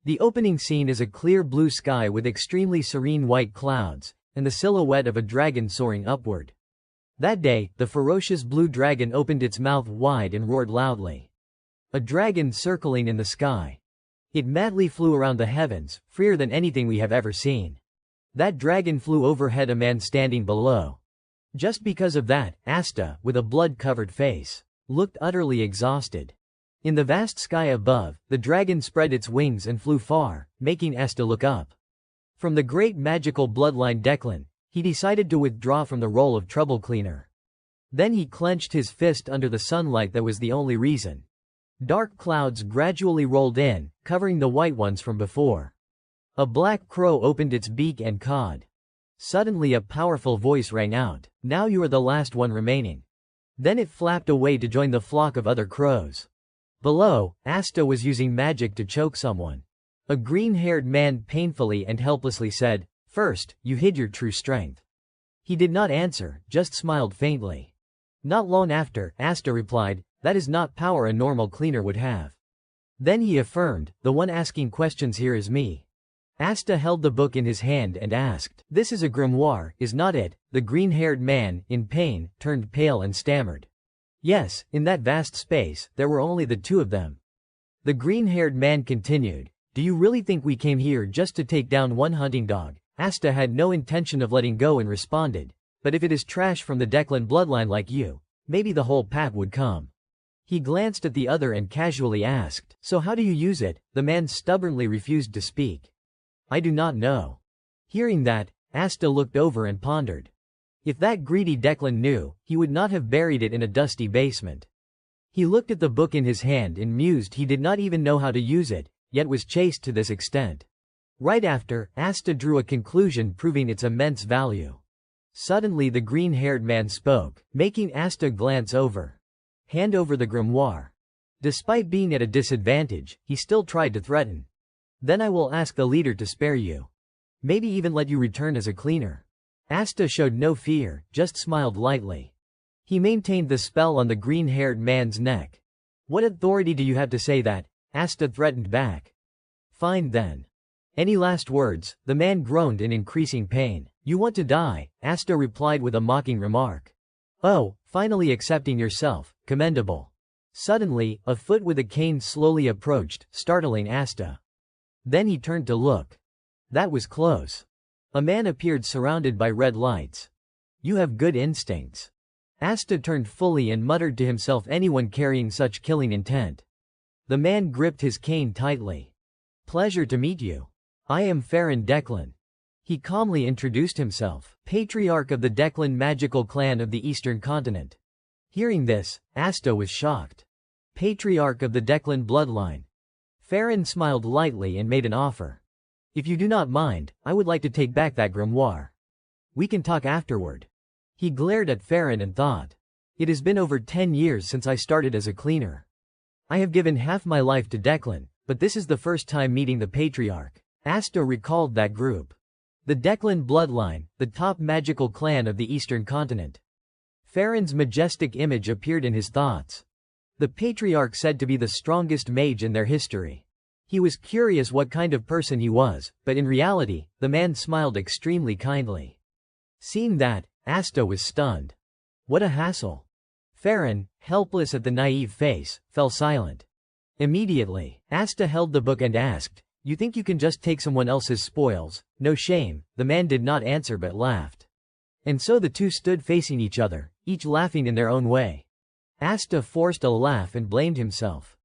The opening scene is a clear blue sky with extremely serene white clouds, and the silhouette of a dragon soaring upward. That day, the ferocious blue dragon opened its mouth wide and roared loudly. A dragon circling in the sky. It madly flew around the heavens, freer than anything we have ever seen. That dragon flew overhead a man standing below. Just because of that, Asta, with a blood-covered face, looked utterly exhausted. In the vast sky above, the dragon spread its wings and flew far, making Asta look up. From the great magical bloodline Declan, he decided to withdraw from the role of trouble cleaner. Then he clenched his fist under the sunlight. That was the only reason. Dark clouds gradually rolled in, covering the white ones from before. A black crow opened its beak and cawed. Suddenly a powerful voice rang out, "Now you are the last one remaining." Then it flapped away to join the flock of other crows. Below, Asta was using magic to choke someone. A green-haired man painfully and helplessly said, "First, you hid your true strength." He did not answer, just smiled faintly. Not long after, Asta replied, "That is not power a normal cleaner would have." Then he affirmed, "The one asking questions here is me." Asta held the book in his hand and asked, "This is a grimoire, is not it?" The green-haired man, in pain, turned pale and stammered. Yes, in that vast space, there were only the two of them. The green-haired man continued, "Do you really think we came here just to take down one hunting dog?" Asta had no intention of letting go and responded, "But if it is trash from the Declan bloodline like you, maybe the whole pack would come." He glanced at the other and casually asked, "So how do you use it?" The man stubbornly refused to speak. "I do not know." Hearing that, Asta looked over and pondered. If that greedy Declan knew, he would not have buried it in a dusty basement. He looked at the book in his hand and mused. He did not even know how to use it, yet was chased to this extent. Right after, Asta drew a conclusion proving its immense value. Suddenly the green-haired man spoke, making Asta glance over. "Hand over the grimoire." Despite being at a disadvantage, he still tried to threaten. "Then I will ask the leader to spare you. Maybe even let you return as a cleaner." Asta showed no fear, just smiled lightly. He maintained the spell on the green-haired man's neck. "What authority do you have to say that?" Asta threatened back. "Fine then. Any last words?" The man groaned in increasing pain. "You want to die," Asta replied with a mocking remark. "Oh, finally accepting yourself, commendable." Suddenly, a foot with a cane slowly approached, startling Asta. Then he turned to look. That was close. A man appeared surrounded by red lights. "You have good instincts." Asta turned fully and muttered to himself, anyone carrying such killing intent. The man gripped his cane tightly. "Pleasure to meet you. I am Farron Declan." He calmly introduced himself, patriarch of the Declan magical clan of the Eastern Continent. Hearing this, Asta was shocked. Patriarch of the Declan bloodline. Farron smiled lightly and made an offer. "If you do not mind, I would like to take back that grimoire. We can talk afterward." He glared at Farron and thought. "It has been over 10 years since I started as a cleaner. I have given half my life to Declan, but this is the first time meeting the patriarch." Asta recalled that group. The Declan bloodline, the top magical clan of the Eastern Continent. Farron's majestic image appeared in his thoughts. The patriarch said to be the strongest mage in their history. He was curious what kind of person he was, but in reality, the man smiled extremely kindly. Seeing that, Asta was stunned. What a hassle. Farron, helpless at the naive face, fell silent. Immediately, Asta held the book and asked, "You think you can just take someone else's spoils? No shame." The man did not answer but laughed. And so the two stood facing each other, each laughing in their own way. Asta forced a laugh and blamed himself.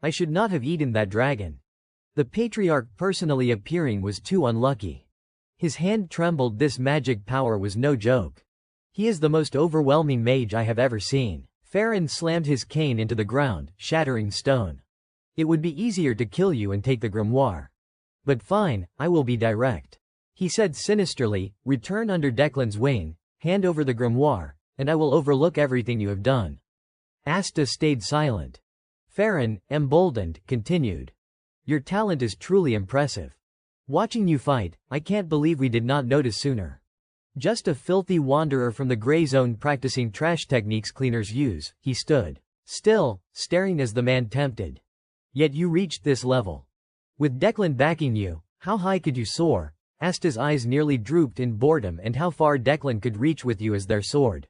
"I should not have eaten that dragon." The patriarch personally appearing was too unlucky. His hand trembled. This magic power was no joke. He is the most overwhelming mage I have ever seen. Farron slammed his cane into the ground, shattering stone. "It would be easier to kill you and take the grimoire. But fine, I will be direct," he said sinisterly. "Return under Declan's wing, hand over the grimoire, and I will overlook everything you have done." Asta stayed silent. Farron, emboldened, continued. "Your talent is truly impressive. Watching you fight, I can't believe we did not notice sooner. Just a filthy wanderer from the gray zone practicing trash techniques cleaners use." He stood still, staring as the man tempted. "Yet you reached this level. With Declan backing you, how high could you soar? Asta's eyes nearly drooped in boredom and how far Declan could reach with you as their sword.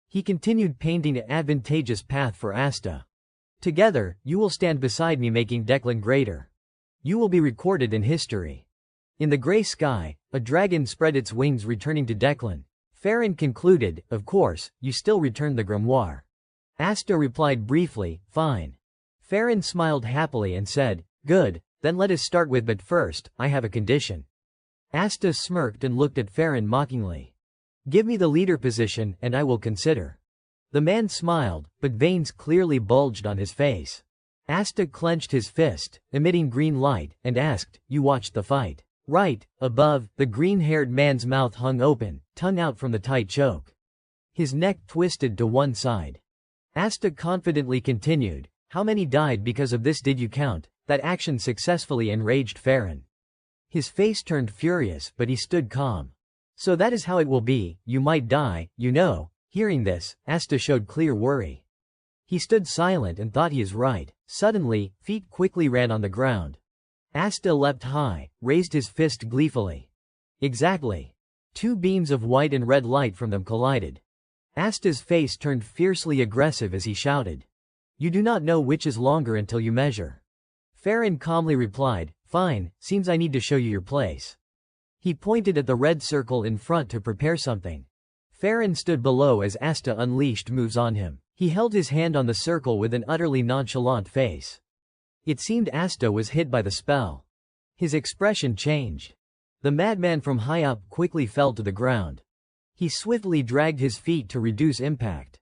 He continued painting an advantageous path for Asta. Together, you will stand beside me making Declan greater. You will be recorded in history. In the gray sky, a dragon spread its wings returning to Declan. Farron concluded, of course, you still return the grimoire. Asta replied briefly, fine. Farron smiled happily and said, good, then let us start but first, I have a condition. Asta smirked and looked at Farron mockingly. Give me the leader position and I will consider. The man smiled, but veins clearly bulged on his face. Asta clenched his fist, emitting green light, and asked, you watched the fight. Right, above, the green-haired man's mouth hung open, tongue out from the tight choke. His neck twisted to one side. Asta confidently continued, how many died because of this did you count? That action successfully enraged Farron. His face turned furious, but he stood calm. So that is how it will be, you might die, you know. Hearing this, Asta showed clear worry. He stood silent and thought he is right. Suddenly, feet quickly ran on the ground. Asta leapt high, raised his fist gleefully. Exactly. Two beams of white and red light from them collided. Asta's face turned fiercely aggressive as he shouted. You do not know which is longer until you measure. Farron calmly replied, fine, seems I need to show you your place. He pointed at the red circle in front to prepare something. Farron stood below as Asta unleashed moves on him. He held his hand on the circle with an utterly nonchalant face. It seemed Asta was hit by the spell. His expression changed. The madman from high up quickly fell to the ground. He swiftly dragged his feet to reduce impact.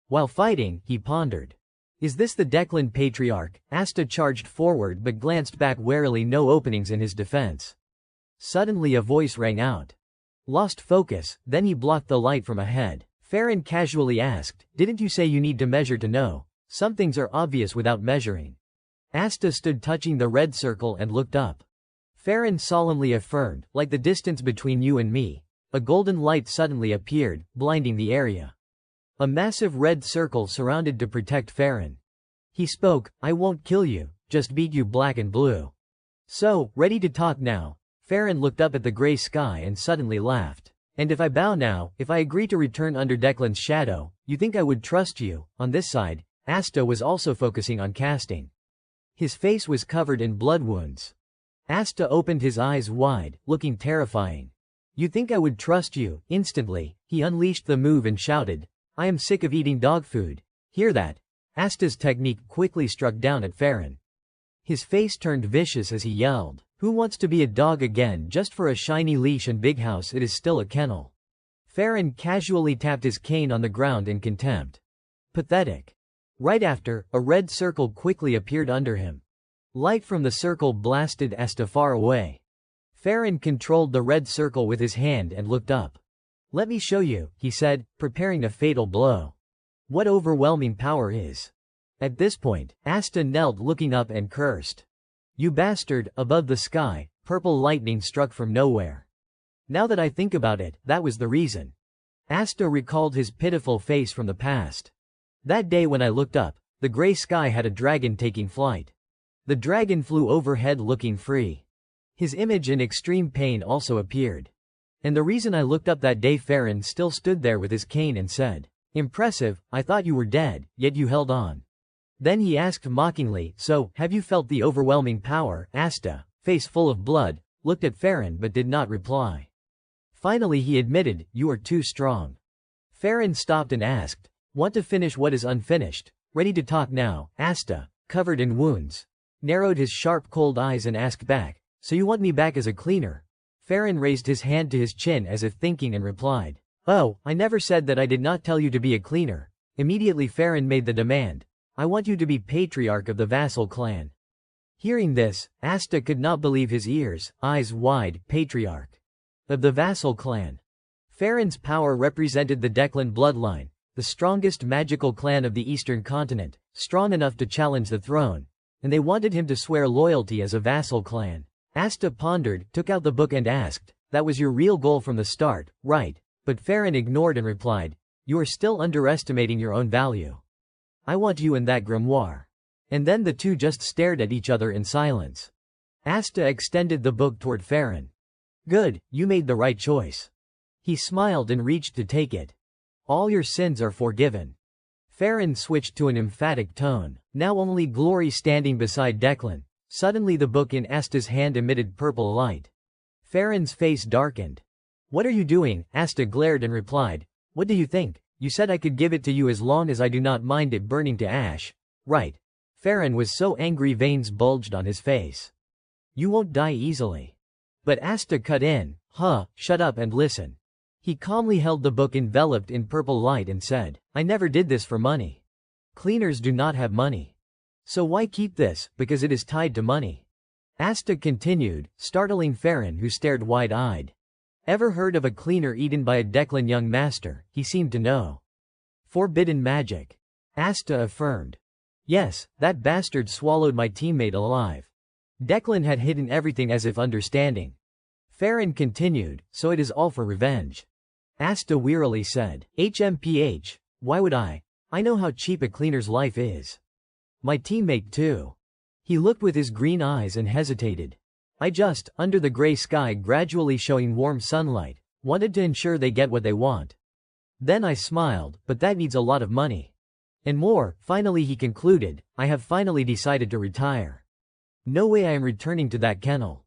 While fighting, he pondered. Is this the Declan patriarch? Asta charged forward but glanced back warily, no openings in his defense. Suddenly a voice rang out. Lost focus, then he blocked the light from ahead. Farron casually asked, didn't you say you need to measure to know? Some things are obvious without measuring. Asta stood touching the red circle and looked up. Farron solemnly affirmed, like the distance between you and me. A golden light suddenly appeared, blinding the area. A massive red circle surrounded to protect Farron. He spoke, I won't kill you, just beat you black and blue. So, ready to talk now? Farron looked up at the gray sky and suddenly laughed. And if I bow now, if I agree to return under Declan's shadow, you think I would trust you? On this side, Asta was also focusing on casting. His face was covered in blood wounds. Asta opened his eyes wide, looking terrifying. You think I would trust you? Instantly, he unleashed the move and shouted, I am sick of eating dog food. Hear that? Asta's technique quickly struck down at Farron. His face turned vicious as he yelled, who wants to be a dog again just for a shiny leash and big house? It is still a kennel. Farron casually tapped his cane on the ground in contempt. Pathetic. Right after, a red circle quickly appeared under him. Light from the circle blasted Asta far away. Farron controlled the red circle with his hand and looked up. Let me show you, he said, preparing a fatal blow. What overwhelming power is. At this point, Asta knelt looking up and cursed. You bastard, above the sky, purple lightning struck from nowhere. Now that I think about it, that was the reason. Asta recalled his pitiful face from the past. That day when I looked up, the gray sky had a dragon taking flight. The dragon flew overhead looking free. His image in extreme pain also appeared. And the reason I looked up that day, Farron still stood there with his cane and said, impressive, I thought you were dead, yet you held on. Then he asked mockingly, so, have you felt the overwhelming power? Asta, face full of blood, looked at Farron but did not reply. Finally he admitted, you are too strong. Farron stopped and asked, want to finish what is unfinished? Ready to talk now? Asta, covered in wounds, narrowed his sharp cold eyes and asked back, so you want me back as a cleaner? Farron raised his hand to his chin as if thinking and replied, oh, I never said that. I did not tell you to be a cleaner. Immediately Farron made the demand, I want you to be patriarch of the vassal clan. Hearing this, Asta could not believe his ears, eyes wide. Patriarch of the vassal clan. Farron's power represented the Declan bloodline, the strongest magical clan of the eastern continent, strong enough to challenge the throne, and they wanted him to swear loyalty as a vassal clan. Asta pondered, took out the book and asked, that was your real goal from the start, right? But Farron ignored and replied, you are still underestimating your own value. I want you in that grimoire. And then the two just stared at each other in silence. Asta extended the book toward Farron. Good, you made the right choice. He smiled and reached to take it. All your sins are forgiven. Farron switched to an emphatic tone, now only Glory standing beside Declan. Suddenly the book in Asta's hand emitted purple light. Farron's face darkened. What are you doing? Asta glared and replied. What do you think? You said I could give it to you as long as I do not mind it burning to ash. Right. Farron was so angry veins bulged on his face. You won't die easily. But Asta cut in. Shut up and listen. He calmly held the book enveloped in purple light and said, I never did this for money. Cleaners do not have money. So why keep this? Because it is tied to money. Asta continued, startling Farron, who stared wide-eyed. Ever heard of a cleaner eaten by a Declan young master? He seemed to know. Forbidden magic. Asta affirmed. Yes, that bastard swallowed my teammate alive. Declan had hidden everything as if understanding. Farron continued, so it is all for revenge. Asta wearily said, HMPH, why would I? I know how cheap a cleaner's life is. My teammate too. He looked with his green eyes and hesitated. I just, under the gray sky gradually showing warm sunlight, wanted to ensure they get what they want. Then I smiled, but that needs a lot of money. And more, finally he concluded, I have finally decided to retire. No way I am returning to that kennel.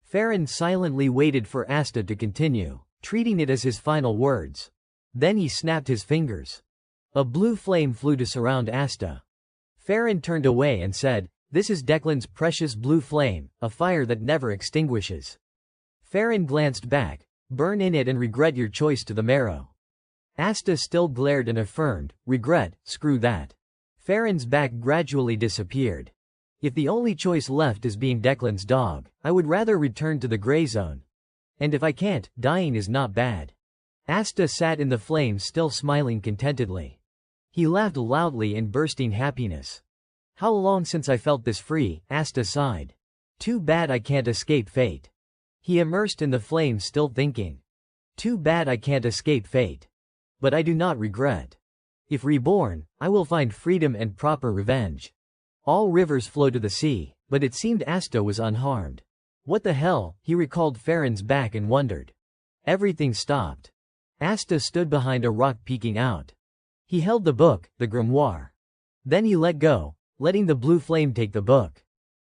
Farron silently waited for Asta to continue, treating it as his final words. Then he snapped his fingers. A blue flame flew to surround Asta. Farron turned away and said, This is Declan's precious blue flame, a fire that never extinguishes. Farron glanced back. Burn in it and regret your choice to the marrow. Asta still glared and affirmed, regret, screw that. Farron's back gradually disappeared. If the only choice left is being Declan's dog, I would rather return to the gray zone. And if I can't, dying is not bad. Asta sat in the flames still smiling contentedly. He laughed loudly in bursting happiness. How long since I felt this free, Asta sighed. Too bad I can't escape fate. He immersed in the flames still thinking. Too bad I can't escape fate. But I do not regret. If reborn, I will find freedom and proper revenge. All rivers flow to the sea, but it seemed Asta was unharmed. What the hell? He recalled Farron's back and wondered. Everything stopped. Asta stood behind a rock peeking out. He held the book, the grimoire. Then he let go, letting the blue flame take the book.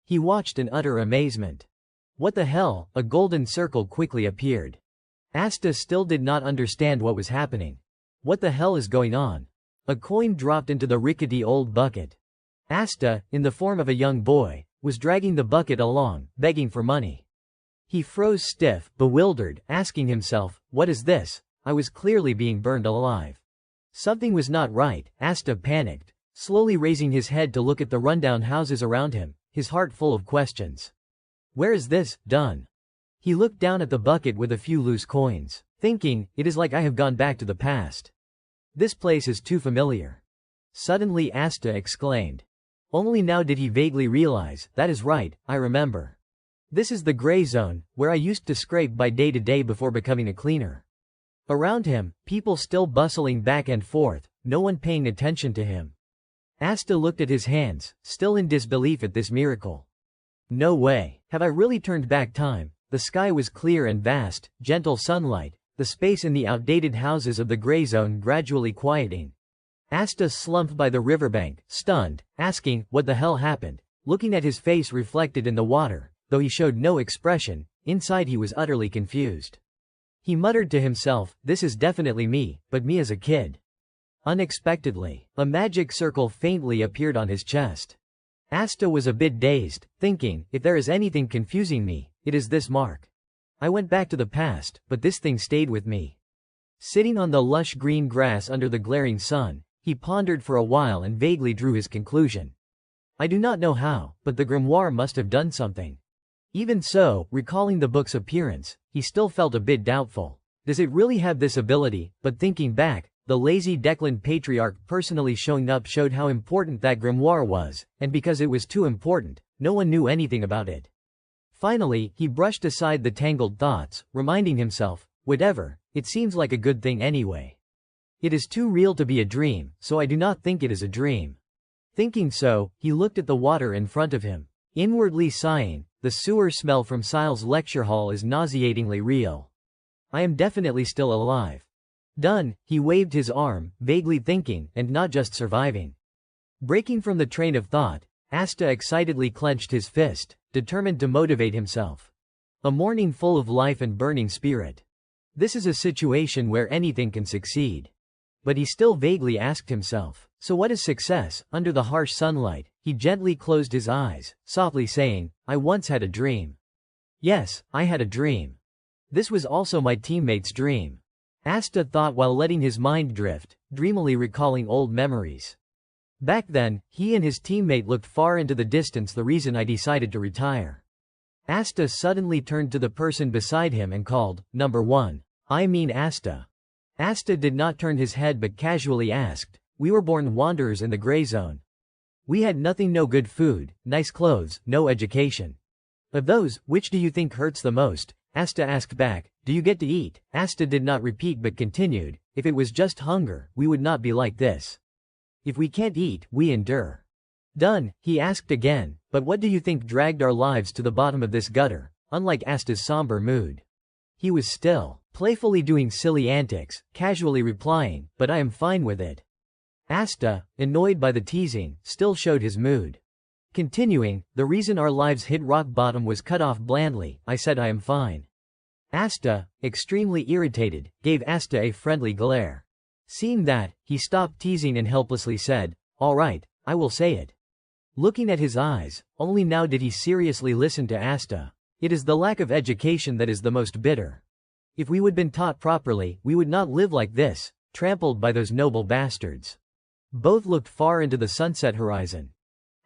He watched in utter amazement. What the hell? A golden circle quickly appeared. Asta still did not understand what was happening. What the hell is going on? A coin dropped into the rickety old bucket. Asta, in the form of a young boy, was dragging the bucket along, begging for money. He froze stiff, bewildered, asking himself, what is this? I was clearly being burned alive. Something was not right. Asta panicked, slowly raising his head to look at the rundown houses around him, his heart full of questions. Where is this done? He looked down at the bucket with a few loose coins, thinking, it is like I have gone back to the past. This place is too familiar. Suddenly Asta exclaimed. Only now did he vaguely realize, that is right, I remember. This is the gray zone, where I used to scrape by day to day before becoming a cleaner. Around him, people still bustling back and forth, no one paying attention to him. Asta looked at his hands, still in disbelief at this miracle. No way, have I really turned back time? The sky was clear and vast, gentle sunlight, the space in the outdated houses of the gray zone gradually quieting. Asta slumped by the riverbank, stunned, asking, what the hell happened? Looking at his face reflected in the water, though he showed no expression, inside he was utterly confused. He muttered to himself, this is definitely me, but me as a kid. Unexpectedly, a magic circle faintly appeared on his chest. Asta was a bit dazed, thinking, if there is anything confusing me, it is this mark. I went back to the past, but this thing stayed with me. Sitting on the lush green grass under the glaring sun, he pondered for a while and vaguely drew his conclusion. I do not know how, but the grimoire must have done something. Even so, recalling the book's appearance, he still felt a bit doubtful. Does it really have this ability? But thinking back, the lazy Declan patriarch personally showing up showed how important that grimoire was, and because it was too important, no one knew anything about it. Finally, he brushed aside the tangled thoughts, reminding himself, whatever, it seems like a good thing anyway. It is too real to be a dream, so I do not think it is a dream. Thinking so, he looked at the water in front of him. Inwardly sighing, The sewer smell from Sile's lecture hall is nauseatingly real. I am definitely still alive. Done, he waved his arm, vaguely thinking, and not just surviving. Breaking from the train of thought, Asta excitedly clenched his fist, determined to motivate himself. A morning full of life and burning spirit. This is a situation where anything can succeed. But he still vaguely asked himself, so what is success? Under the harsh sunlight, he gently closed his eyes, softly saying, I once had a dream. Yes, I had a dream. This was also my teammate's dream. Asta thought while letting his mind drift, dreamily recalling old memories. Back then, he and his teammate looked far into the distance. The reason I decided to retire. Asta suddenly turned to the person beside him and called, Number 1. I mean Asta. Asta did not turn his head but casually asked, we were born wanderers in the gray zone. We had nothing, no good food, nice clothes, no education. Of those, which do you think hurts the most? Asta asked back, do you get to eat? Asta did not repeat but continued, if it was just hunger, we would not be like this. If we can't eat, we endure. Done, he asked again, but what do you think dragged our lives to the bottom of this gutter? Unlike Asta's somber mood. He was still, playfully doing silly antics, casually replying, but I am fine with it. Asta, annoyed by the teasing, still showed his mood. Continuing, the reason our lives hit rock bottom was cut off blandly, I said I am fine. Asta, extremely irritated, gave Asta a friendly glare. Seeing that, he stopped teasing and helplessly said, all right, I will say it. Looking at his eyes, only now did he seriously listen to Asta. It is the lack of education that is the most bitter. If we would been taught properly, we would not live like this, trampled by those noble bastards. Both looked far into the sunset horizon.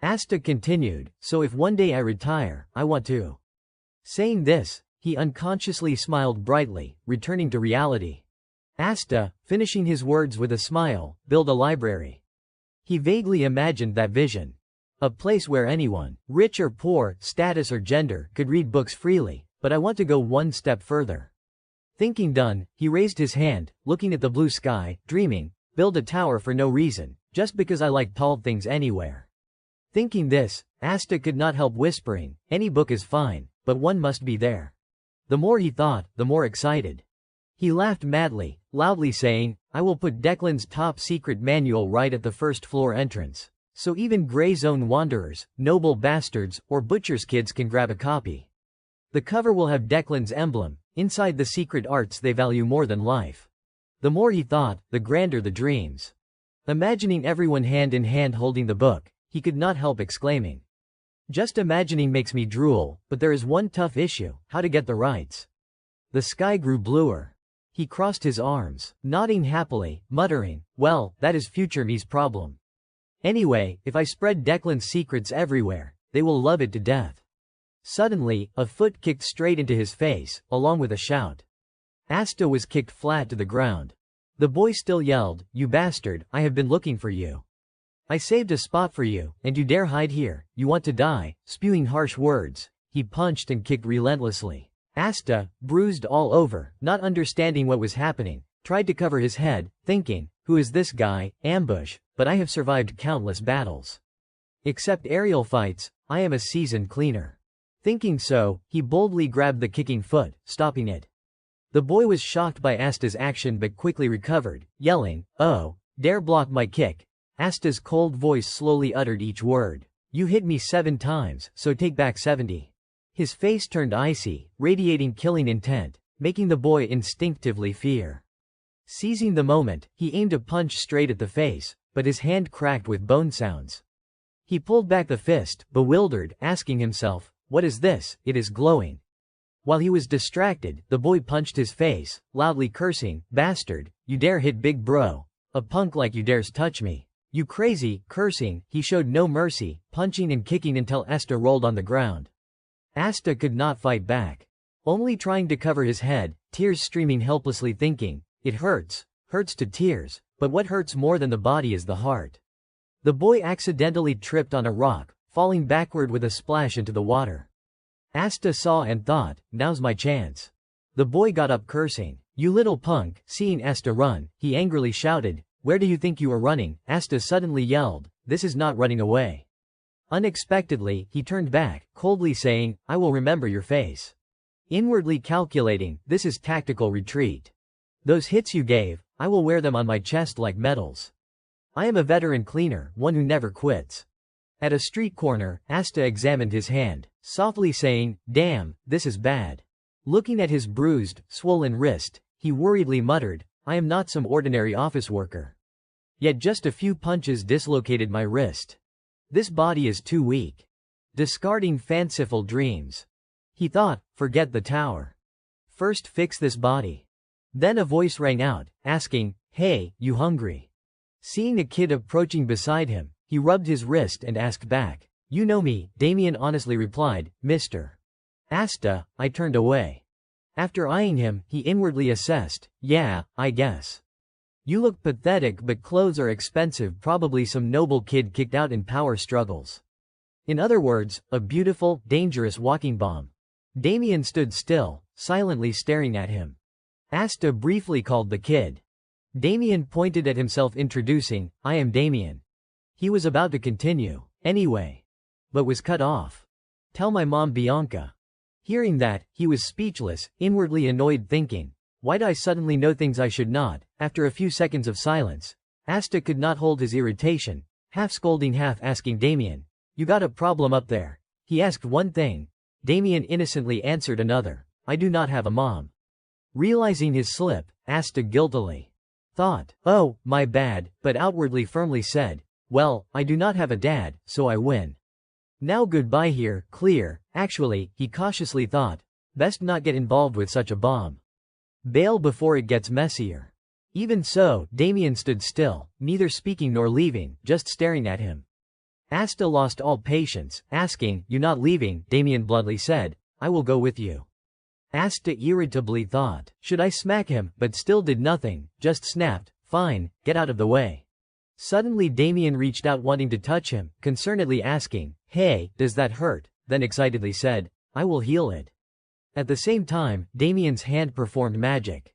Asta continued, so if one day I retire, I want to. Saying this, he unconsciously smiled brightly, returning to reality. Asta, finishing his words with a smile, build a library. He vaguely imagined that vision. A place where anyone, rich or poor, status or gender, could read books freely, but I want to go one step further. Thinking done, he raised his hand, looking at the blue sky, dreaming, build a tower for no reason, just because I like tall things anywhere. Thinking this, Asta could not help whispering, any book is fine, but one must be there. The more he thought, the more excited. He laughed madly, loudly saying, I will put Declan's top secret manual right at the first floor entrance. So even gray zone wanderers, noble bastards, or butcher's kids can grab a copy. The cover will have Declan's emblem, inside the secret arts they value more than life. The more he thought, the grander the dreams. Imagining everyone hand in hand holding the book, he could not help exclaiming. Just imagining makes me drool, but there is one tough issue, how to get the rights. The sky grew bluer. He crossed his arms, nodding happily, muttering, well, that is future me's problem. Anyway, if I spread Declan's secrets everywhere, they will love it to death. Suddenly, a foot kicked straight into his face, along with a shout. Asta was kicked flat to the ground. The boy still yelled, you bastard, I have been looking for you. I saved a spot for you, and you dare hide here, you want to die, spewing harsh words. He punched and kicked relentlessly. Asta, bruised all over, not understanding what was happening, tried to cover his head, thinking, who is this guy? Ambush, but I have survived countless battles. Except aerial fights, I am a seasoned cleaner. Thinking so, he boldly grabbed the kicking foot, stopping it. The boy was shocked by Asta's action but quickly recovered, yelling, oh, dare block my kick. Asta's cold voice slowly uttered each word. You hit me 7 times, so take back 70. His face turned icy, radiating killing intent, making the boy instinctively fear. Seizing the moment, he aimed a punch straight at the face, but his hand cracked with bone sounds. He pulled back the fist, bewildered, asking himself, what is this? It is glowing. While he was distracted, the boy punched his face, loudly cursing, bastard, you dare hit big bro. A punk like you dares touch me. You crazy, cursing, he showed no mercy, punching and kicking until Asta rolled on the ground. Asta could not fight back. Only trying to cover his head, tears streaming helplessly thinking, it hurts to tears, but what hurts more than the body is the heart. The boy accidentally tripped on a rock, falling backward with a splash into the water. Asta saw and thought, now's my chance. The boy got up cursing, you little punk. Seeing Asta run, he angrily shouted, where do you think you are running? Asta suddenly yelled, this is not running away. Unexpectedly, he turned back, coldly saying, I will remember your face. Inwardly calculating, this is tactical retreat. Those hits you gave, I will wear them on my chest like medals. I am a veteran cleaner, one who never quits. At a street corner, Asta examined his hand, softly saying, damn, this is bad. Looking at his bruised, swollen wrist, he worriedly muttered, I am not some ordinary office worker. Yet just a few punches dislocated my wrist. This body is too weak. Discarding fanciful dreams. He thought, forget the tower. First fix this body. Then a voice rang out, asking, hey, you hungry? Seeing a kid approaching beside him, he rubbed his wrist and asked back, you know me, Damien honestly replied, Mr. Asta. I turned away. After eyeing him, he inwardly assessed, yeah, I guess. You look pathetic but clothes are expensive, probably some noble kid kicked out in power struggles. In other words, a beautiful, dangerous walking bomb. Damien stood still, silently staring at him. Asta briefly called the kid. Damien pointed at himself introducing, I am Damien. He was about to continue, anyway. But was cut off. Tell my mom Bianca. Hearing that, he was speechless, inwardly annoyed thinking, why'd I suddenly know things I should not? After a few seconds of silence, Asta could not hold his irritation, half scolding half asking Damien, you got a problem up there? He asked one thing. Damien innocently answered another, I do not have a mom. Realizing his slip, Asta guiltily thought, oh, my bad, but outwardly firmly said, well, I do not have a dad, so I win. Now goodbye here, clear. Actually, he cautiously thought, best not get involved with such a bomb. Bail before it gets messier. Even so, Damien stood still, neither speaking nor leaving, just staring at him. Asta lost all patience, asking, you not leaving? Damien bluntly said, I will go with you. Asta irritably thought, should I smack him, but still did nothing, just snapped, fine, get out of the way. Suddenly Damien reached out wanting to touch him, concernedly asking, hey, does that hurt? Then excitedly said, I will heal it. At the same time, Damien's hand performed magic.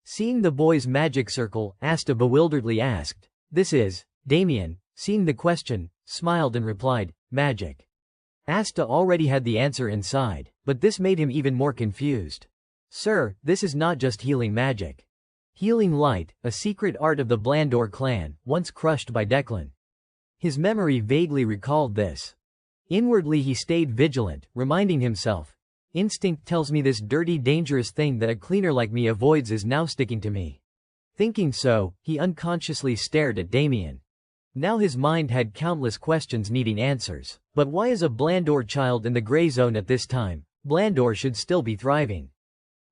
Seeing the boy's magic circle, Asta bewilderedly asked, this is, Damien, seeing the question, smiled and replied, magic. Asta already had the answer inside, but this made him even more confused. Sir, this is not just healing magic. Healing light, a secret art of the Blandor clan, once crushed by Declan. His memory vaguely recalled this. Inwardly he stayed vigilant, reminding himself, instinct tells me this dirty dangerous thing that a cleaner like me avoids is now sticking to me. Thinking so, he unconsciously stared at Damien. Now his mind had countless questions needing answers. But why is a Blandor child in the gray zone at this time? Blandor should still be thriving.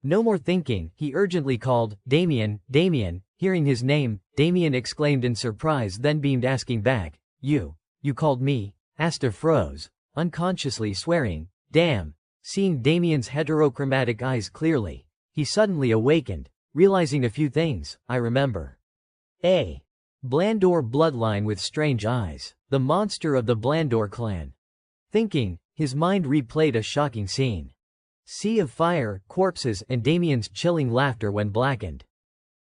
No more thinking, he urgently called, Damien, Damien. Hearing his name, Damien exclaimed in surprise, then beamed, asking back, you called me? Asta froze, unconsciously swearing, damn. Seeing Damien's heterochromatic eyes clearly, he suddenly awakened, realizing a few things. I remember. A Blandor bloodline with strange eyes. The monster of the Blandor clan. Thinking, his mind replayed a shocking scene. Sea of fire, corpses, and Damien's chilling laughter when blackened.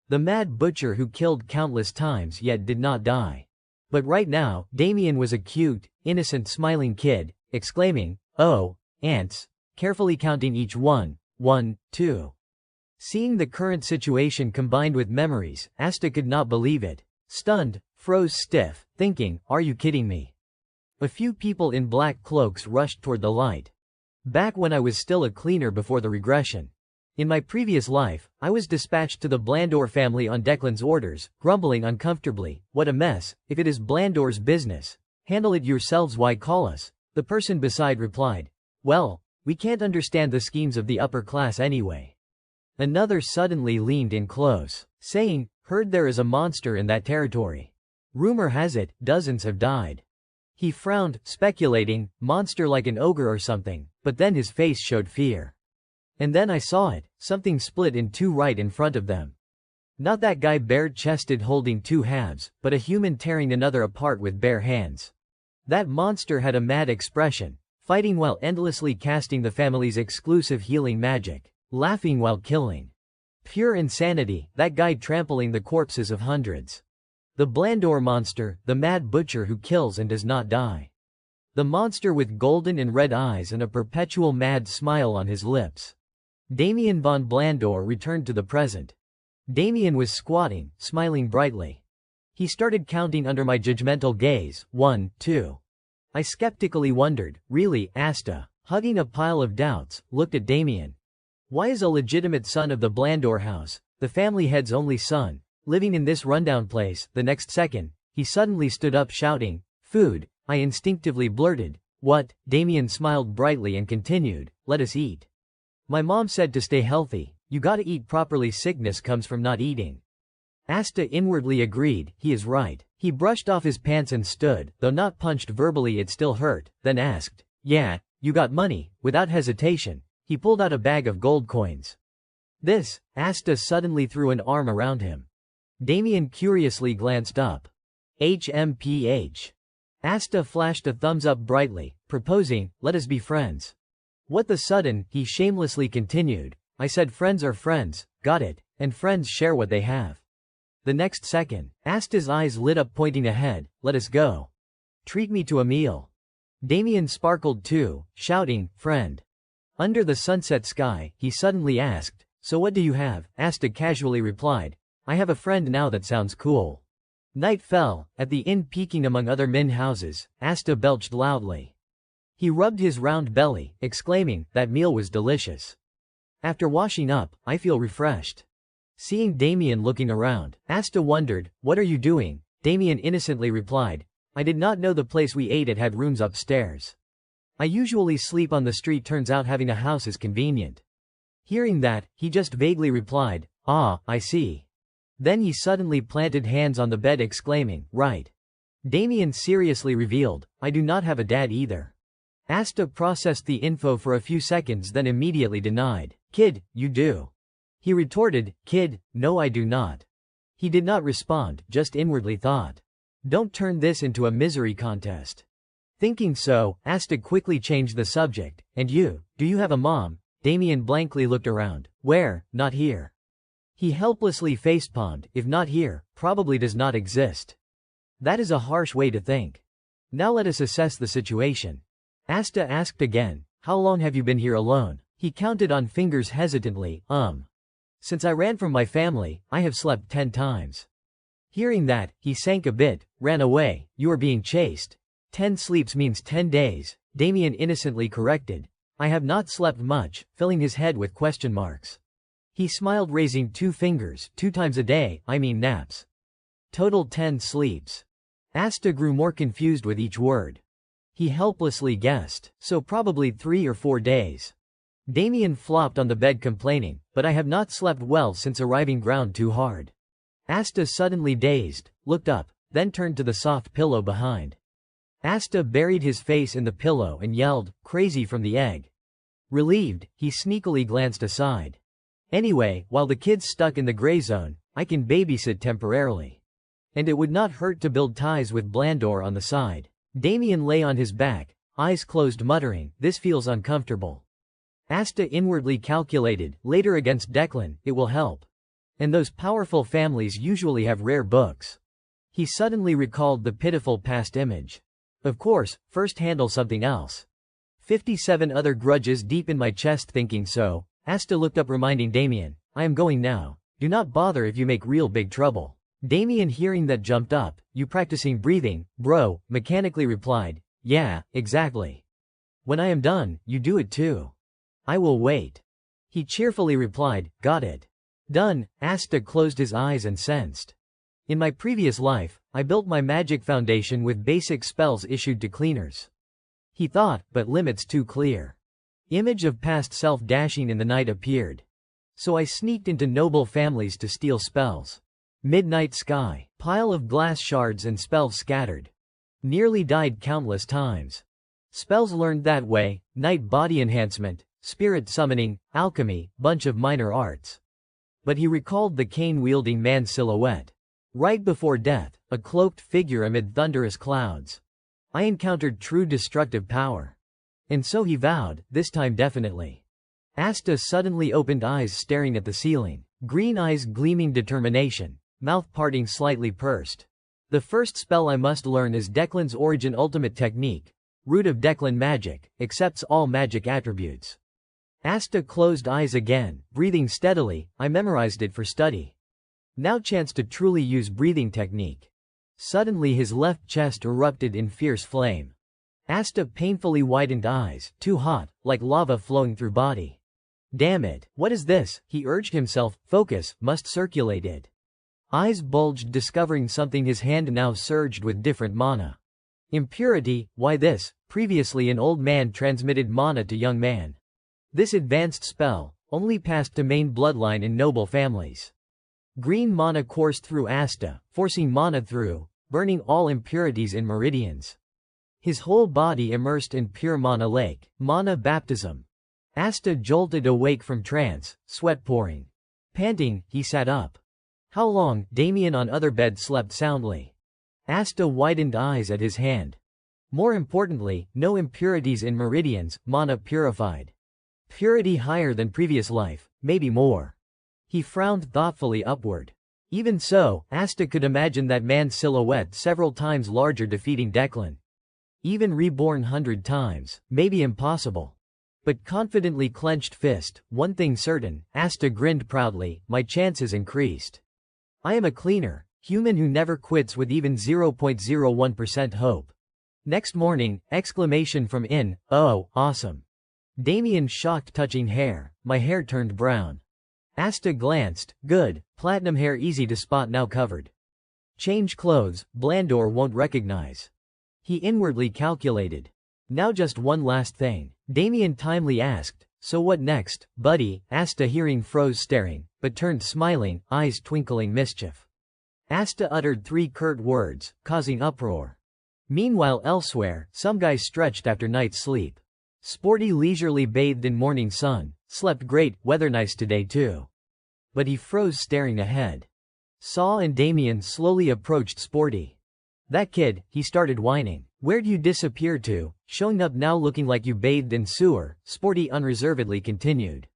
The mad butcher who killed countless times yet did not die. But right now, Damien was a cute, innocent smiling kid, exclaiming, oh, ants, carefully counting each one, 1, 2. Seeing the current situation combined with memories, Asta could not believe it. Stunned, froze stiff, thinking, are you kidding me? A few people in black cloaks rushed toward the light. Back when I was still a cleaner before the regression. In my previous life, I was dispatched to the Blandor family on Declan's orders, grumbling uncomfortably, what a mess, if it is Blandor's business. Handle it yourselves, why call us? The person beside replied, well, we can't understand the schemes of the upper class anyway. Another suddenly leaned in close, saying, heard there is a monster in that territory. Rumor has it, dozens have died. He frowned, speculating, monster like an ogre or something, but then his face showed fear. And then I saw it, something split in two right in front of them. Not that guy bare-chested holding two halves, but a human tearing another apart with bare hands. That monster had a mad expression, fighting while endlessly casting the family's exclusive healing magic, laughing while killing. Pure insanity, that guy trampling the corpses of hundreds. The Blandor monster, the mad butcher who kills and does not die. The monster with golden and red eyes and a perpetual mad smile on his lips. Damien von Blandor returned to the present. Damien was squatting, smiling brightly. He started counting under my judgmental gaze, 1, 2. I skeptically wondered, really, Asta, hugging a pile of doubts, looked at Damien. Why is a legitimate son of the Blandor house, the family head's only son, living in this rundown place? The next second, he suddenly stood up shouting, "Food!" I instinctively blurted, "What?" Damien smiled brightly and continued, "Let us eat. My mom said to stay healthy, you gotta eat properly. Sickness comes from not eating." Asta inwardly agreed, he is right. He brushed off his pants and stood, though not punched verbally it still hurt, then asked, "Yeah, you got money?" Without hesitation, he pulled out a bag of gold coins. "This?" Asta suddenly threw an arm around him. Damien curiously glanced up. "HMPH." Asta flashed a thumbs up brightly, proposing, "Let us be friends." What the sudden, he shamelessly continued, "I said friends are friends, got it, and friends share what they have." The next second, Asta's eyes lit up pointing ahead, "Let us go. Treat me to a meal." Damien sparkled too, shouting, "Friend." Under the sunset sky, he suddenly asked, "So what do you have?" Asta casually replied, "I have a friend now. That sounds cool." Night fell, at the inn peeking among other min houses. Asta belched loudly. He rubbed his round belly, exclaiming, "That meal was delicious. After washing up, I feel refreshed." Seeing Damien looking around, Asta wondered, "What are you doing?" Damien innocently replied, "I did not know the place we ate at had rooms upstairs. I usually sleep on the street. Turns out having a house is convenient." Hearing that, he just vaguely replied, "Ah, I see." Then he suddenly planted hands on the bed exclaiming, "Right." Damien seriously revealed, "I do not have a dad either." Asta processed the info for a few seconds then immediately denied. "Kid, you do." He retorted, "Kid, no I do not." He did not respond, just inwardly thought, "Don't turn this into a misery contest." Thinking so, Asta quickly changed the subject, "And you, do you have a mom?" Damien blankly looked around. "Where? Not here." He helplessly facepalmed, "If not here, probably does not exist." That is a harsh way to think. Now let us assess the situation. Asta asked again, "How long have you been here alone?" He counted on fingers hesitantly, "Since I ran from my family, I have slept 10 times." Hearing that, he sank a bit, "Ran away, you are being chased." 10 sleeps means 10 days, Damien innocently corrected. "I have not slept much," filling his head with question marks. He smiled raising 2 fingers, 2 times a day, I mean naps. Total 10 sleeps. Asta grew more confused with each word. He helplessly guessed, "So probably 3 or 4 days." Damien flopped on the bed complaining, "But I have not slept well since arriving. Ground too hard." Asta suddenly dazed, looked up, then turned to the soft pillow behind. Asta buried his face in the pillow and yelled, "Crazy," from the egg. Relieved, he sneakily glanced aside. "Anyway, while the kid's stuck in the gray zone, I can babysit temporarily. And it would not hurt to build ties with Blandor on the side." Damien lay on his back, eyes closed muttering, "This feels uncomfortable." Asta inwardly calculated, later against Declan, it will help. And those powerful families usually have rare books. He suddenly recalled the pitiful past image. Of course, first handle something else. 57 other grudges deep in my chest. Thinking so, Asta looked up reminding Damien, "I am going now. Do not bother if you make real big trouble." Damien hearing that jumped up, "You practicing breathing, bro?" mechanically replied, "Yeah, exactly. When I am done, you do it too." "I will wait." He cheerfully replied, "Got it." Done. Asta closed his eyes and sensed. "In my previous life, I built my magic foundation with basic spells issued to cleaners." He thought, but limits too clear. Image of past self dashing in the night appeared. "So I sneaked into noble families to steal spells. Midnight sky, pile of glass shards and spells scattered. Nearly died countless times. Spells learned that way, night body enhancement, spirit summoning, alchemy, bunch of minor arts." But he recalled the cane-wielding man's silhouette. Right before death, a cloaked figure amid thunderous clouds. "I encountered true destructive power." And so he vowed, this time definitely. Asta suddenly opened eyes staring at the ceiling. Green eyes gleaming determination, mouth parting slightly pursed. "The first spell I must learn is Declan's origin ultimate technique. root of Declan magic, accepts all magic attributes. Asta closed eyes again, breathing steadily. I memorized it for study. Now chance to truly use breathing technique. Suddenly his left chest erupted in fierce flame. Asta painfully widened eyes, too hot, like lava flowing through body. Damn it, what is this? He urged himself. Focus, must circulate it. Eyes bulged, discovering something. His hand now surged with different mana. Impurity, why this? Previously an old man transmitted mana to young man. This advanced spell, only passed to main bloodline in noble families. Green mana coursed through Asta, forcing mana through, burning all impurities in meridians. His whole body immersed in pure mana lake, mana baptism. Asta jolted awake from trance, sweat pouring. Panting, he sat up. How long? Damien on other bed slept soundly. Asta widened eyes at his hand. More importantly, no impurities in meridians, mana purified. Purity higher than previous life, maybe more. He frowned thoughtfully upward. Even so, Asta could imagine that man's silhouette several times larger, defeating Declan. Even reborn 100 times, maybe impossible. But confidently clenched fist, one thing certain, Asta grinned proudly, my chances increased. I am a cleaner, human who never quits with even 0.01% hope. Next morning, exclamation from in, oh, awesome. Damien shocked, touching hair, my hair turned brown. Asta glanced, good, platinum hair easy to spot now covered. Change clothes, Blandor won't recognize. He inwardly calculated. Now just one last thing. Damien timely asked, so what next, buddy? Asta hearing froze staring, but turned smiling, eyes twinkling mischief. Asta uttered 3 curt words, causing uproar. Meanwhile elsewhere, some guy stretched after night's sleep. Sporty leisurely bathed in morning sun, slept great, weather nice today too. But he froze staring ahead. Saw and Damien slowly approached Sporty. That kid, he started whining. Where'd you disappear to? Showing up now looking like you bathed in sewer, Sporty unreservedly continued.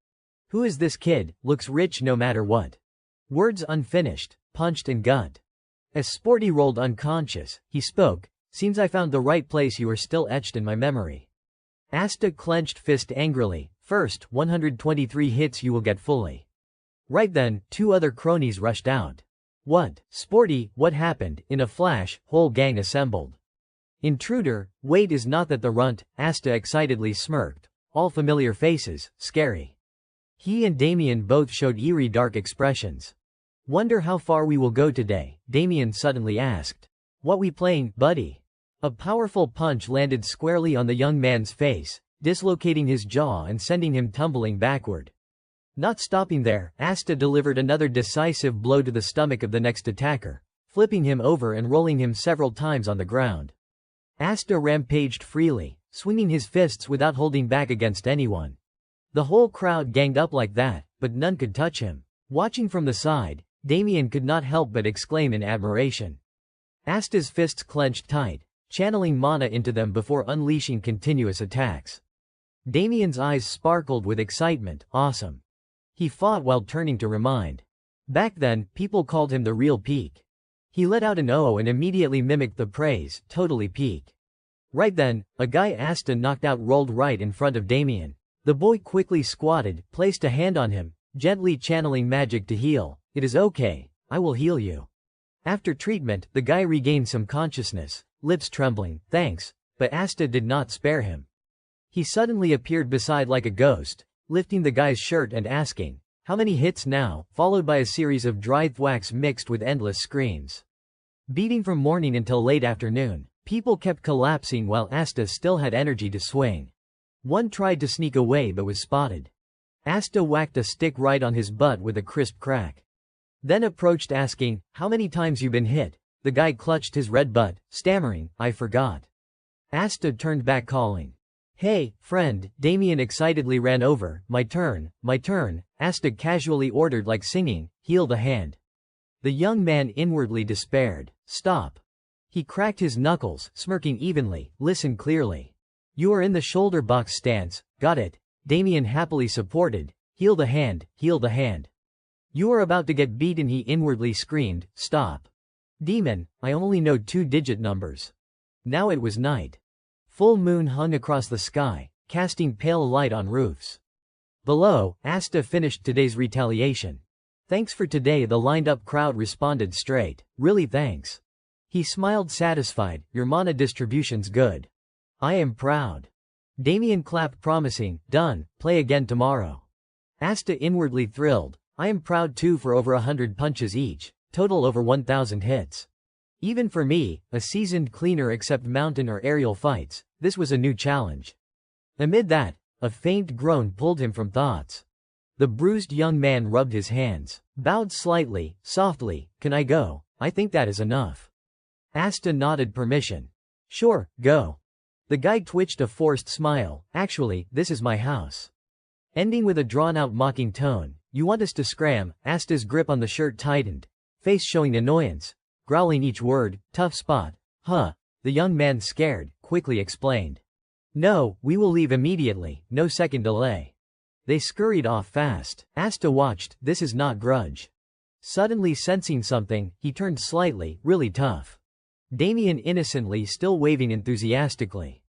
Who is this kid? Looks rich no matter what. Words unfinished, punched in gut. As Sporty rolled unconscious, he spoke, seems I found the right place, you are still etched in my memory. Asta clenched fist angrily, first 123 hits you will get fully. Right then, 2 other cronies rushed out. What? Sporty, what happened? In a flash, whole gang assembled. Intruder, wait, is not that the runt? Asta excitedly smirked. All familiar faces, scary. He and Damien both showed eerie dark expressions. Wonder how far we will go today, Damien suddenly asked. What we playing, buddy? A powerful punch landed squarely on the young man's face, dislocating his jaw and sending him tumbling backward. Not stopping there, Asta delivered another decisive blow to the stomach of the next attacker, flipping him over and rolling him several times on the ground. Asta rampaged freely, swinging his fists without holding back against anyone. The whole crowd ganged up like that, but none could touch him. Watching from the side, Damien could not help but exclaim in admiration. Asta's fists clenched tight, channeling mana into them before unleashing continuous attacks. Damien's eyes sparkled with excitement, awesome. He fought while turning to remind. Back then, people called him the real peak. He let out an "oh" and immediately mimicked the praise, totally peak. Right then, a guy Asta knocked out rolled right in front of Damien. The boy quickly squatted, placed a hand on him, gently channeling magic to heal. It is okay, I will heal you. After treatment, the guy regained some consciousness, lips trembling, thanks, but Asta did not spare him. He suddenly appeared beside like a ghost, lifting the guy's shirt and asking, how many hits now, followed by a series of dry thwacks mixed with endless screams. Beating from morning until late afternoon, people kept collapsing while Asta still had energy to swing. One tried to sneak away but was spotted. Asta whacked a stick right on his butt with a crisp crack. Then approached asking, how many times you been hit? The guy clutched his red butt, stammering, I forgot. Asta turned back calling. Hey, friend, Damien excitedly ran over, my turn, Asta casually ordered like singing, heal the hand. The young man inwardly despaired, stop. He cracked his knuckles, smirking evenly, listen clearly. You are in the shoulder box stance, got it, Damien happily supported, heal the hand, heal the hand. You are about to get beaten, he inwardly screamed, stop. Demon, I only know 2-digit numbers. Now it was night. Full moon hung across the sky, casting pale light on roofs. Below, Asta finished today's retaliation. Thanks for today, the lined-up crowd responded straight. Really thanks. He smiled satisfied, your mana distribution's good. I am proud. Damien clapped promising, done, play again tomorrow. Asta inwardly thrilled, I am proud too for over 100 punches each, total over 1,000 hits. Even for me, a seasoned cleaner except mountain or aerial fights, this was a new challenge. Amid that, a faint groan pulled him from thoughts. The bruised young man rubbed his hands, bowed slightly, softly, can I go? I think that is enough. Asta nodded permission. Sure, go. The guy twitched a forced smile, actually, this is my house. Ending with a drawn-out mocking tone, you want us to scram? Asta's grip on the shirt tightened, face showing annoyance, growling each word, tough spot. Huh. The young man, scared, quickly explained. No, we will leave immediately, no second delay. They scurried off fast. Asta watched, this is not grudge. Suddenly sensing something, he turned slightly, really tough. Damien innocently still waving enthusiastically.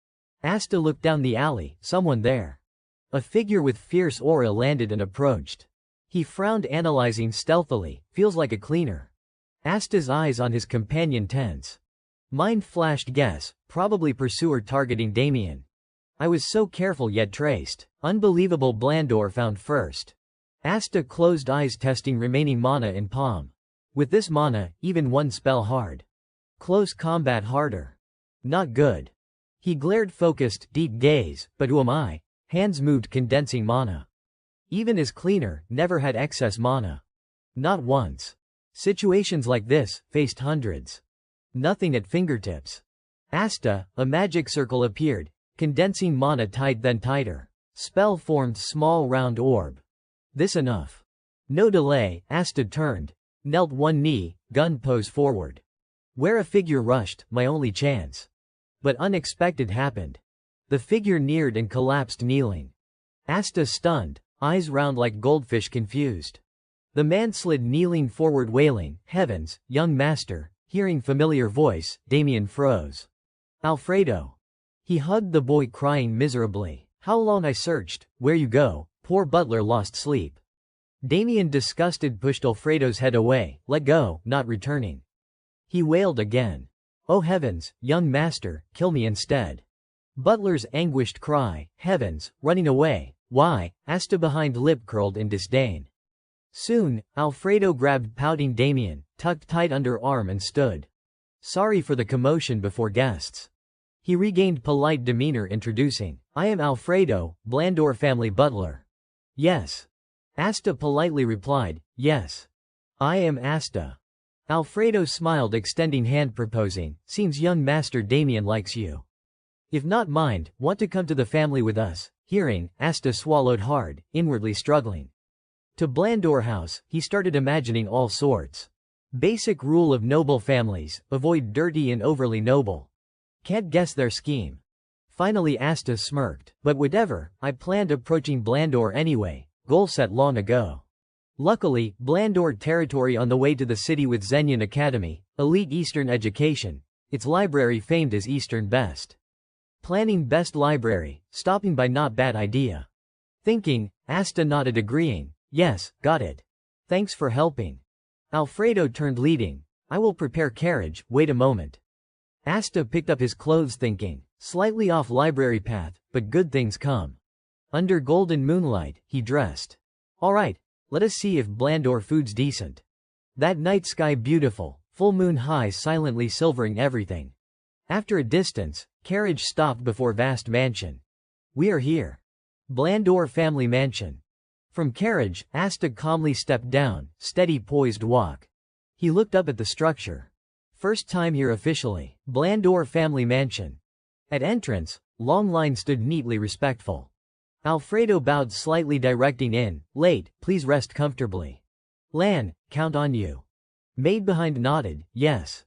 Asta looked down the alley, someone there. A figure with fierce aura landed and approached. He frowned, analyzing stealthily, feels like a cleaner. Asta's eyes on his companion tense. Mind flashed guess, probably pursuer targeting Damien. I was so careful yet traced. Unbelievable, Blandor found first. Asta closed eyes testing remaining mana in palm. With this mana, even one spell hard. Close combat harder. Not good. He glared focused, deep gaze, but who am I? Hands moved condensing mana. Even as cleaner, never had excess mana. Not once. Situations like this, faced hundreds. Nothing at fingertips. Asta, a magic circle appeared, condensing mana tight then tighter. Spell formed small round orb. This enough. No delay, Asta turned, knelt one knee, gun pose forward. Where a figure rushed, my only chance. But unexpected happened. The figure neared and collapsed kneeling. Asta stunned, eyes round like goldfish confused. The man slid kneeling forward wailing, heavens, young master. Hearing familiar voice, Damien froze. Alfredo. He hugged the boy crying miserably. How long I searched, where you go, poor butler lost sleep. Damien disgusted pushed Alfredo's head away, let go, not returning. He wailed again. Oh heavens, young master, kill me instead. Butler's anguished cry, heavens, running away, why? Asta behind lip curled in disdain. Soon, Alfredo grabbed pouting Damien, tucked tight under arm and stood. Sorry for the commotion before guests. He regained polite demeanor introducing, I am Alfredo, Blandor family butler. Yes. Asta politely replied, yes. I am Asta. Alfredo smiled extending hand proposing, seems young master Damien likes you. If not mind, want to come to the family with us? Hearing, Asta swallowed hard, inwardly struggling. To Blandor house, he started imagining all sorts. Basic rule of noble families, avoid dirty and overly noble. Can't guess their scheme. Finally Asta smirked, but whatever, I planned approaching Blandor anyway, goal set long ago. Luckily, Blandor territory on the way to the city with Zenyan Academy, elite Eastern education, its library famed as Eastern best. Planning best library, stopping by not bad idea. Thinking, Asta nodded agreeing, yes, got it. Thanks for helping. Alfredo turned leading, I will prepare carriage, wait a moment. Asta picked up his clothes thinking, slightly off library path, but good things come. Under golden moonlight, he dressed. Alright, let us see if Blandor food's decent. That night sky beautiful, full moon high silently silvering everything. After a distance, carriage stopped before vast mansion. We are here. Blandor family mansion. From carriage, Asta calmly stepped down, steady poised walk. He looked up at the structure. First time here officially, Blandor family mansion. At entrance, long line stood neatly respectful. Alfredo bowed slightly directing in, late, please rest comfortably. Lan, count on you. Maid behind nodded, yes.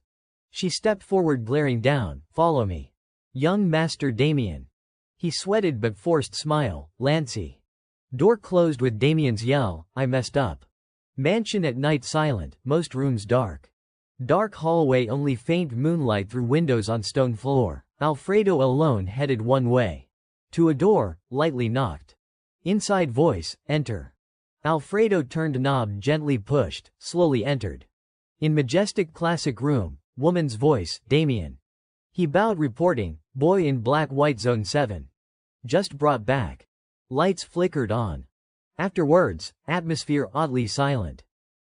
She stepped forward glaring down, follow me. Young Master Damien. He sweated but forced smile, Lancy. Door closed with Damien's yell, I messed up. Mansion at night silent, most rooms dark. Dark hallway, only faint moonlight through windows on stone floor. Alfredo alone headed one way. To a door, lightly knocked. Inside voice, enter. Alfredo turned knob, gently pushed, slowly entered. In majestic classic room, woman's voice, Damien. He bowed, reporting, boy in black, white, zone 7. Just brought back. Lights flickered on. Afterwards, atmosphere oddly silent.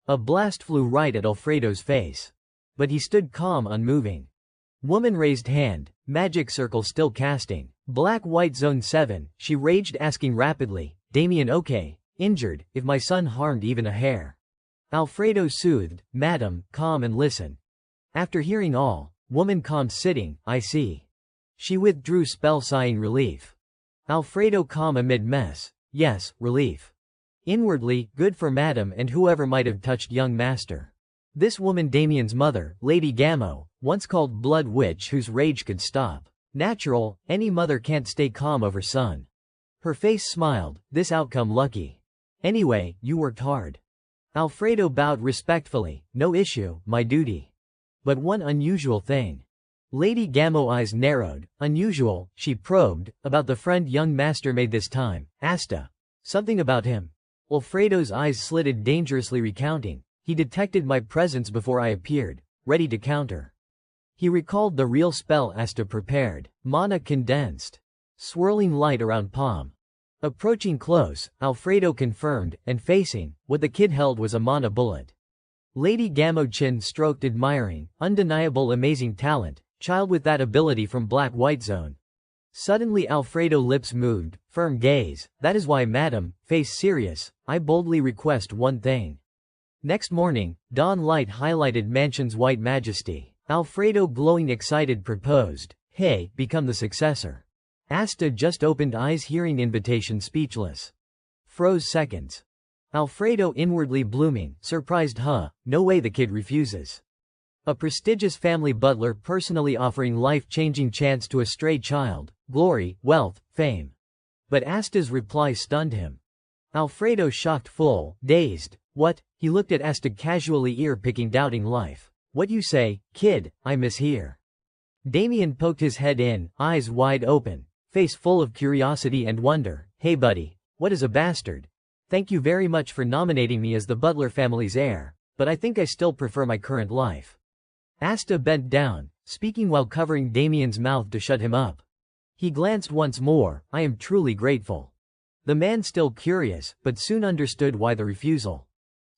A blast flew right at Alfredo's face. But he stood calm, unmoving. Woman raised hand, magic circle still casting. Black, white, zone 7, she raged, asking rapidly, Damien okay, injured, if my son harmed even a hair. Alfredo soothed, madam, calm and listen. After hearing all, woman calmed, sitting, I see. She withdrew, spell, sighing relief. Alfredo calm amid mess, yes, relief. Inwardly, good for madam and whoever might have touched young master. This woman, Damien's mother, Lady Gammo, once called Blood Witch, whose rage could stop. Natural, any mother can't stay calm over son. Her face smiled, this outcome lucky. Anyway, you worked hard. Alfredo bowed respectfully, no issue, my duty. But one unusual thing. Lady Gammo eyes narrowed, unusual, she probed, about the friend young master made this time, Asta. Something about him. Alfredo's eyes slitted, dangerously recounting. He detected my presence before I appeared, ready to counter. He recalled the real spell Asta prepared. Mana condensed. Swirling light around palm. Approaching close, Alfredo confirmed, and facing, what the kid held was a mana bullet. Lady Gammo chin stroked, admiring, undeniable amazing talent, child with that ability from Black White Zone. Suddenly Alfredo lips moved, firm gaze, that is why madam, face serious, I boldly request one thing. Next morning, dawn light highlighted mansion's white majesty. Alfredo glowing excited proposed, hey, become the successor. Asta just opened eyes hearing invitation speechless. Froze seconds. Alfredo inwardly blooming, surprised no way the kid refuses. A prestigious family butler personally offering life-changing chance to a stray child, glory, wealth, fame. But Asta's reply stunned him. Alfredo shocked full, dazed, what? He looked at Asta casually, ear-picking, doubting life. What you say, kid, I mishear. Damien poked his head in, eyes wide open, face full of curiosity and wonder. Hey buddy, what is a bastard? Thank you very much for nominating me as the Butler family's heir, but I think I still prefer my current life. Asta bent down, speaking while covering Damien's mouth to shut him up. He glanced once more, I am truly grateful. The man still curious, but soon understood why the refusal.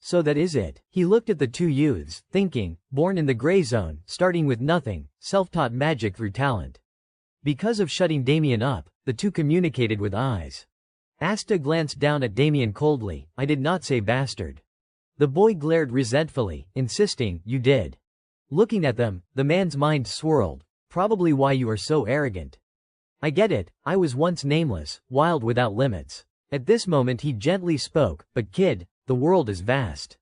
So that is it. He looked at the two youths, thinking, born in the gray zone, starting with nothing, self-taught magic through talent. Because of shutting Damien up, the two communicated with eyes. Asta glanced down at Damien coldly, I did not say bastard. The boy glared resentfully, insisting, you did. Looking at them, the man's mind swirled, probably why you are so arrogant. I get it, I was once nameless, wild without limits. At this moment he gently spoke, but kid, the world is vast.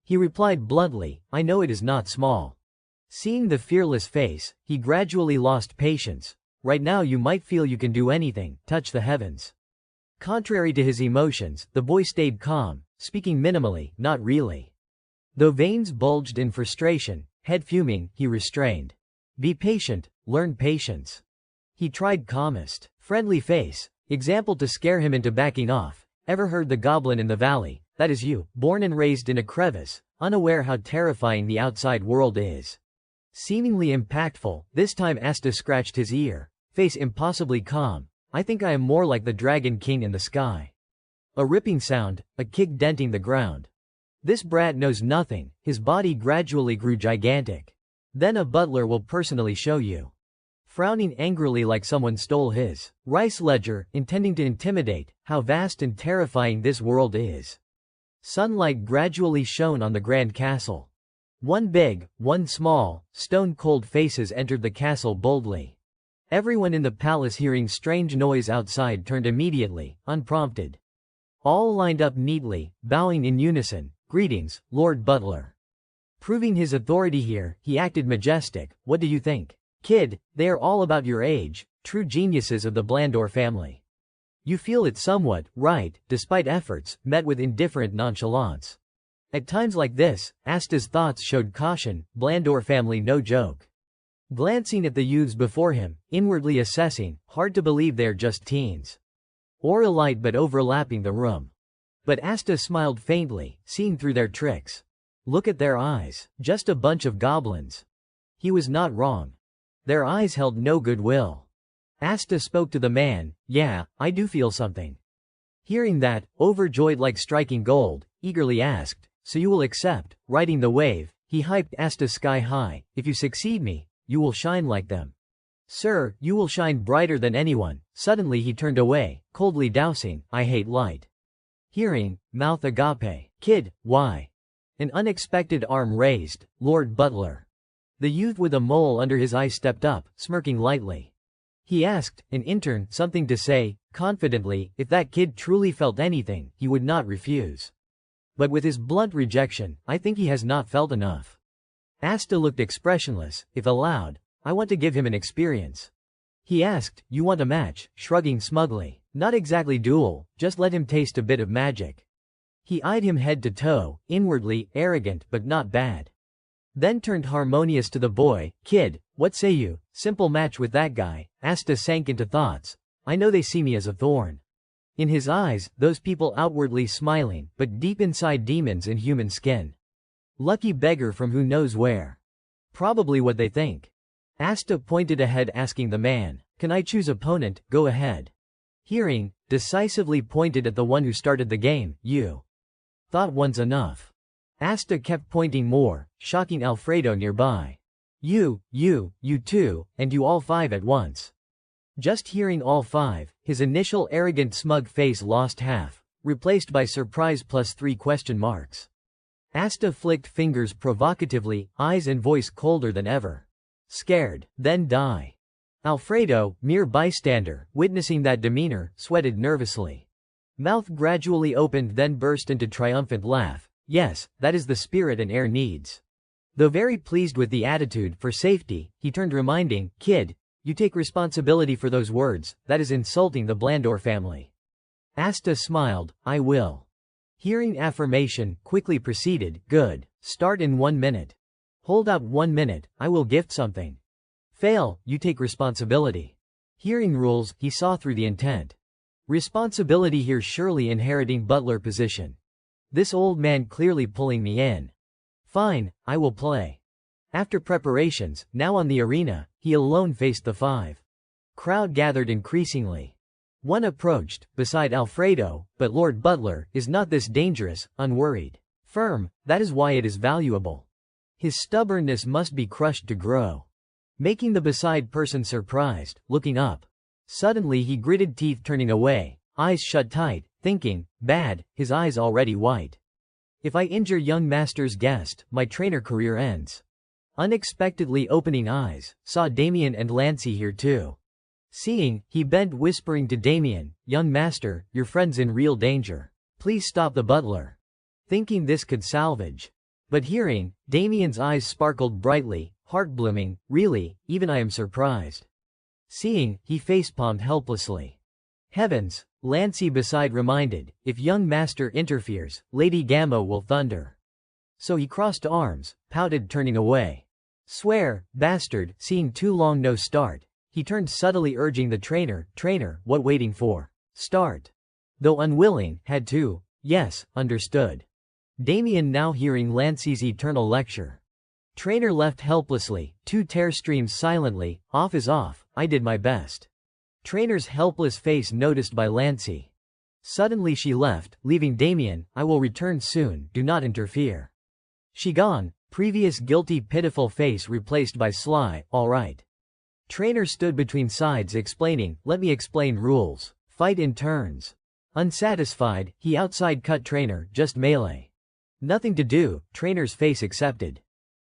He replied bluntly, I know it is not small. Seeing the fearless face, he gradually lost patience. Right now you might feel you can do anything, touch the heavens. Contrary to his emotions, the boy stayed calm, speaking minimally, not really. Though veins bulged in frustration, head fuming, he restrained. Be patient, learn patience. He tried calmest, friendly face, example to scare him into backing off. Ever heard the goblin in the valley? That is you, born and raised in a crevice, unaware how terrifying the outside world is. Seemingly impactful, this time Asta scratched his ear, face impossibly calm. I think I am more like the Dragon King in the sky. A ripping sound, a kick denting the ground. This brat knows nothing, his body gradually grew gigantic. Then a butler will personally show you. Frowning angrily like someone stole his rice ledger, intending to intimidate, how vast and terrifying this world is. Sunlight gradually shone on the grand castle. One big, one small, stone-cold faces entered the castle boldly. Everyone in the palace hearing strange noise outside turned immediately, unprompted. All lined up neatly, bowing in unison, greetings, Lord Butler. Proving his authority here, he acted majestic, what do you think? Kid, they are all about your age, true geniuses of the Blandor family. You feel it somewhat, right, despite efforts, met with indifferent nonchalance. At times like this, Asta's thoughts showed caution, Blandor family no joke. Glancing at the youths before him, inwardly assessing, hard to believe they're just teens. Aura light but overlapping the room. But Asta smiled faintly, seeing through their tricks. Look at their eyes, just a bunch of goblins. He was not wrong. Their eyes held no goodwill. Asta spoke to the man, yeah, I do feel something. Hearing that, overjoyed like striking gold, eagerly asked, so you will accept, riding the wave, he hyped Asta sky high, if you succeed me, you will shine like them. Sir, you will shine brighter than anyone. Suddenly he turned away, coldly dousing, I hate light. Hearing, mouth agape, kid, why? An unexpected arm raised, Lord Butler. The youth with a mole under his eye stepped up, smirking lightly. He asked, an intern, something to say, confidently, if that kid truly felt anything, he would not refuse. But with his blunt rejection, I think he has not felt enough. Asta looked expressionless, if allowed, I want to give him an experience. He asked, you want a match, shrugging smugly. Not exactly duel, just let him taste a bit of magic. He eyed him head to toe, inwardly, arrogant but not bad. Then turned harmonious to the boy, kid, what say you, simple match with that guy. Asta sank into thoughts, I know they see me as a thorn. In his eyes, those people outwardly smiling, but deep inside demons in human skin. Lucky beggar from who knows where. Probably what they think. Asta pointed ahead asking the man, can I choose opponent, go ahead. Hearing, decisively pointed at the one who started the game, you. Thought one's enough. Asta kept pointing more, shocking Alfredo nearby. You too, and you all five at once. Just hearing all five, his initial arrogant smug face lost half, replaced by surprise +3 question marks. Asta flicked fingers provocatively, eyes and voice colder than ever. Scared, then die. Alfredo, mere bystander, witnessing that demeanor, sweated nervously. Mouth gradually opened then burst into triumphant laugh. Yes, that is the spirit an heir needs. Though very pleased with the attitude, for safety, he turned reminding, kid, you take responsibility for those words, that is insulting the Blandor family. Asta smiled, I will. Hearing affirmation, quickly proceeded, good, start in 1 minute. Hold out 1 minute, I will gift something. Fail, you take responsibility. Hearing rules, he saw through the intent. Responsibility here surely inheriting butler position. This old man clearly pulling me in. Fine, I will play. After preparations, now on the arena, he alone faced the five. Crowd gathered increasingly. One approached, beside Alfredo, but Lord Butler, is not this dangerous, unworried. Firm, that is why it is valuable. His stubbornness must be crushed to grow. Making the beside person surprised, looking up. Suddenly he gritted teeth turning away, eyes shut tight, thinking, bad, his eyes already white. If I injure young master's guest, my trainer career ends. Unexpectedly opening eyes, saw Damien and Lancy here too. Seeing, he bent whispering to Damien, young master, your friend's in real danger. Please stop the butler. Thinking this could salvage. But hearing, Damien's eyes sparkled brightly, heart blooming, really, even I am surprised. Seeing, he facepalmed helplessly. Heavens, Lancy beside reminded, if young master interferes, Lady Gamma will thunder. So he crossed arms, pouted turning away. Swear, bastard, seeing too long no start. He turned subtly urging the trainer, what waiting for? Start. Though unwilling, had to, yes, understood. Damien now hearing Lancy's eternal lecture. Trainer left helplessly, 2 tear streams silently, off is off, I did my best. Trainer's helpless face noticed by Lancy. Suddenly she left, leaving Damien, I will return soon, do not interfere. She gone, previous guilty pitiful face replaced by sly, alright. Trainer stood between sides explaining, let me explain rules. Fight in turns. Unsatisfied, he outside cut trainer, just melee. Nothing to do, trainer's face accepted.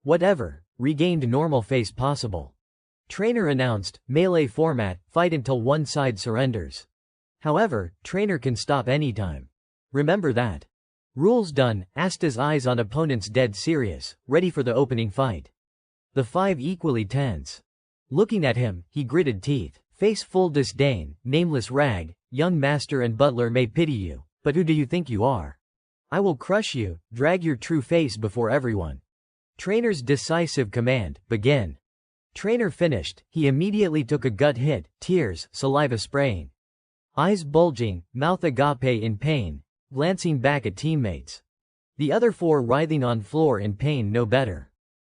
Whatever, regained normal face possible. Trainer announced, melee format, fight until one side surrenders. However, trainer can stop anytime. Remember that. Rules done, Asta's eyes on opponents dead serious, ready for the opening fight. The 5 equally tense. Looking at him, he gritted teeth, face full disdain, nameless rag, young master and butler may pity you, but who do you think you are? I will crush you, drag your true face before everyone. Trainer's decisive command, begin. Trainer finished, he immediately took a gut hit, tears, saliva spraying. Eyes bulging, mouth agape in pain, glancing back at teammates. The other four writhing on floor in pain no better.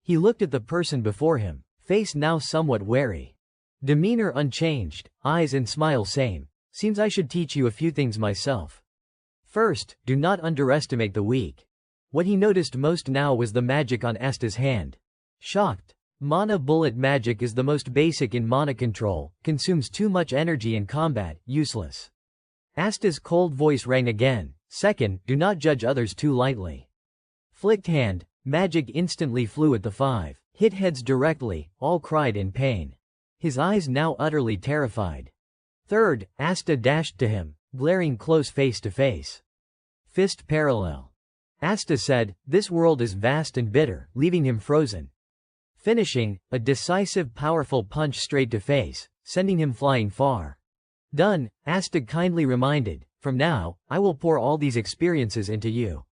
He looked at the person before him, face now somewhat wary. Demeanor unchanged, eyes and smile same. Seems I should teach you a few things myself. First, do not underestimate the weak. What he noticed most now was the magic on Asta's hand. Shocked. Mana bullet magic is the most basic in mana control, consumes too much energy in combat, useless. Asta's cold voice rang again. Second, do not judge others too lightly. Flicked hand, magic instantly flew at the five. Hit heads directly, all cried in pain. His eyes now utterly terrified. Third, Asta dashed to him, glaring close face to face. Fist parallel. Asta said, this world is vast and bitter, leaving him frozen. Finishing, a decisive powerful punch straight to face, sending him flying far. Done, Asta kindly reminded, from now, I will pour all these experiences into you.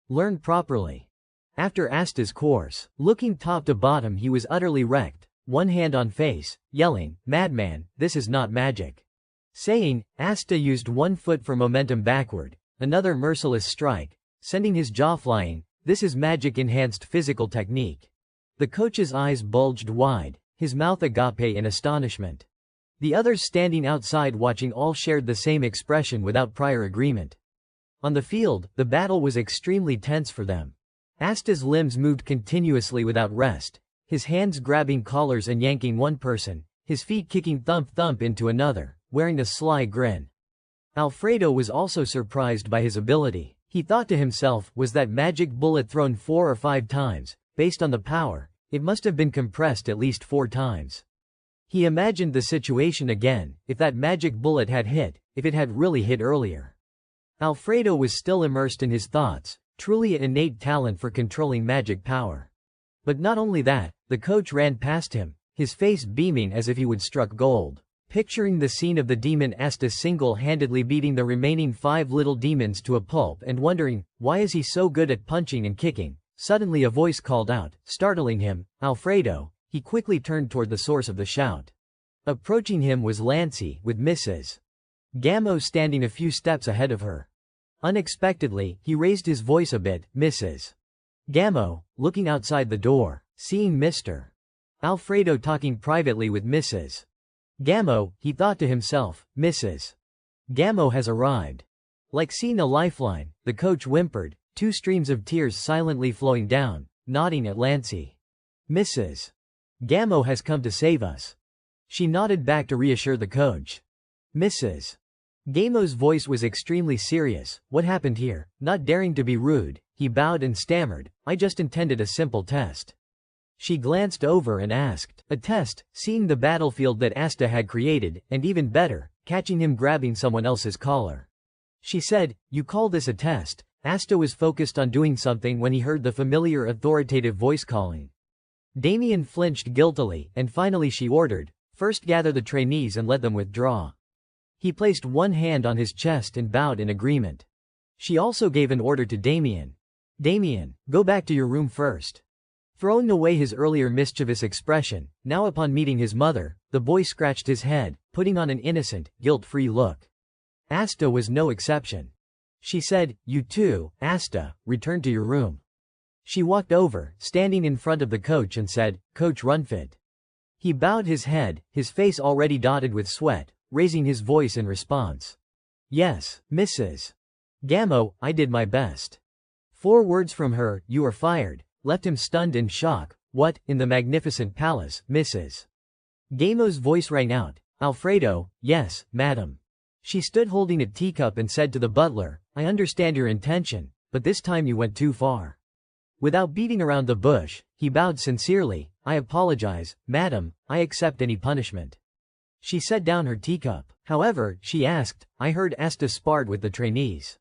Learn properly. After Asta's course, looking top to bottom he was utterly wrecked, one hand on face, yelling, madman, this is not magic. Saying, Asta used one foot for momentum backward, another merciless strike, sending his jaw flying, this is magic-enhanced physical technique. The coach's eyes bulged wide, his mouth agape in astonishment. The others standing outside watching all shared the same expression without prior agreement. On the field, the battle was extremely tense for them. Asta's limbs moved continuously without rest, his hands grabbing collars and yanking one person, his feet kicking thump-thump into another, wearing a sly grin. Alfredo was also surprised by his ability. He thought to himself, was that magic bullet thrown 4 or 5 times? Based on the power, it must have been compressed at least 4 times. He imagined the situation again, if that magic bullet had hit, if it had really hit earlier. Alfredo was still immersed in his thoughts, truly an innate talent for controlling magic power. But not only that, the coach ran past him, his face beaming as if he would struck gold. Picturing the scene of the demon Asta single-handedly beating the remaining 5 little demons to a pulp and wondering, why is he so good at punching and kicking? Suddenly a voice called out, startling him, Alfredo. He quickly turned toward the source of the shout. Approaching him was Lancy, with Mrs. Gamo standing a few steps ahead of her. Unexpectedly, he raised his voice a bit, Mrs. Gamo, looking outside the door, seeing Mr. Alfredo talking privately with Mrs. Gamo, he thought to himself, Mrs. Gamo has arrived. Like seeing a lifeline, the coach whimpered, 2 streams of tears silently flowing down, nodding at Lancy. Mrs. Gamo has come to save us. She nodded back to reassure the coach. Mrs. Gamo's voice was extremely serious. What happened here? Not daring to be rude, he bowed and stammered, I just intended a simple test. She glanced over and asked, a test, seeing the battlefield that Asta had created, and even better, catching him grabbing someone else's collar. She said, you call this a test? Asta was focused on doing something when he heard the familiar authoritative voice calling. Damien flinched guiltily, and finally she ordered, first gather the trainees and let them withdraw. He placed one hand on his chest and bowed in agreement. She also gave an order to Damien. Damien, go back to your room first. Throwing away his earlier mischievous expression, now upon meeting his mother, the boy scratched his head, putting on an innocent, guilt-free look. Asta was no exception. She said, you too, Asta, return to your room. She walked over, standing in front of the coach and said, Coach Runfit. He bowed his head, his face already dotted with sweat, raising his voice in response. Yes, Mrs. Gamo, I did my best. 4 words from her, you are fired, left him stunned in shock. What, in the magnificent palace, Mrs. Gamo's voice rang out, Alfredo, yes, madam. She stood holding a teacup and said to the butler, I understand your intention, but this time you went too far. Without beating around the bush, he bowed sincerely, I apologize, madam, I accept any punishment. She set down her teacup. However, she asked, I heard Asta sparred with the trainees.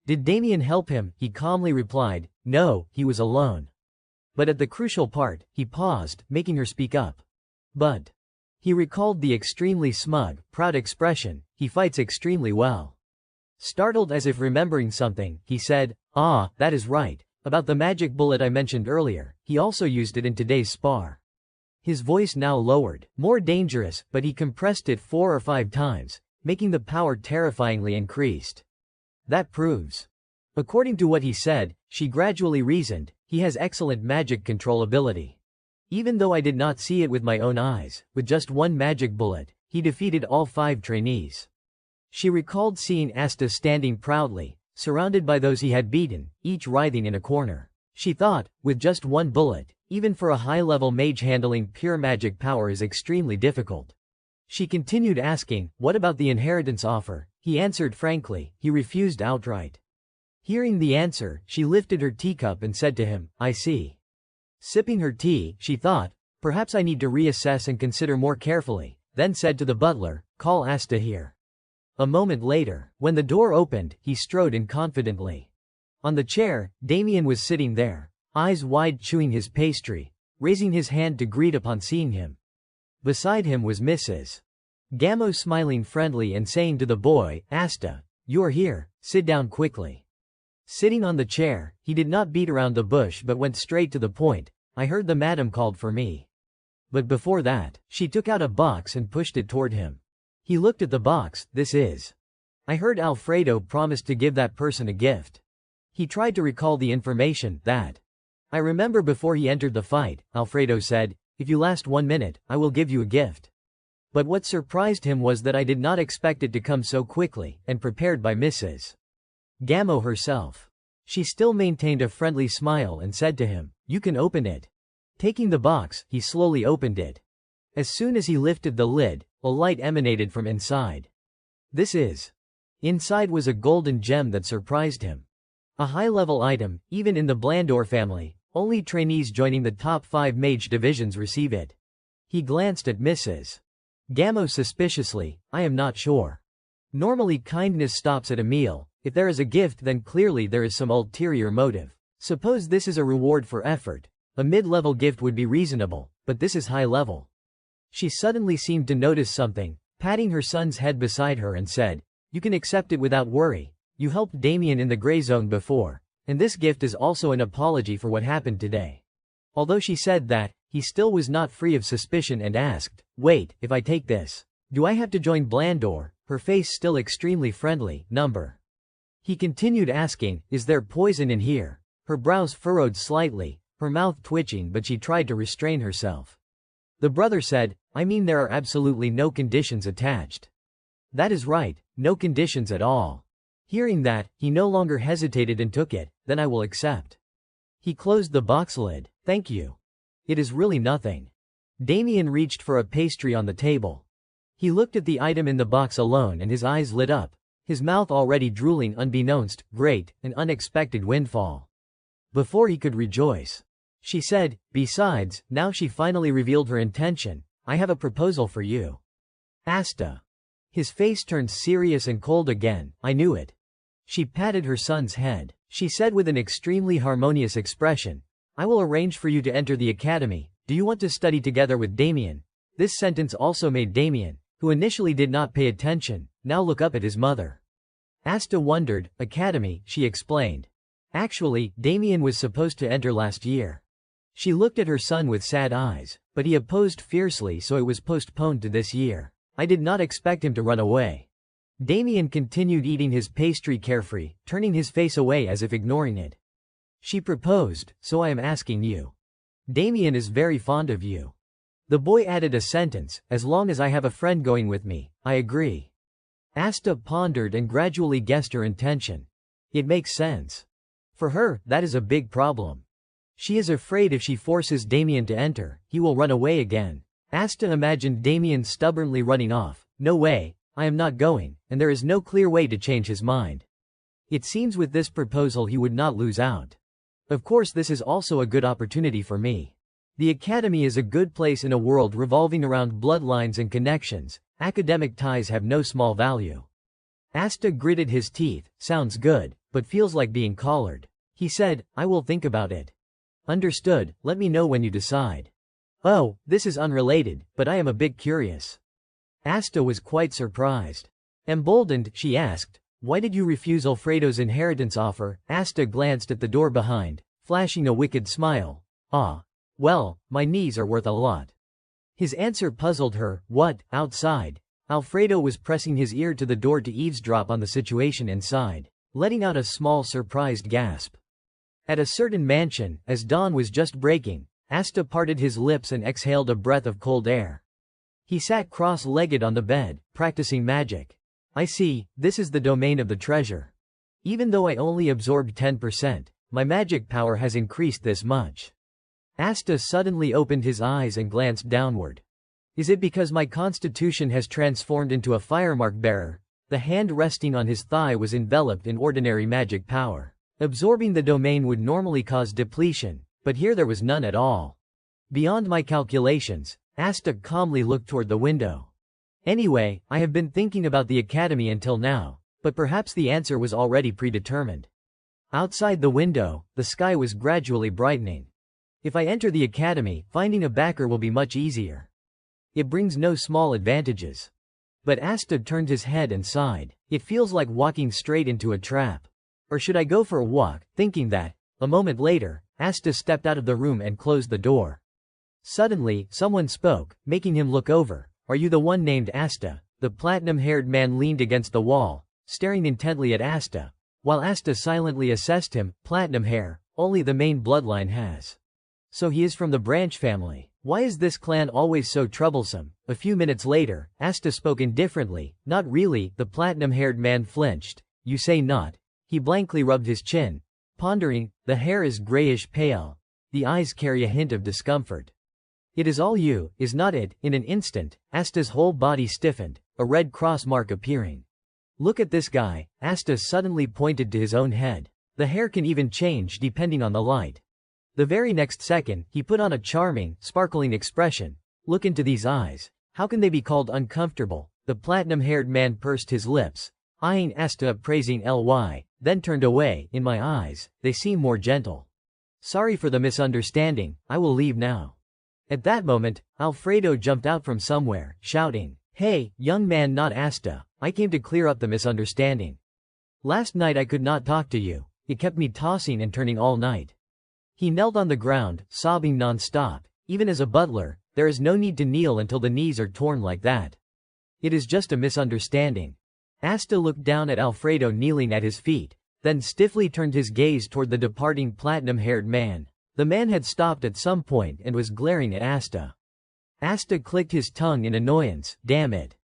Did Damien help him? He calmly replied, no, he was alone. But at the crucial part, he paused, making her speak up. But he recalled the extremely smug, proud expression, he fights extremely well. Startled as if remembering something, he said, "Ah, that is right. About the magic bullet I mentioned earlier, he also used it in today's spar." His voice now lowered, more dangerous, but he compressed it 4 or 5 times, making the power terrifyingly increased. That proves. According to what he said, she gradually reasoned, he has excellent magic control ability. Even though I did not see it with my own eyes, with just one magic bullet, he defeated all 5 trainees. She recalled seeing Asta standing proudly, surrounded by those he had beaten, each writhing in a corner. She thought, with just one bullet, even for a high-level mage handling pure magic power is extremely difficult. She continued asking, what about the inheritance offer? He answered frankly, he refused outright. Hearing the answer, she lifted her teacup and said to him, I see. Sipping her tea, she thought, perhaps I need to reassess and consider more carefully, then said to the butler, call Asta here. A moment later, when the door opened, he strode in confidently. On the chair, Damien was sitting there, eyes wide chewing his pastry, raising his hand to greet upon seeing him. Beside him was Mrs. Gammo smiling friendly and saying to the boy, Asta, you are here, sit down quickly. Sitting on the chair, he did not beat around the bush but went straight to the point, I heard the madam called for me. But before that, she took out a box and pushed it toward him. He looked at the box, this is. I heard Alfredo promised to give that person a gift. He tried to recall the information, that. I remember before he entered the fight, Alfredo said, if you last 1 minute, I will give you a gift. But what surprised him was that I did not expect it to come so quickly, and prepared by Mrs. Gammo herself. She still maintained a friendly smile and said to him, you can open it. Taking the box, he slowly opened it. As soon as he lifted the lid, a light emanated from inside. This is. Inside was a golden gem that surprised him. A high-level item, even in the Blandor family, only trainees joining the top 5 mage divisions receive it. He glanced at Mrs. Gammo suspiciously, I am not sure. Normally kindness stops at a meal, if there is a gift then clearly there is some ulterior motive. Suppose this is a reward for effort. A mid-level gift would be reasonable, but this is high level. She suddenly seemed to notice something, patting her son's head beside her and said, you can accept it without worry. You helped Damien in the gray zone before, and this gift is also an apology for what happened today. Although she said that, he still was not free of suspicion and asked, wait, if I take this, do I have to join Blandor? Her face still extremely friendly, number. He continued asking, is there poison in here? Her brows furrowed slightly, her mouth twitching but she tried to restrain herself. The brother said, I mean there are absolutely no conditions attached. That is right, no conditions at all. Hearing that, he no longer hesitated and took it, then I will accept. He closed the box lid, thank you. It is really nothing. Damien reached for a pastry on the table. He looked at the item in the box alone and his eyes lit up, his mouth already drooling unbeknownst, great, an unexpected windfall. Before he could rejoice, she said, besides, now she finally revealed her intention, I have a proposal for you. Asta. His face turned serious and cold again, I knew it. She patted her son's head. She said with an extremely harmonious expression, I will arrange for you to enter the academy. Do you want to study together with Damien? This sentence also made Damien, who initially did not pay attention, now look up at his mother. Asta wondered, academy, she explained. Actually, Damien was supposed to enter last year. She looked at her son with sad eyes, but he opposed fiercely so it was postponed to this year. I did not expect him to run away. Damien continued eating his pastry carefree, turning his face away as if ignoring it. She proposed, so I am asking you. Damien is very fond of you. The boy added a sentence, as long as I have a friend going with me, I agree. Asta pondered and gradually guessed her intention. It makes sense. For her, that is a big problem. She is afraid if she forces Damien to enter, he will run away again. Asta imagined Damien stubbornly running off. No way, I am not going, and there is no clear way to change his mind. It seems with this proposal he would not lose out. Of course this is also a good opportunity for me. The academy is a good place in a world revolving around bloodlines and connections. Academic ties have no small value. Asta gritted his teeth, sounds good, but feels like being collared. He said, I will think about it. Understood, let me know when you decide. Oh, this is unrelated, but I am a bit curious. Asta was quite surprised. Emboldened, she asked, Why did you refuse Alfredo's inheritance offer? Asta glanced at the door behind, flashing a wicked smile. Ah. Well, my knees are worth a lot. His answer puzzled her. What, outside? Alfredo was pressing his ear to the door to eavesdrop on the situation inside, letting out a small surprised gasp. At a certain mansion, as dawn was just breaking, Asta parted his lips and exhaled a breath of cold air. He sat cross-legged on the bed, practicing magic. I see, this is the domain of the treasure. Even though I only absorbed 10%, my magic power has increased this much. Asta suddenly opened his eyes and glanced downward. Is it because my constitution has transformed into a firemark bearer? The hand resting on his thigh was enveloped in ordinary magic power. Absorbing the domain would normally cause depletion, but here there was none at all. Beyond my calculations, Asta calmly looked toward the window. Anyway, I have been thinking about the academy until now, but perhaps the answer was already predetermined. Outside the window, the sky was gradually brightening. If I enter the academy, finding a backer will be much easier. It brings no small advantages. But Asta turned his head and sighed. It feels like walking straight into a trap. Or should I go for a walk? Thinking that, a moment later, Asta stepped out of the room and closed the door. Suddenly, someone spoke, making him look over. Are you the one named Asta? The platinum-haired man leaned against the wall, staring intently at Asta, while Asta silently assessed him. Platinum hair, only the main bloodline has. So he is from the branch family. Why is this clan always so troublesome? A few minutes later, Asta spoke indifferently. Not really. The platinum-haired man flinched. You say not. He blankly rubbed his chin, pondering. The hair is grayish pale. The eyes carry a hint of discomfort. It is all you, is not it? In an instant, Asta's whole body stiffened, a red cross mark appearing. Look at this guy. Asta suddenly pointed to his own head. The hair can even change depending on the light. The very next second, he put on a charming, sparkling expression. Look into these eyes. How can they be called uncomfortable? The platinum-haired man pursed his lips, eyeing Asta appraising ly, then turned away. In my eyes, they seem more gentle. Sorry for the misunderstanding, I will leave now. At that moment, Alfredo jumped out from somewhere, shouting, Hey, young man, not Asta, I came to clear up the misunderstanding. Last night I could not talk to you, it kept me tossing and turning all night. He knelt on the ground, sobbing non-stop. Even as a butler, there is no need to kneel until the knees are torn like that. It is just a misunderstanding. Asta looked down at Alfredo kneeling at his feet, then stiffly turned his gaze toward the departing platinum-haired man. The man had stopped at some point and was glaring at Asta. Asta clicked his tongue in annoyance. Damn it.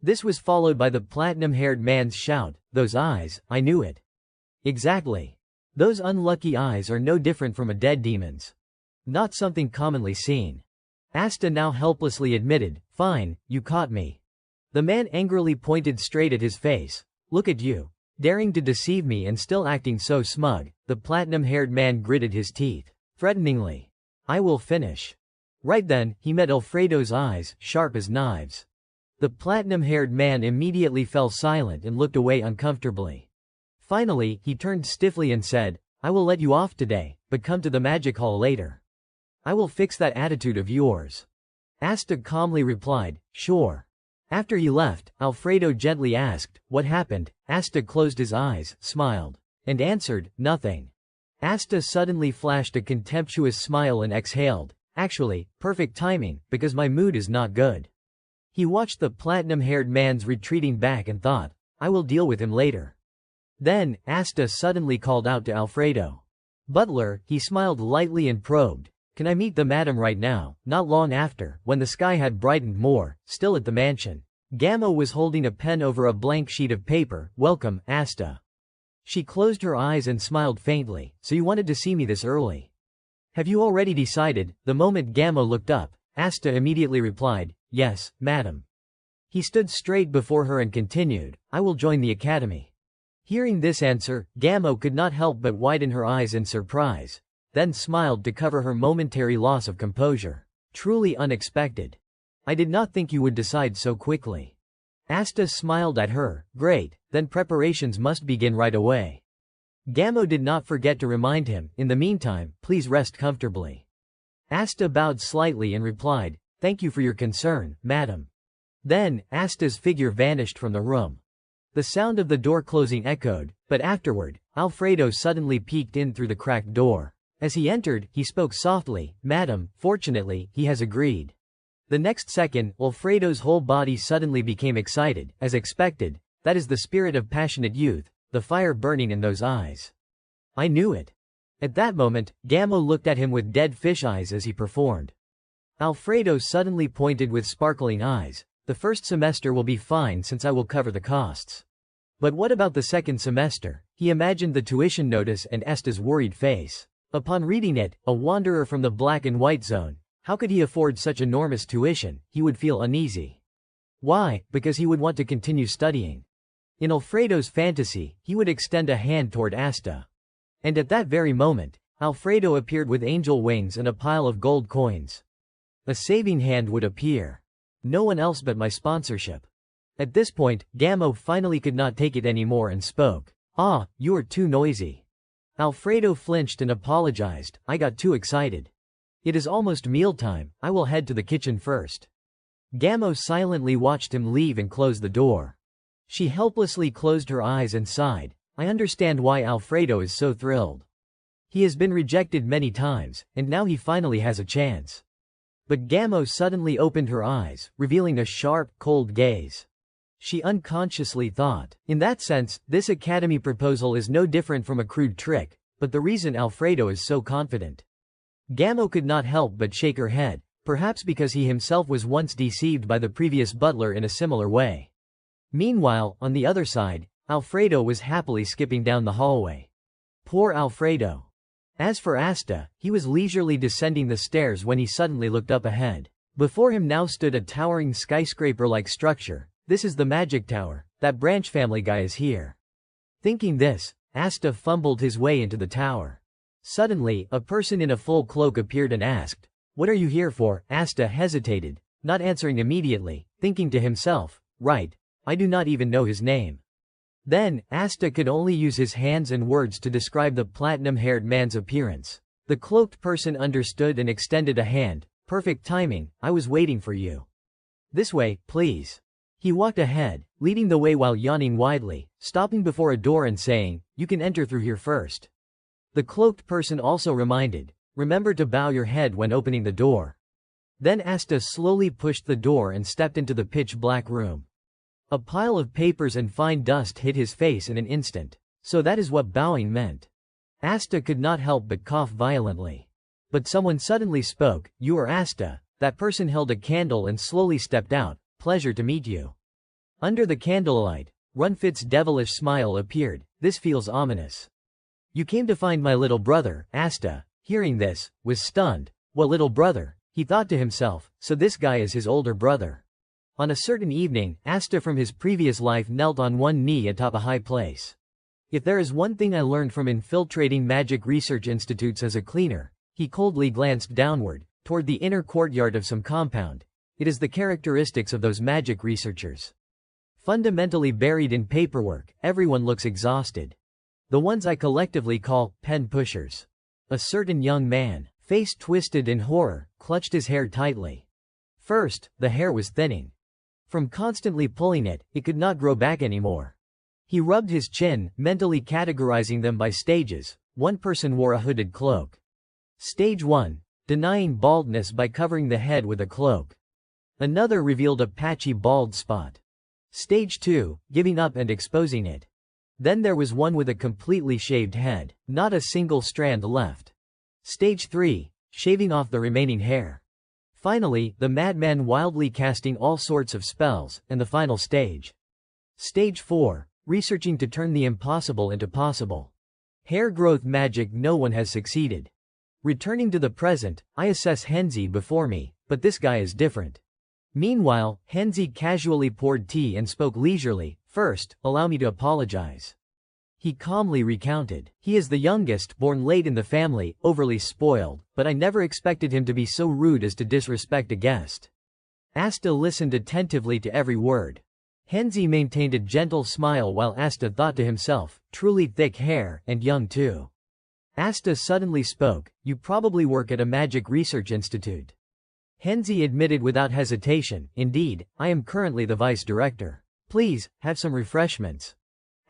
This was followed by the platinum-haired man's shout. Those eyes, I knew it. Exactly. Those unlucky eyes are no different from a dead demon's. Not something commonly seen. Asta now helplessly admitted, Fine, you caught me. The man angrily pointed straight at his face. Look at you. Daring to deceive me and still acting so smug. The platinum-haired man gritted his teeth. Threateningly. I will finish. Right then, he met Alfredo's eyes, sharp as knives. The platinum-haired man immediately fell silent and looked away uncomfortably. Finally, he turned stiffly and said, I will let you off today, but come to the magic hall later. I will fix that attitude of yours. Asta calmly replied, Sure. After he left, Alfredo gently asked, What happened? Asta closed his eyes, smiled, and answered, Nothing. Asta suddenly flashed a contemptuous smile and exhaled. Actually, perfect timing, because my mood is not good. He watched the platinum-haired man's retreating back and thought, I will deal with him later. Then, Asta suddenly called out to Alfredo. Butler, he smiled lightly and probed, Can I meet the madam right now? Not long after, when the sky had brightened more, still at the mansion, Gamma was holding a pen over a blank sheet of paper. Welcome, Asta. She closed her eyes and smiled faintly. So you wanted to see me this early? Have you already decided? The moment Gamma looked up, Asta immediately replied, Yes, madam. He stood straight before her and continued, I will join the academy. Hearing this answer, Gamma could not help but widen her eyes in surprise, then smiled to cover her momentary loss of composure. Truly unexpected. I did not think you would decide so quickly. Asta smiled at her. Great, then preparations must begin right away. Gamma did not forget to remind him, in the meantime, please rest comfortably. Asta bowed slightly and replied, Thank you for your concern, madam. Then, Asta's figure vanished from the room. The sound of the door closing echoed, but afterward, Alfredo suddenly peeked in through the cracked door. As he entered, he spoke softly, "Madam, fortunately, he has agreed." The next second, Alfredo's whole body suddenly became excited, as expected. That is the spirit of passionate youth, the fire burning in those eyes. I knew it. At that moment, Gammo looked at him with dead fish eyes as he performed. Alfredo suddenly pointed with sparkling eyes. "The first semester will be fine since I will cover the costs. But what about the second semester?" He imagined the tuition notice and Asta's worried face. Upon reading it, a wanderer from the black and white zone, how could he afford such enormous tuition? He would feel uneasy. Why? Because he would want to continue studying. In Alfredo's fantasy, he would extend a hand toward Asta. And at that very moment, Alfredo appeared with angel wings and a pile of gold coins. A saving hand would appear. No one else but my sponsorship. At this point, Gammo finally could not take it anymore and spoke. "Ah, you are too noisy." Alfredo flinched and apologized. "I got too excited. It is almost mealtime, I will head to the kitchen first." Gammo silently watched him leave and close the door. She helplessly closed her eyes and sighed. I understand why Alfredo is so thrilled. He has been rejected many times, and now he finally has a chance. But Gammo suddenly opened her eyes, revealing a sharp, cold gaze. She unconsciously thought, in that sense, this academy proposal is no different from a crude trick, but the reason Alfredo is so confident. Gammo could not help but shake her head, perhaps because he himself was once deceived by the previous butler in a similar way. Meanwhile, on the other side, Alfredo was happily skipping down the hallway. Poor Alfredo. As for Asta, he was leisurely descending the stairs when he suddenly looked up ahead. Before him now stood a towering skyscraper-like structure. "This is the magic tower. That branch family guy is here." Thinking this, Asta fumbled his way into the tower. Suddenly, a person in a full cloak appeared and asked, "What are you here for?" Asta hesitated, not answering immediately, thinking to himself, "Right, I do not even know his name." Then, Asta could only use his hands and words to describe the platinum-haired man's appearance. The cloaked person understood and extended a hand. "Perfect timing, I was waiting for you. This way, please." He walked ahead, leading the way while yawning widely, stopping before a door and saying, "You can enter through here first." The cloaked person also reminded, "Remember to bow your head when opening the door." Then Asta slowly pushed the door and stepped into the pitch-black room. A pile of papers and fine dust hid his face in an instant. So that is what bowing meant. Asta could not help but cough violently. But someone suddenly spoke. "You are Asta." That person held a candle and slowly stepped out. "Pleasure to meet you." Under the candlelight, Runfit's devilish smile appeared. "This feels ominous." "You came to find my little brother." Asta, hearing this, was stunned. What little brother? He thought to himself, so this guy is his older brother. On a certain evening, Asta from his previous life knelt on one knee atop a high place. "If there is one thing I learned from infiltrating magic research institutes as a cleaner," he coldly glanced downward, toward the inner courtyard of some compound, "it is the characteristics of those magic researchers. Fundamentally buried in paperwork, everyone looks exhausted. The ones I collectively call pen pushers." A certain young man, face twisted in horror, clutched his hair tightly. First, the hair was thinning. From constantly pulling it, it could not grow back anymore. He rubbed his chin, mentally categorizing them by stages. One person wore a hooded cloak. Stage 1. Denying baldness by covering the head with a cloak. Another revealed a patchy bald spot. Stage 2. Giving up and exposing it. Then there was one with a completely shaved head, not a single strand left. Stage 3. Shaving off the remaining hair. Finally, the madman wildly casting all sorts of spells, and the final stage. Stage 4. Researching to turn the impossible into possible. Hair growth magic. No one has succeeded. Returning to the present, I assess Henzi before me, but this guy is different. Meanwhile, Henzi casually poured tea and spoke leisurely. "First, allow me to apologize." He calmly recounted. "He is the youngest, born late in the family, overly spoiled, but I never expected him to be so rude as to disrespect a guest." Asta listened attentively to every word. Henzi maintained a gentle smile while Asta thought to himself, "Truly thick hair, and young too." Asta suddenly spoke. "You probably work at a magic research institute." Henzi admitted without hesitation, "Indeed, I am currently the vice director." Please, have some refreshments.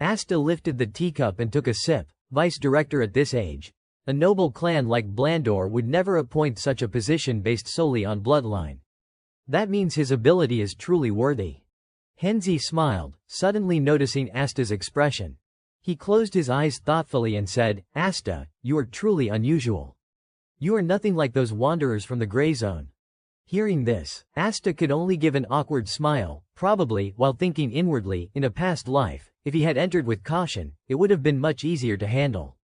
Asta lifted the teacup and took a sip. Vice director at this age. A noble clan like Blandor would never appoint such a position based solely on bloodline. That means his ability is truly worthy. Henzi smiled, suddenly noticing Asta's expression. He closed his eyes thoughtfully and said, Asta, you are truly unusual. You are nothing like those wanderers from the gray zone. Hearing this, Asta could only give an awkward smile, probably while thinking inwardly, in a past life, if he had entered with caution, it would have been much easier to handle.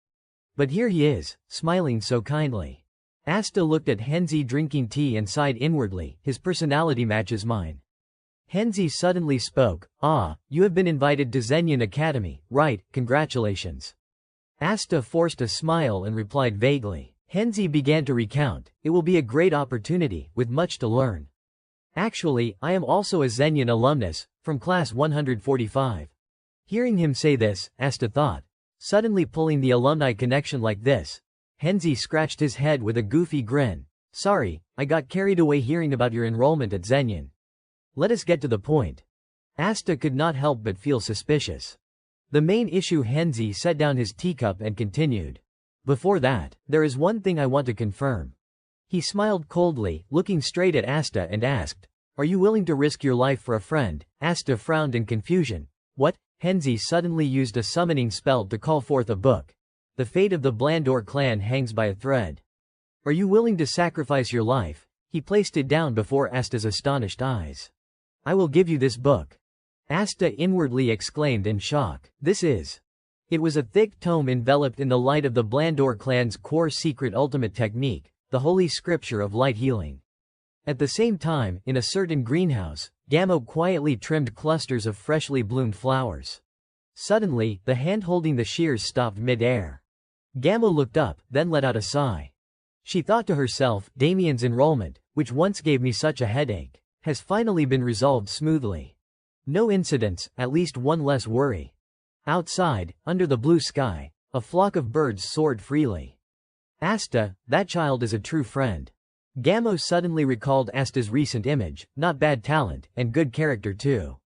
But here he is, smiling so kindly. Asta looked at Henzi drinking tea and sighed inwardly, his personality matches mine. Henzi suddenly spoke, you have been invited to Zenyan Academy, right, congratulations. Asta forced a smile and replied vaguely. Henzi began to recount, it will be a great opportunity, with much to learn. Actually, I am also a Zenyan alumnus, from class 145. Hearing him say this, Asta thought. Suddenly pulling the alumni connection like this. Henzi scratched his head with a goofy grin. Sorry, I got carried away hearing about your enrollment at Zenyan. Let us get to the point. Asta could not help but feel suspicious. The main issue. Henzi set down his teacup and continued. Before that, there is one thing I want to confirm. He smiled coldly, looking straight at Asta and asked, are you willing to risk your life for a friend? Asta frowned in confusion. What? Henzi suddenly used a summoning spell to call forth a book. The fate of the Blandor clan hangs by a thread. Are you willing to sacrifice your life? He placed it down before Asta's astonished eyes. I will give you this book. Asta inwardly exclaimed in shock. This is. It was a thick tome enveloped in the light of the Blandor clan's core secret ultimate technique, the Holy Scripture of Light Healing. At the same time, in a certain greenhouse, Gamo quietly trimmed clusters of freshly bloomed flowers. Suddenly, the hand holding the shears stopped mid-air. Gamo looked up, then let out a sigh. She thought to herself, Damien's enrollment, which once gave me such a headache, has finally been resolved smoothly. No incidents, at least one less worry. Outside, under the blue sky, a flock of birds soared freely. Asta, that child is a true friend. Gamo suddenly recalled Asta's recent image, not bad talent, and good character too.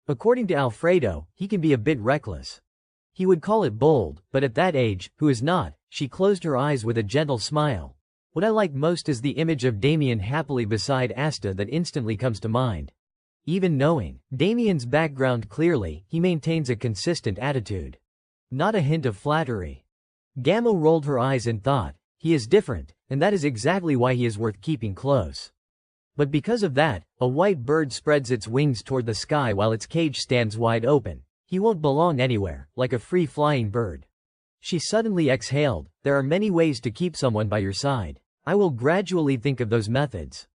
According to Alfredo, he can be a bit reckless. He would call it bold, but at that age, who is not? She closed her eyes with a gentle smile. What I like most is the image of Damien happily beside Asta that instantly comes to mind. Even knowing Damien's background clearly, he maintains a consistent attitude. Not a hint of flattery. Gamo rolled her eyes and thought, he is different, and that is exactly why he is worth keeping close. But because of that, a white bird spreads its wings toward the sky while its cage stands wide open. He won't belong anywhere, like a free-flying bird. She suddenly exhaled, there are many ways to keep someone by your side. I will gradually think of those methods.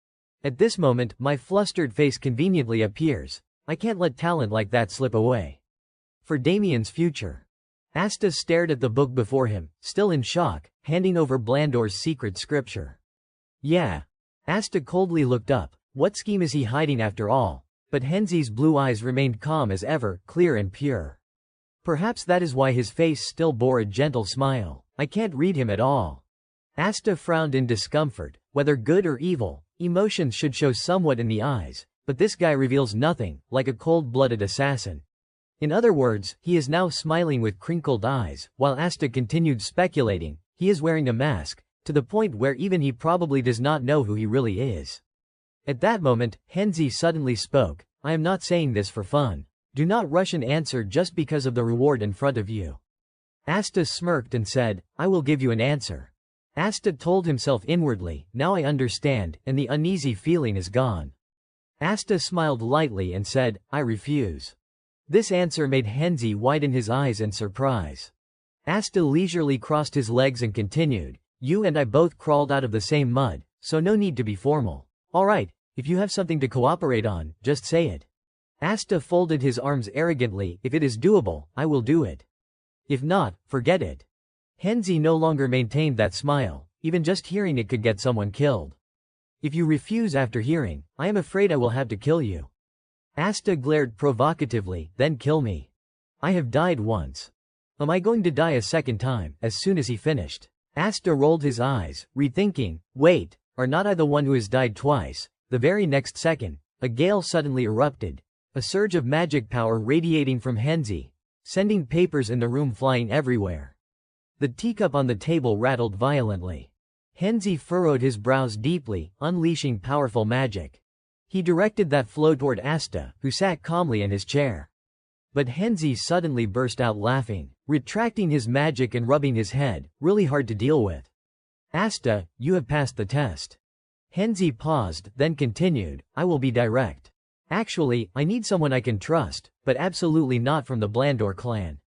At this moment, my flustered face conveniently appears. I can't let talent like that slip away. For Damien's future. Asta stared at the book before him, still in shock, handing over Blandor's secret scripture. Yeah. Asta coldly looked up. What scheme is he hiding after all? But Henzi's blue eyes remained calm as ever, clear and pure. Perhaps that is why his face still bore a gentle smile. I can't read him at all. Asta frowned in discomfort. Whether good or evil, emotions should show somewhat in the eyes, but this guy reveals nothing, like a cold-blooded assassin. In other words, he is now smiling with crinkled eyes, while Asta continued speculating, he is wearing a mask, to the point where even he probably does not know who he really is. At that moment, Henzi suddenly spoke, I am not saying this for fun. Do not rush an answer just because of the reward in front of you. Asta smirked and said, I will give you an answer. Asta told himself inwardly, now I understand, and the uneasy feeling is gone. Asta smiled lightly and said, I refuse. This answer made Henzi widen his eyes in surprise. Asta leisurely crossed his legs and continued, you and I both crawled out of the same mud, so no need to be formal. All right, if you have something to cooperate on, just say it. Asta folded his arms arrogantly, if it is doable, I will do it. If not, forget it. Henzi no longer maintained that smile, even just hearing it could get someone killed. If you refuse after hearing, I am afraid I will have to kill you. Asta glared provocatively, then kill me. I have died once. Am I going to die a second time? As soon as he finished, Asta rolled his eyes, rethinking, wait, are not I the one who has died twice? The very next second, a gale suddenly erupted. A surge of magic power radiating from Henzi, sending papers in the room flying everywhere. The teacup on the table rattled violently. Henzi furrowed his brows deeply, unleashing powerful magic. He directed that flow toward Asta, who sat calmly in his chair. But Henzi suddenly burst out laughing, retracting his magic and rubbing his head, really hard to deal with. Asta, you have passed the test. Henzi paused, then continued, I will be direct. Actually, I need someone I can trust, but absolutely not from the Blandor clan.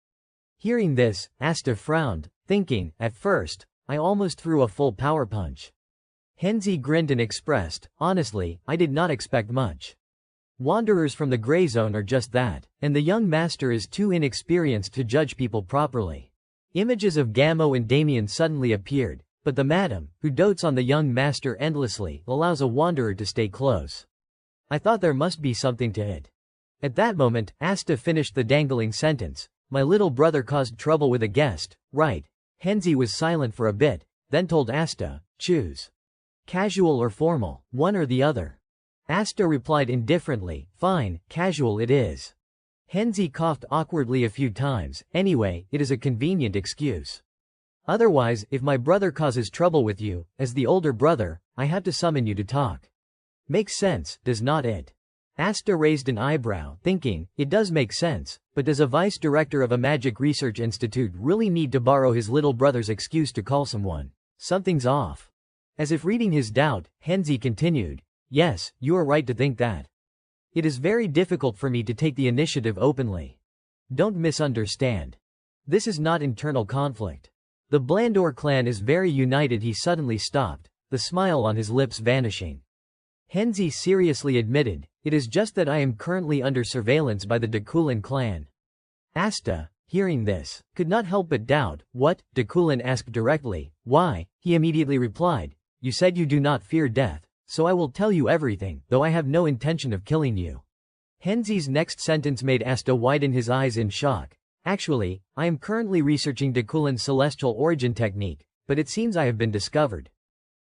Hearing this, Asta frowned, thinking, at first, I almost threw a full power punch. Henzi grinned and expressed, honestly, I did not expect much. Wanderers from the gray zone are just that, and the young master is too inexperienced to judge people properly. Images of Gamo and Damien suddenly appeared, but the madam, who dotes on the young master endlessly, allows a wanderer to stay close. I thought there must be something to it. At that moment, Asta finished the dangling sentence. My little brother caused trouble with a guest, right? Henzi was silent for a bit, then told Asta, choose. Casual or formal, one or the other. Asta replied indifferently, fine, casual it is. Henzi coughed awkwardly a few times, anyway, it is a convenient excuse. Otherwise, if my brother causes trouble with you, as the older brother, I have to summon you to talk. Makes sense, does not it? Asta raised an eyebrow, thinking, it does make sense, but does a vice director of a magic research institute really need to borrow his little brother's excuse to call someone? Something's off. As if reading his doubt, Henzi continued, yes, you are right to think that. It is very difficult for me to take the initiative openly. Don't misunderstand. This is not internal conflict. The Blandor clan is very united. He suddenly stopped, the smile on his lips vanishing. Henzi seriously admitted, it is just that I am currently under surveillance by the Dakulan clan. Asta, hearing this, could not help but doubt, what? Dakulan asked directly, why? He immediately replied, you said you do not fear death, so I will tell you everything, though I have no intention of killing you. Henzi's next sentence made Asta widen his eyes in shock. Actually, I am currently researching Dakulan's celestial origin technique, but it seems I have been discovered.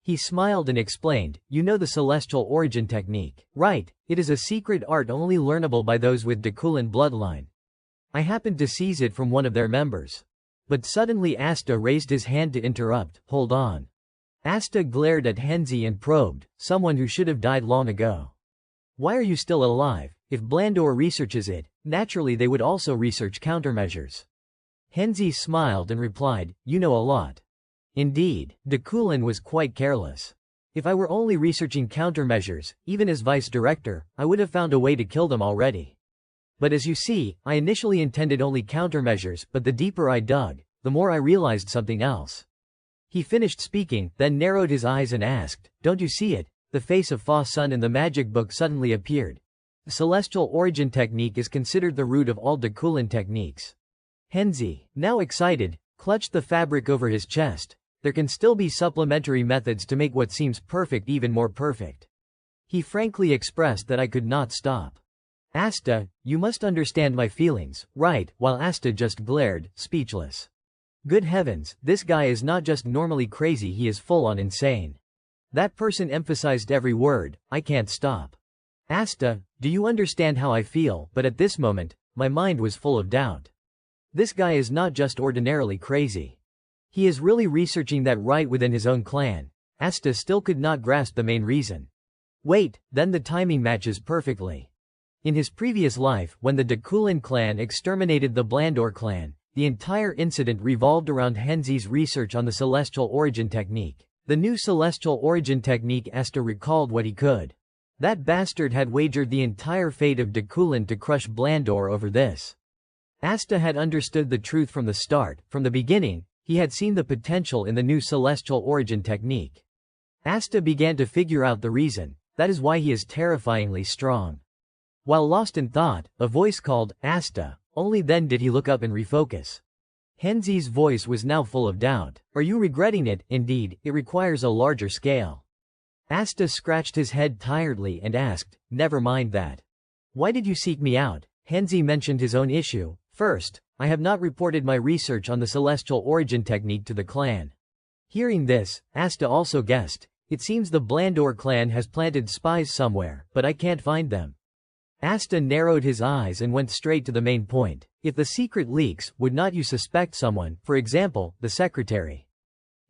He smiled and explained, you know the celestial origin technique, right? It is a secret art only learnable by those with Dakulan bloodline. I happened to seize it from one of their members. But suddenly Asta raised his hand to interrupt, hold on. Asta glared at Henzi and probed, someone who should have died long ago. Why are you still alive? If Blandor researches it, naturally they would also research countermeasures. Henzi smiled and replied, you know a lot. Indeed, Dakulan was quite careless. If I were only researching countermeasures, even as vice director, I would have found a way to kill them already. But as you see, I initially intended only countermeasures, but the deeper I dug, the more I realized something else. He finished speaking, then narrowed his eyes and asked, don't you see it? The face of Fa Sun in the magic book suddenly appeared. The celestial origin technique is considered the root of all Dakulan techniques. Henzi, now excited, clutched the fabric over his chest. There can still be supplementary methods to make what seems perfect even more perfect. He frankly expressed that I could not stop. Asta, you must understand my feelings, right? While Asta just glared, speechless. Good heavens, this guy is not just normally crazy, he is full-on insane. That person emphasized every word, I can't stop. Asta, do you understand how I feel? But at this moment, my mind was full of doubt. This guy is not just ordinarily crazy. He is really researching that right within his own clan. Asta still could not grasp the main reason. Wait, then the timing matches perfectly. In his previous life, when the Dakulan clan exterminated the Blandor clan, the entire incident revolved around Henzi's research on the celestial origin technique. The new celestial origin technique. Asta recalled what he could. That bastard had wagered the entire fate of Dakulan to crush Blandor over this. Asta had understood the truth from the start, from the beginning. He had seen the potential in the new celestial origin technique. Asta began to figure out the reason, that is why he is terrifyingly strong. While lost in thought, a voice called, Asta, only then did he look up and refocus. Henzi's voice was now full of doubt. Are you regretting it? Indeed, it requires a larger scale. Asta scratched his head tiredly and asked, never mind that. Why did you seek me out? Henzi mentioned his own issue. First, I have not reported my research on the celestial origin technique to the clan. Hearing this, Asta also guessed, it seems the Blandor clan has planted spies somewhere, but I can't find them. Asta narrowed his eyes and went straight to the main point. If the secret leaks, would not you suspect someone, for example, the secretary?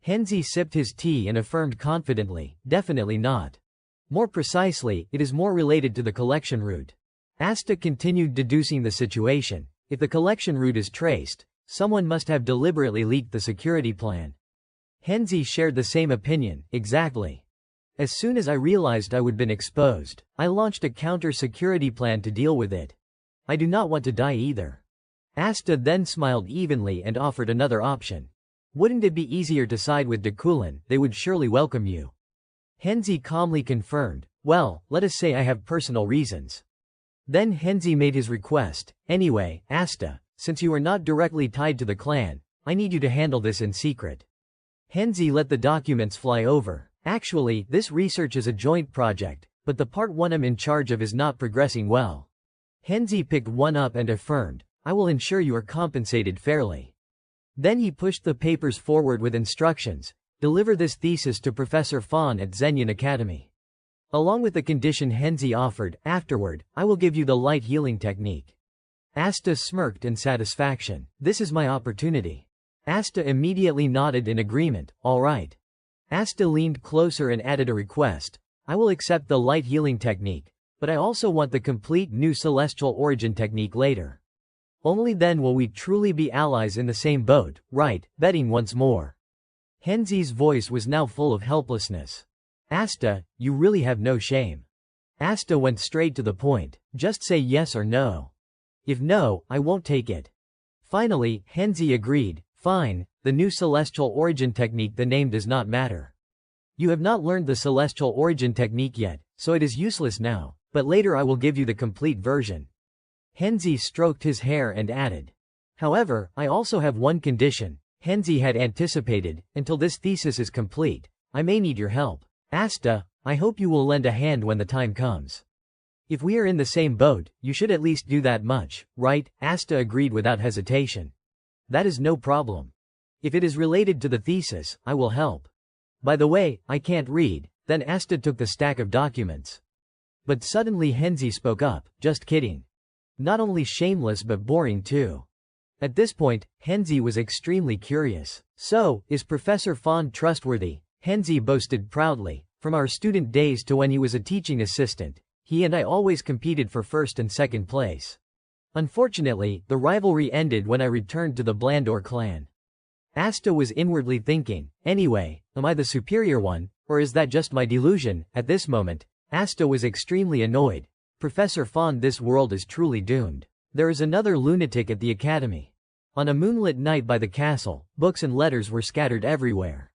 Henzi sipped his tea and affirmed confidently, definitely not. More precisely, it is more related to the collection route. Asta continued deducing the situation. If the collection route is traced, someone must have deliberately leaked the security plan. Henzi shared the same opinion, exactly. As soon as I realized I would been exposed, I launched a counter-security plan to deal with it. I do not want to die either. Asta then smiled evenly and offered another option. Wouldn't it be easier to side with Dakulin? They would surely welcome you. Henzi calmly confirmed, well, let us say I have personal reasons. Then Henzi made his request, anyway, Asta, since you are not directly tied to the clan, I need you to handle this in secret. Henzi let the documents fly over. Actually, this research is a joint project, but the part one I'm in charge of is not progressing well. Henzi picked one up and affirmed, I will ensure you are compensated fairly. Then he pushed the papers forward with instructions, deliver this thesis to Professor Fawn at Zenyan Academy. Along with the condition Henzi offered, afterward, I will give you the light healing technique. Asta smirked in satisfaction. This is my opportunity. Asta immediately nodded in agreement, all right. Asta leaned closer and added a request. I will accept the light healing technique, but I also want the complete new celestial origin technique later. Only then will we truly be allies in the same boat, right? Betting once more. Henzi's voice was now full of helplessness. Asta, you really have no shame. Asta went straight to the point. Just say yes or no. If no, I won't take it. Finally, Henzi agreed. Fine, the new celestial origin technique, the name does not matter. You have not learned the celestial origin technique yet, so it is useless now, but later I will give you the complete version. Henzi stroked his hair and added. However, I also have one condition. Henzi had anticipated, until this thesis is complete, I may need your help. Asta, I hope you will lend a hand when the time comes. If we are in the same boat, you should at least do that much, right? Asta agreed without hesitation. That is no problem. If it is related to the thesis, I will help. By the way, I can't read. Then Asta took the stack of documents. But suddenly Henzi spoke up, just kidding. Not only shameless but boring too. At this point, Henzi was extremely curious. So, is Professor Fawn trustworthy? Henzi boasted proudly. From our student days to when he was a teaching assistant, he and I always competed for first and second place. Unfortunately, the rivalry ended when I returned to the Blandor clan. Asta was inwardly thinking, anyway, am I the superior one, or is that just my delusion? At this moment, Asta was extremely annoyed. Professor Fawn, this world is truly doomed. There is another lunatic at the academy. On a moonlit night by the castle, books and letters were scattered everywhere.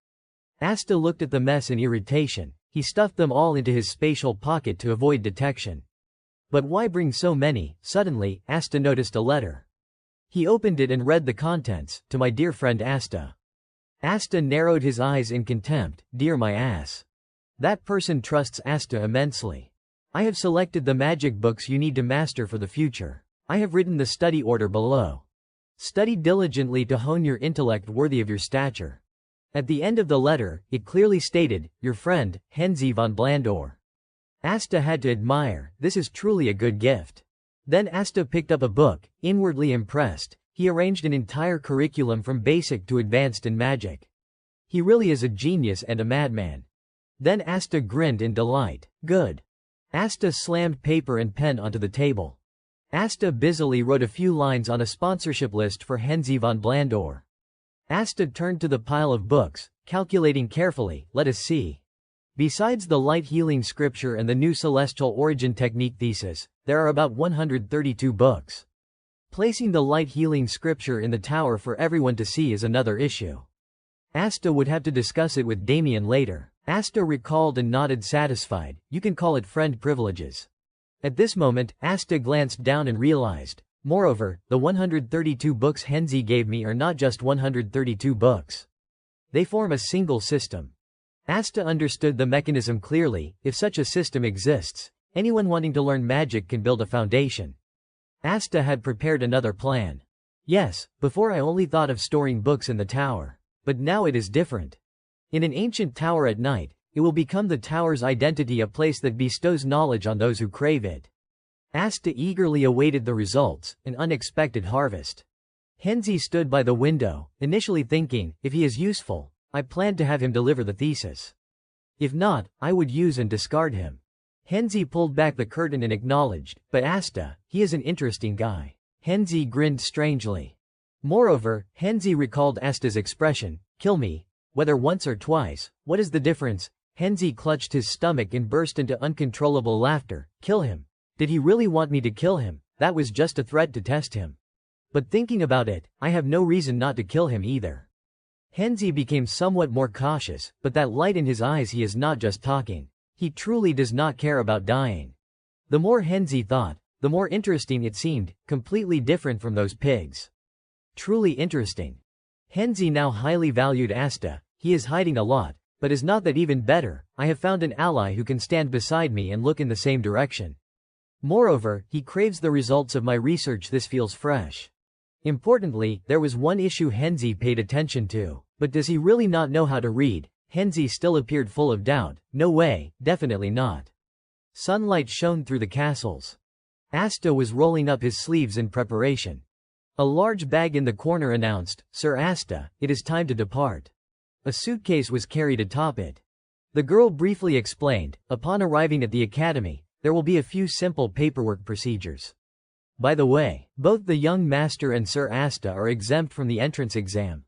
Asta looked at the mess in irritation. He stuffed them all into his spatial pocket to avoid detection. But why bring so many? Suddenly, Asta noticed a letter. He opened it and read the contents, to my dear friend Asta. Asta narrowed his eyes in contempt, dear my ass. That person trusts Asta immensely. I have selected the magic books you need to master for the future. I have written the study order below. Study diligently to hone your intellect worthy of your stature. At the end of the letter, it clearly stated, your friend, Henzi von Blandor. Asta had to admire, this is truly a good gift. Then Asta picked up a book, inwardly impressed. He arranged an entire curriculum from basic to advanced in magic. He really is a genius and a madman. Then Asta grinned in delight. Good. Asta slammed paper and pen onto the table. Asta busily wrote a few lines on a sponsorship list for Henzi von Blandor. Asta turned to the pile of books, calculating carefully, let us see. Besides the light healing scripture and the new celestial origin technique thesis, there are about 132 books. Placing the light healing scripture in the tower for everyone to see is another issue. Asta would have to discuss it with Damien later. Asta recalled and nodded satisfied, you can call it friend privileges. At this moment, Asta glanced down and realized, moreover, the 132 books Henzi gave me are not just 132 books. They form a single system. Asta understood the mechanism clearly. If such a system exists, anyone wanting to learn magic can build a foundation. Asta had prepared another plan. Yes, before I only thought of storing books in the tower. But now it is different. In an ancient tower at night, it will become the tower's identity, a place that bestows knowledge on those who crave it. Asta eagerly awaited the results, an unexpected harvest. Henzi stood by the window, initially thinking, if he is useful, I planned to have him deliver the thesis. If not, I would use and discard him. Henzi pulled back the curtain and acknowledged, but Asta, he is an interesting guy. Henzi grinned strangely. Moreover, Henzi recalled Asta's expression, kill me, whether once or twice, what is the difference? Henzi clutched his stomach and burst into uncontrollable laughter. Kill him. Did he really want me to kill him? That was just a threat to test him. But thinking about it, I have no reason not to kill him either. Henzi became somewhat more cautious, but that light in his eyes, he is not just talking. He truly does not care about dying. The more Henzi thought, the more interesting it seemed, completely different from those pigs. Truly interesting. Henzi now highly valued Asta. He is hiding a lot, but is not that even better? I have found an ally who can stand beside me and look in the same direction. Moreover, he craves the results of my research. This feels fresh. Importantly, there was one issue Henzi paid attention to. But does he really not know how to read? Henzi still appeared full of doubt. No way, definitely not. Sunlight shone through the castles. Asta was rolling up his sleeves in preparation. A large bag in the corner announced, Sir Asta, it is time to depart. A suitcase was carried atop it. The girl briefly explained, upon arriving at the academy, there will be a few simple paperwork procedures. By the way, both the young master and Sir Asta are exempt from the entrance exam.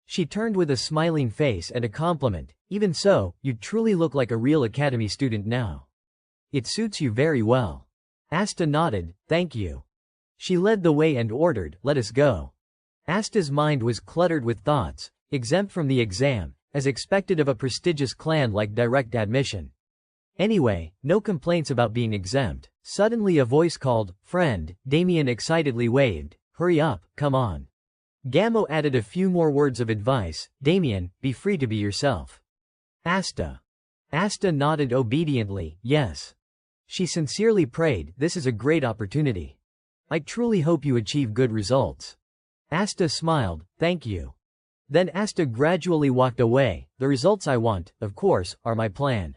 She turned with a smiling face and a compliment. Even so, you truly look like a real academy student now. It suits you very well. Asta nodded, thank you. She led the way and ordered, let us go. Asta's mind was cluttered with thoughts, exempt from the exam, as expected of a prestigious clan like direct admission. Anyway, no complaints about being exempt. Suddenly a voice called, friend. Damien excitedly waved, hurry up, come on. Gammo added a few more words of advice, Damien, be free to be yourself. Asta. Asta nodded obediently, yes. She sincerely prayed, this is a great opportunity. I truly hope you achieve good results. Asta smiled, thank you. Then Asta gradually walked away. The results I want, of course, are my plan.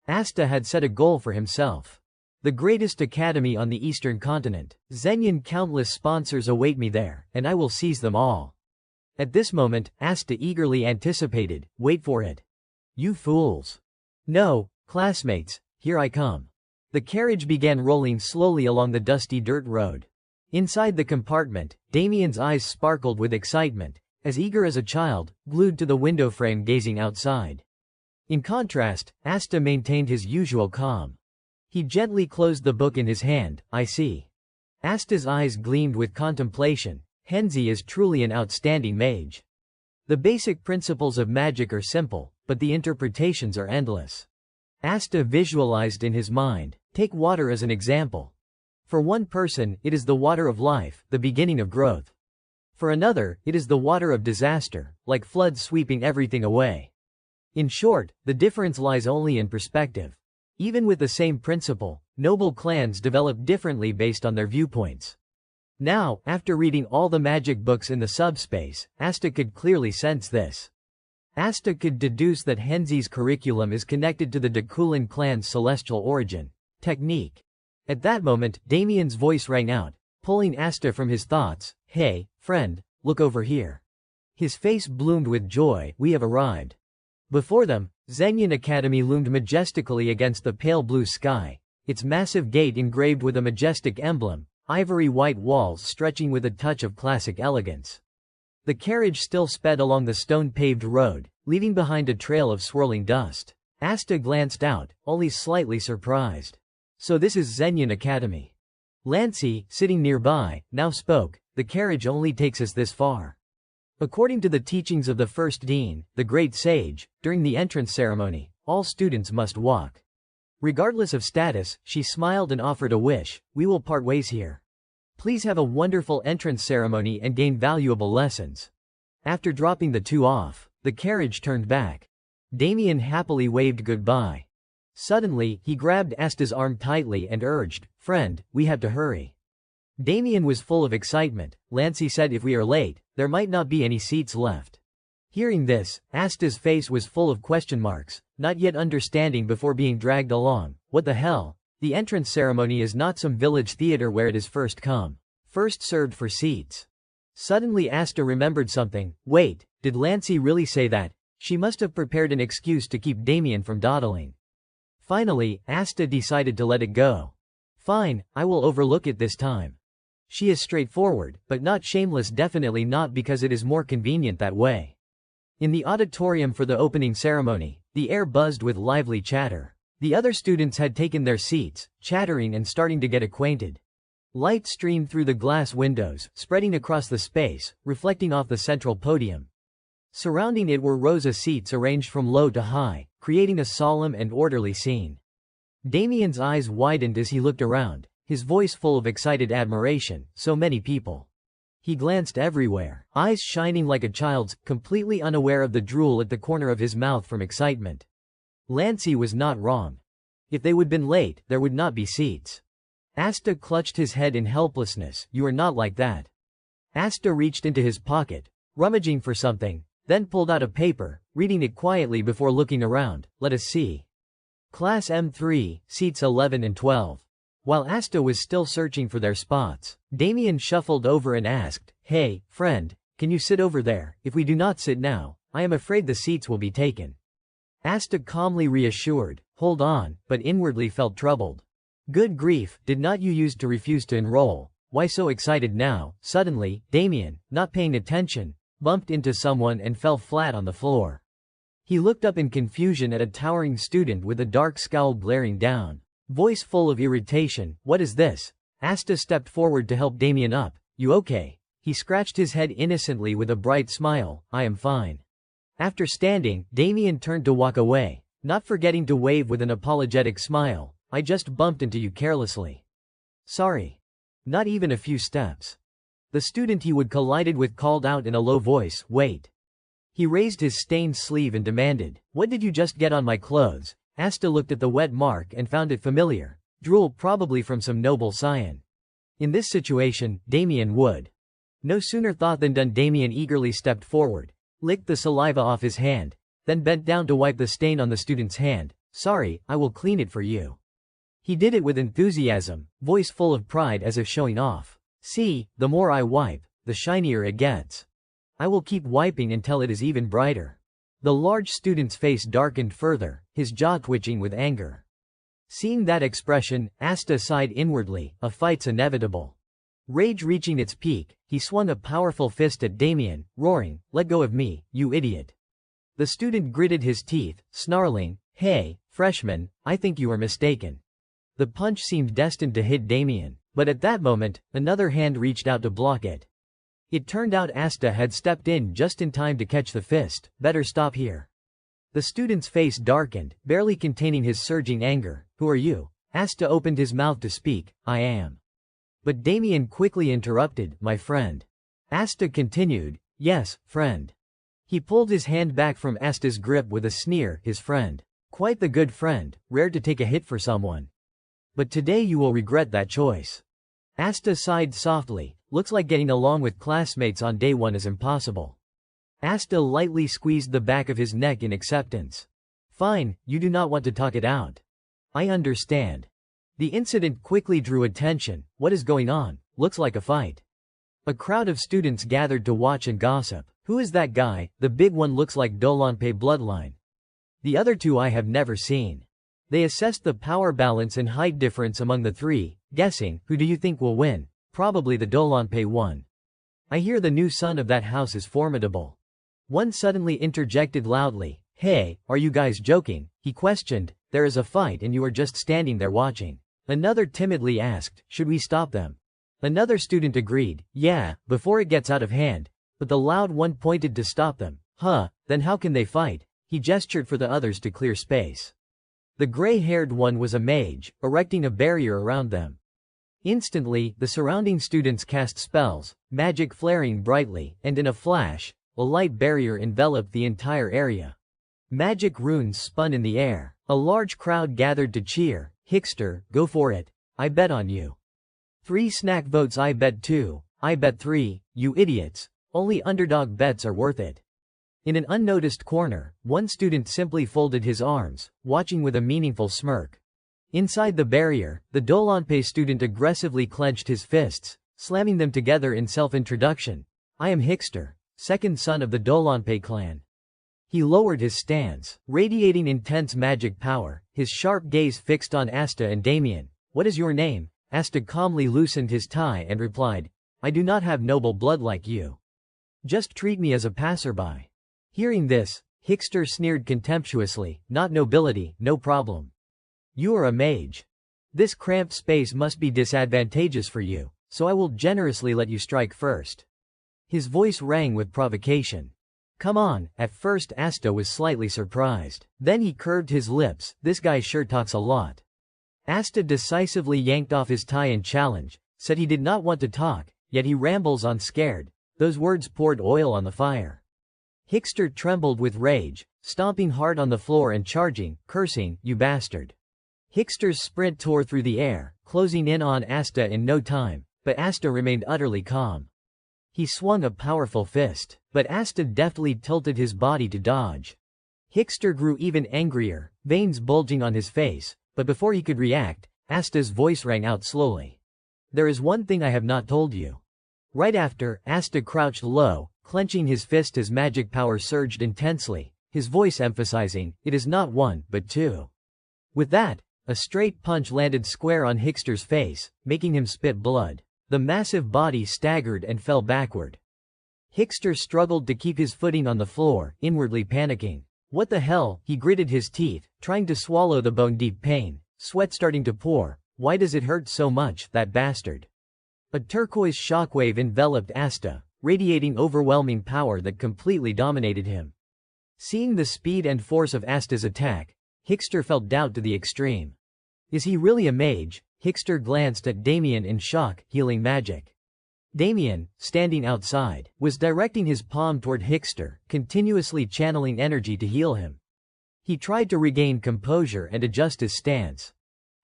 Asta had set a goal for himself. The greatest academy on the eastern continent. Zenyan, countless sponsors await me there, and I will seize them all. At this moment, Asta eagerly anticipated, wait for it. You fools. No, classmates, here I come. The carriage began rolling slowly along the dusty dirt road. Inside the compartment, Damien's eyes sparkled with excitement, as eager as a child, glued to the window frame gazing outside. In contrast, Asta maintained his usual calm. He gently closed the book in his hand, I see. Asta's eyes gleamed with contemplation. Henzi is truly an outstanding mage. The basic principles of magic are simple, but the interpretations are endless. Asta visualized in his mind. Take water as an example. For one person, it is the water of life, the beginning of growth. For another, it is the water of disaster, like floods sweeping everything away. In short, the difference lies only in perspective. Even with the same principle, noble clans develop differently based on their viewpoints. Now, after reading all the magic books in the subspace, Asta could clearly sense this. Asta could deduce that Henzi's curriculum is connected to the Dakulan clan's celestial origin. Technique. At that moment, Damien's voice rang out, pulling Asta from his thoughts. Hey, friend, look over here. His face bloomed with joy, we have arrived. Before them, Zenyan Academy loomed majestically against the pale blue sky, its massive gate engraved with a majestic emblem, ivory white walls stretching with a touch of classic elegance. The carriage still sped along the stone-paved road, leaving behind a trail of swirling dust. Asta glanced out, only slightly surprised. So this is Zenyan Academy. Lancy, sitting nearby, now spoke, the carriage only takes us this far. According to the teachings of the first dean, the great sage, during the entrance ceremony, all students must walk. Regardless of status, she smiled and offered a wish, we will part ways here. Please have a wonderful entrance ceremony and gain valuable lessons. After dropping the two off, the carriage turned back. Damien happily waved goodbye. Suddenly, he grabbed Asta's arm tightly and urged, friend, we have to hurry. Damien was full of excitement. Lancy said if we are late, there might not be any seats left. Hearing this, Asta's face was full of question marks, not yet understanding before being dragged along. What the hell? The entrance ceremony is not some village theater where it is first come, first served for seats. Suddenly Asta remembered something. Wait, did Lancey really say that? She must have prepared an excuse to keep Damien from dawdling. Finally, Asta decided to let it go. Fine, I will overlook it this time. She is straightforward, but not shameless, definitely not, because it is more convenient that way. In the auditorium for the opening ceremony, the air buzzed with lively chatter. The other students had taken their seats, chattering and starting to get acquainted. Light streamed through the glass windows, spreading across the space, reflecting off the central podium. Surrounding it were rows of seats arranged from low to high, creating a solemn and orderly scene. Damien's eyes widened as he looked around, his voice full of excited admiration. So many people. He glanced everywhere, eyes shining like a child's, completely unaware of the drool at the corner of his mouth from excitement. Lancey was not wrong. If they would been late, there would not be seats. Asta clutched his head in helplessness. You are not like that. Asta reached into his pocket, rummaging for something, then pulled out a paper, reading it quietly before looking around. Let us see. Class M3, seats 11 and 12. While Asta was still searching for their spots, Damien shuffled over and asked, Hey, friend, can you sit over there? If we do not sit now, I am afraid the seats will be taken. Asta calmly reassured, hold on, but inwardly felt troubled. Good grief, did not you used to refuse to enroll? Why so excited now? Suddenly, Damien, not paying attention, bumped into someone and fell flat on the floor. He looked up in confusion at a towering student with a dark scowl glaring down. Voice full of irritation, what is this? Asta stepped forward to help Damien up. You okay? He scratched his head innocently with a bright smile. I am fine. After standing, Damien turned to walk away, not forgetting to wave with an apologetic smile. I just bumped into you carelessly. Sorry. Not even a few steps. The student he would collided with called out in a low voice, wait. He raised his stained sleeve and demanded, what did you just get on my clothes? Asta looked at the wet mark and found it familiar. Drool, probably from some noble scion. In this situation, Damien would. No sooner thought than done. Damien eagerly stepped forward, licked the saliva off his hand, then bent down to wipe the stain on the student's hand. Sorry, I will clean it for you. He did it with enthusiasm, voice full of pride as if showing off. See, the more I wipe, the shinier it gets. I will keep wiping until it is even brighter. The large student's face darkened further, his jaw twitching with anger. Seeing that expression, Asta sighed inwardly, a fight's inevitable. Rage reaching its peak, he swung a powerful fist at Damien, roaring, let go of me, you idiot. The student gritted his teeth, snarling, hey, freshman, I think you are mistaken. The punch seemed destined to hit Damien, but at that moment, another hand reached out to block it. It turned out Asta had stepped in just in time to catch the fist. Better stop here. The student's face darkened, barely containing his surging anger. Who are you? Asta opened his mouth to speak. I am. But Damien quickly interrupted. My friend. Asta continued. Yes, friend. He pulled his hand back from Asta's grip with a sneer. His friend. Quite the good friend, rare to take a hit for someone. But today you will regret that choice. Asta sighed softly. Looks like getting along with classmates on day one is impossible. Asta lightly squeezed the back of his neck in acceptance. Fine, you do not want to talk it out. I understand. The incident quickly drew attention. What is going on? Looks like a fight. A crowd of students gathered to watch and gossip. Who is that guy? The big one looks like Dolanpe bloodline. The other two I have never seen. They assessed the power balance and height difference among the three, guessing, who do you think will win? Probably the Dolanpe one. I hear the new son of that house is formidable. One suddenly interjected loudly. Hey, are you guys joking? He questioned. There is a fight and you are just standing there watching. Another timidly asked, should we stop them? Another student agreed, yeah, before it gets out of hand. But the loud one pointed to stop them. Then how can they fight? He gestured for the others to clear space. The gray-haired one was a mage, erecting a barrier around them. Instantly, the surrounding students cast spells, magic flaring brightly, and in a flash, a light barrier enveloped the entire area. Magic runes spun in the air. A large crowd gathered to cheer. Hickster, go for it. I bet on you. 3 snack votes. I bet 2. I bet 3. You idiots. Only underdog bets are worth it. In an unnoticed corner, one student simply folded his arms, watching with a meaningful smirk. Inside the barrier, the Dolanpe student aggressively clenched his fists, slamming them together in self-introduction. I am Hixter, second son of the Dolanpe clan. He lowered his stance, radiating intense magic power, his sharp gaze fixed on Asta and Damien. What is your name? Asta calmly loosened his tie and replied, I do not have noble blood like you. Just treat me as a passerby. Hearing this, Hixter sneered contemptuously, not nobility, no problem. You are a mage. This cramped space must be disadvantageous for you, so I will generously let you strike first. His voice rang with provocation. Come on. At first Asta was slightly surprised. Then he curved his lips, this guy sure talks a lot. Asta decisively yanked off his tie in challenge, said he did not want to talk, yet he rambles on scared. Those words poured oil on the fire. Hixter trembled with rage, stomping hard on the floor and charging, cursing, you bastard. Hixter's sprint tore through the air, closing in on Asta in no time, but Asta remained utterly calm. He swung a powerful fist, but Asta deftly tilted his body to dodge. Hixter grew even angrier, veins bulging on his face, but before he could react, Asta's voice rang out slowly. There is one thing I have not told you. Right after, Asta crouched low, clenching his fist as magic power surged intensely, his voice emphasizing, it is not one, but two. With that, a straight punch landed square on Hixter's face, making him spit blood. The massive body staggered and fell backward. Hixter struggled to keep his footing on the floor, inwardly panicking. What the hell? He gritted his teeth, trying to swallow the bone-deep pain, sweat starting to pour. Why does it hurt so much, that bastard? A turquoise shockwave enveloped Asta, radiating overwhelming power that completely dominated him. Seeing the speed and force of Asta's attack, Hixter felt doubt to the extreme. Is he really a mage? Hixter glanced at Damien in shock, healing magic. Damien, standing outside, was directing his palm toward Hixter, continuously channeling energy to heal him. He tried to regain composure and adjust his stance.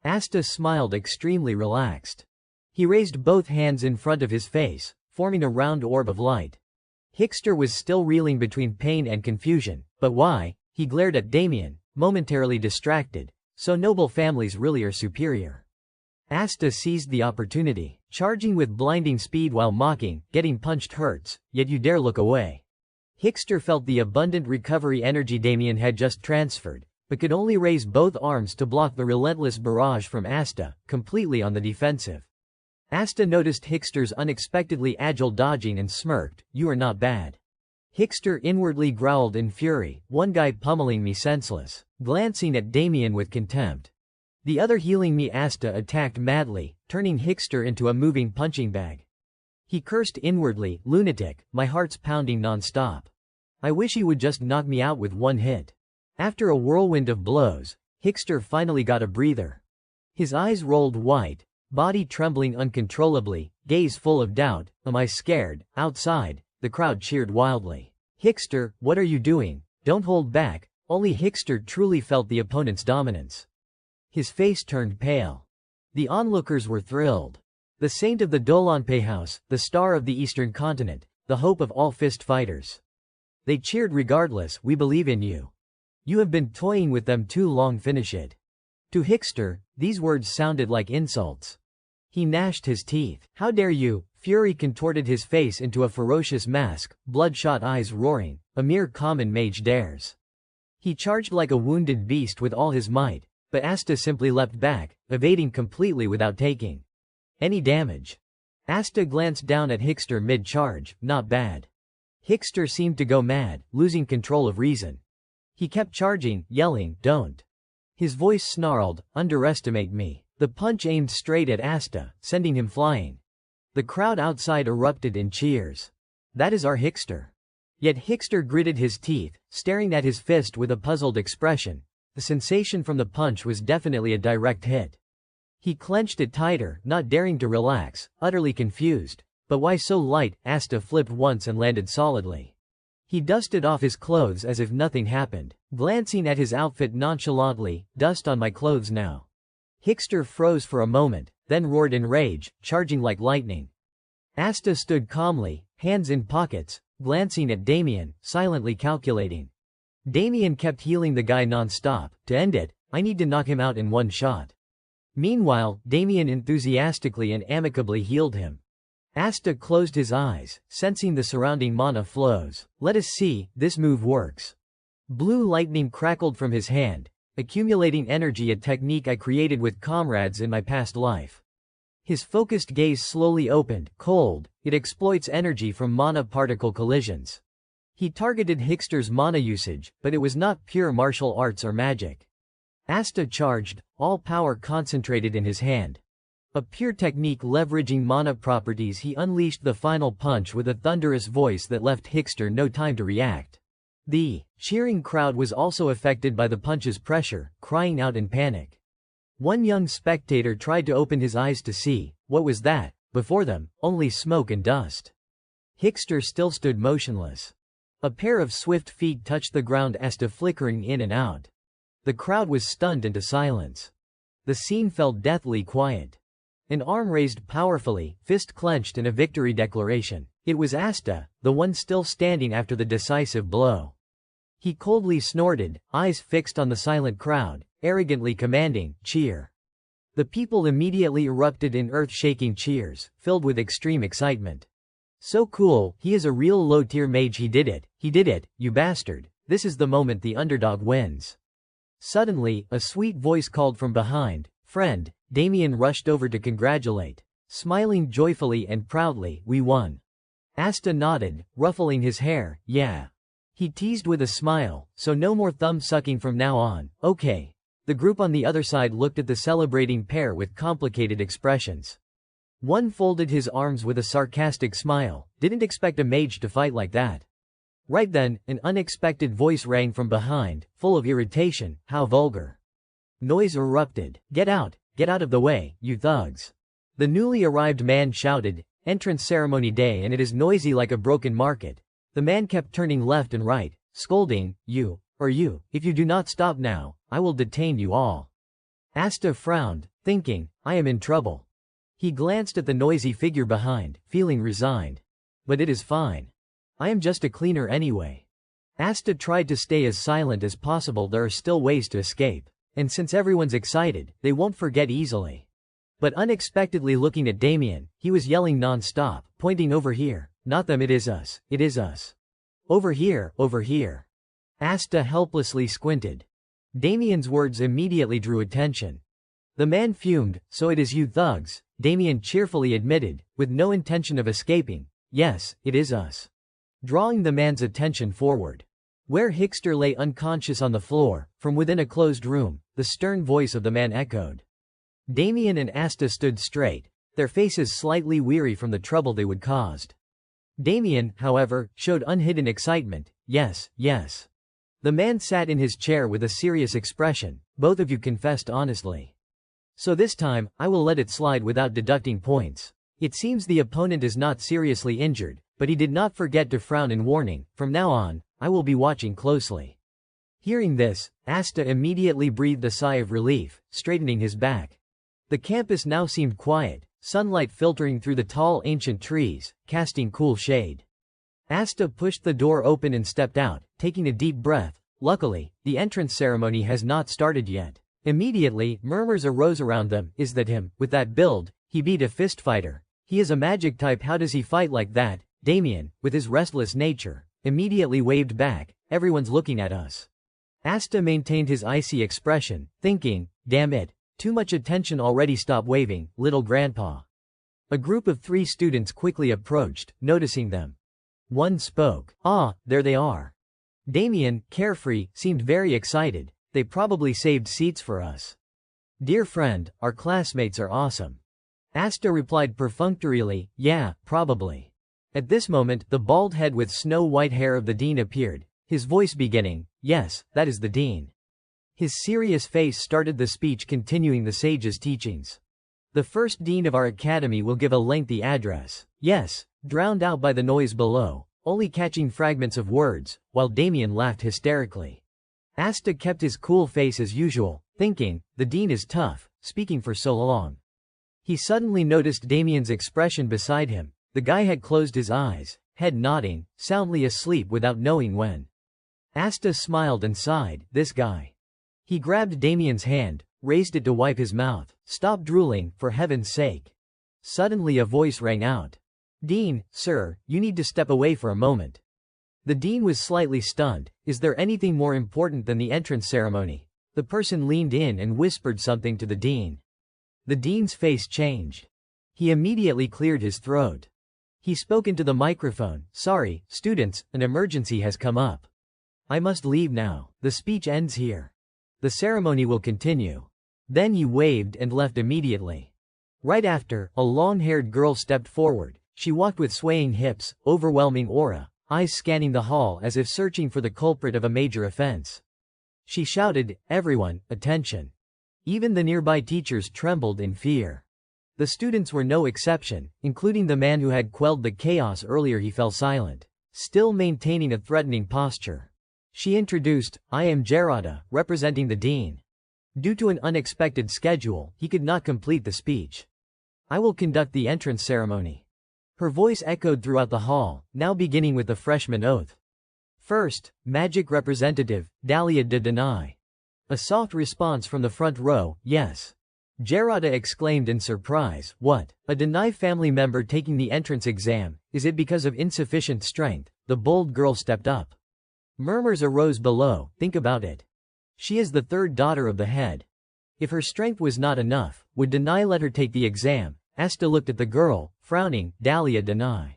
Asta smiled extremely relaxed. He raised both hands in front of his face, forming a round orb of light. Hixter was still reeling between pain and confusion, but why? He glared at Damien, momentarily distracted. So noble families really are superior. Asta seized the opportunity, charging with blinding speed while mocking, getting punched hurts, yet you dare look away. Hixter felt the abundant recovery energy Damien had just transferred, but could only raise both arms to block the relentless barrage from Asta, completely on the defensive. Asta noticed Hixter's unexpectedly agile dodging and smirked, you are not bad. Hixter inwardly growled in fury, one guy pummeling me senseless, glancing at Damien with contempt. The other healing me. Asta attacked madly, turning Hixter into a moving punching bag. He cursed inwardly, lunatic, my heart's pounding non-stop. I wish he would just knock me out with one hit. After a whirlwind of blows, Hixter finally got a breather. His eyes rolled white, body trembling uncontrollably, gaze full of doubt. Am I scared? Outside, the crowd cheered wildly. Hixter, what are you doing? Don't hold back. Only Hixter truly felt the opponent's dominance. His face turned pale. The onlookers were thrilled. The saint of the Dolanpe house, the star of the eastern continent, the hope of all fist fighters. They cheered regardless, we believe in you. You have been toying with them too long, finish it. To Hixter, these words sounded like insults. He gnashed his teeth. How dare you? Fury contorted his face into a ferocious mask, bloodshot eyes roaring, a mere common mage dares. He charged like a wounded beast with all his might, but Asta simply leapt back, evading completely without taking any damage. Asta glanced down at Hixter mid-charge, not bad. Hixter seemed to go mad, losing control of reason. He kept charging, yelling, don't. His voice snarled, underestimate me. The punch aimed straight at Asta, sending him flying. The crowd outside erupted in cheers. That is our Hixter. Yet Hixter gritted his teeth, staring at his fist with a puzzled expression. The sensation from the punch was definitely a direct hit. He clenched it tighter, not daring to relax, utterly confused. But why so light? Asta flipped once and landed solidly. He dusted off his clothes as if nothing happened, glancing at his outfit nonchalantly, dust on my clothes now. Hixter froze for a moment, then roared in rage, charging like lightning. Asta stood calmly, hands in pockets, glancing at Damien, silently calculating. Damien kept healing the guy non-stop. To end it, I need to knock him out in one shot. Meanwhile, Damien enthusiastically and amicably healed him. Asta closed his eyes, sensing the surrounding mana flows. Let us see, this move works. Blue lightning crackled from his hand, accumulating energy, a technique I created with comrades in my past life. His focused gaze slowly opened, cold, it exploits energy from mana particle collisions. He targeted Hickster's mana usage, but it was not pure martial arts or magic. Asta charged, all power concentrated in his hand. A pure technique leveraging mana properties, he unleashed the final punch with a thunderous voice that left Hickster no time to react. The cheering crowd was also affected by the punch's pressure, crying out in panic. One young spectator tried to open his eyes to see, what was that? Before them, only smoke and dust. Hickster still stood motionless. A pair of swift feet touched the ground, Asta flickering in and out. The crowd was stunned into silence. The scene fell deathly quiet. An arm raised powerfully, fist clenched in a victory declaration. It was Asta, the one still standing after the decisive blow. He coldly snorted, eyes fixed on the silent crowd, arrogantly commanding, cheer. The people immediately erupted in earth-shaking cheers, filled with extreme excitement. So cool, he is a real low-tier mage, he did it, you bastard. This is the moment the underdog wins. Suddenly, a sweet voice called from behind, friend. Damien rushed over to congratulate. Smiling joyfully and proudly, we won. Asta nodded, ruffling his hair, yeah. He teased with a smile, so no more thumb-sucking from now on, okay. The group on the other side looked at the celebrating pair with complicated expressions. One folded his arms with a sarcastic smile, didn't expect a mage to fight like that. Right then, an unexpected voice rang from behind, full of irritation, how vulgar. Noise erupted, get out of the way, you thugs. The newly arrived man shouted, entrance ceremony day and it is noisy like a broken market. The man kept turning left and right, scolding, you, if you do not stop now, I will detain you all. Asta frowned, thinking, I am in trouble. He glanced at the noisy figure behind, feeling resigned. But it is fine. I am just a cleaner anyway. Asta tried to stay as silent as possible, there are still ways to escape. And since everyone's excited, they won't forget easily. But unexpectedly looking at Damien, he was yelling non-stop, pointing over here, not them, it is us. Over here. Asta helplessly squinted. Damien's words immediately drew attention. The man fumed, so it is you thugs, Damien cheerfully admitted, with no intention of escaping, yes, it is us. Drawing the man's attention forward. Where Hickster lay unconscious on the floor, from within a closed room, the stern voice of the man echoed. Damien and Asta stood straight, their faces slightly weary from the trouble they would caused. Damien, however, showed unhidden excitement, yes. The man sat in his chair with a serious expression, both of you confessed honestly. So this time, I will let it slide without deducting points. It seems the opponent is not seriously injured, but he did not forget to frown in warning, from now on, I will be watching closely. Hearing this, Asta immediately breathed a sigh of relief, straightening his back. The campus now seemed quiet, sunlight filtering through the tall ancient trees, casting cool shade. Asta pushed the door open and stepped out, taking a deep breath. Luckily, the entrance ceremony has not started yet. Immediately, murmurs arose around them, is that him, with that build, he beat a fist fighter. He is a magic type, how does he fight like that? Damien, with his restless nature, immediately waved back, everyone's looking at us. Asta maintained his icy expression, thinking, damn it, too much attention already, stop waving, little grandpa. A group of 3 students quickly approached, noticing them. One spoke, ah, there they are. Damien, carefree, seemed very excited, they probably saved seats for us. Dear friend, our classmates are awesome. Asta replied perfunctorily, yeah, probably. At this moment, the bald head with snow-white hair of the dean appeared, his voice beginning, yes, that is the dean. His serious face started the speech continuing the sage's teachings. The first dean of our academy will give a lengthy address. Yes, drowned out by the noise below, only catching fragments of words, while Damien laughed hysterically. Asta kept his cool face as usual, thinking, the dean is tough, speaking for so long. He suddenly noticed Damien's expression beside him. The guy had closed his eyes, head nodding, soundly asleep without knowing when. Asta smiled and sighed, this guy. He grabbed Damien's hand, raised it to wipe his mouth. "Stop drooling, for heaven's sake." Suddenly a voice rang out. "Dean, sir, you need to step away for a moment." The dean was slightly stunned. Is there anything more important than the entrance ceremony? The person leaned in and whispered something to the dean. The dean's face changed. He immediately cleared his throat. He spoke into the microphone. "Sorry, students, an emergency has come up. I must leave now. The speech ends here. The ceremony will continue." Then he waved and left immediately. Right after, a long-haired girl stepped forward. She walked with swaying hips, overwhelming aura, eyes scanning the hall as if searching for the culprit of a major offense. She shouted, "Everyone, attention." Even the nearby teachers trembled in fear. The students were no exception, including the man who had quelled the chaos earlier. He fell silent, still maintaining a threatening posture. She introduced, "I am Gerada, representing the dean." Due to an unexpected schedule, he could not complete the speech. "I will conduct the entrance ceremony." Her voice echoed throughout the hall, now beginning with the freshman oath. "First, magic representative, Dahlia de Denai." A soft response from the front row, "Yes." Gerada exclaimed in surprise, "What? A Denai family member taking the entrance exam? Is it because of insufficient strength?" The bold girl stepped up. Murmurs arose below. "Think about it. She is the third daughter of the head. If her strength was not enough, would Denai let her take the exam?" Asta looked at the girl, frowning. Dahlia Denai.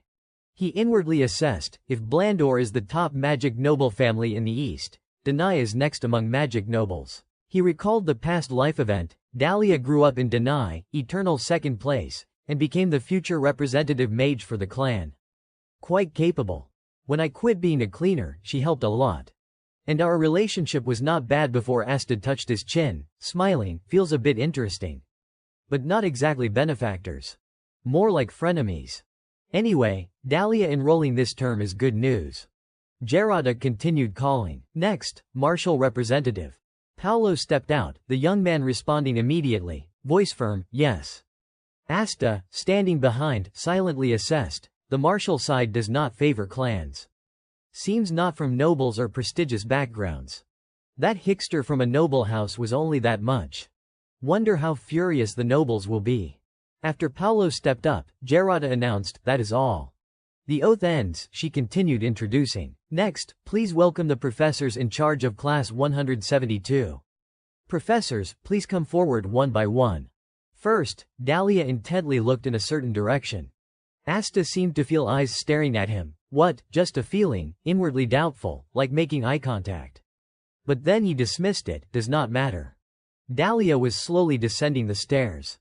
He inwardly assessed, if Blandor is the top magic noble family in the East, Denai is next among magic nobles. He recalled the past life event. Dahlia grew up in Denai, eternal second place, and became the future representative mage for the clan. Quite capable. When I quit being a cleaner, she helped a lot. And our relationship was not bad before. Asta touched his chin, smiling. Feels a bit interesting. But not exactly benefactors. More like frenemies. Anyway, Dahlia enrolling this term is good news. Gerada continued calling. Next, martial representative. Paolo stepped out, the young man responding immediately, voice firm, "Yes." Asta, standing behind, silently assessed, the martial side does not favor clans. Seems not from nobles or prestigious backgrounds. That hickster from a noble house was only that much. Wonder how furious the nobles will be. After Paolo stepped up, Gerada announced, "That is all." The oath ends, she continued introducing. "Next, please welcome the professors in charge of class 172. Professors, please come forward one by one." First, Dahlia intently looked in a certain direction. Asta seemed to feel eyes staring at him. What, just a feeling, inwardly doubtful, like making eye contact. But then he dismissed it, does not matter. Dahlia was slowly descending the stairs.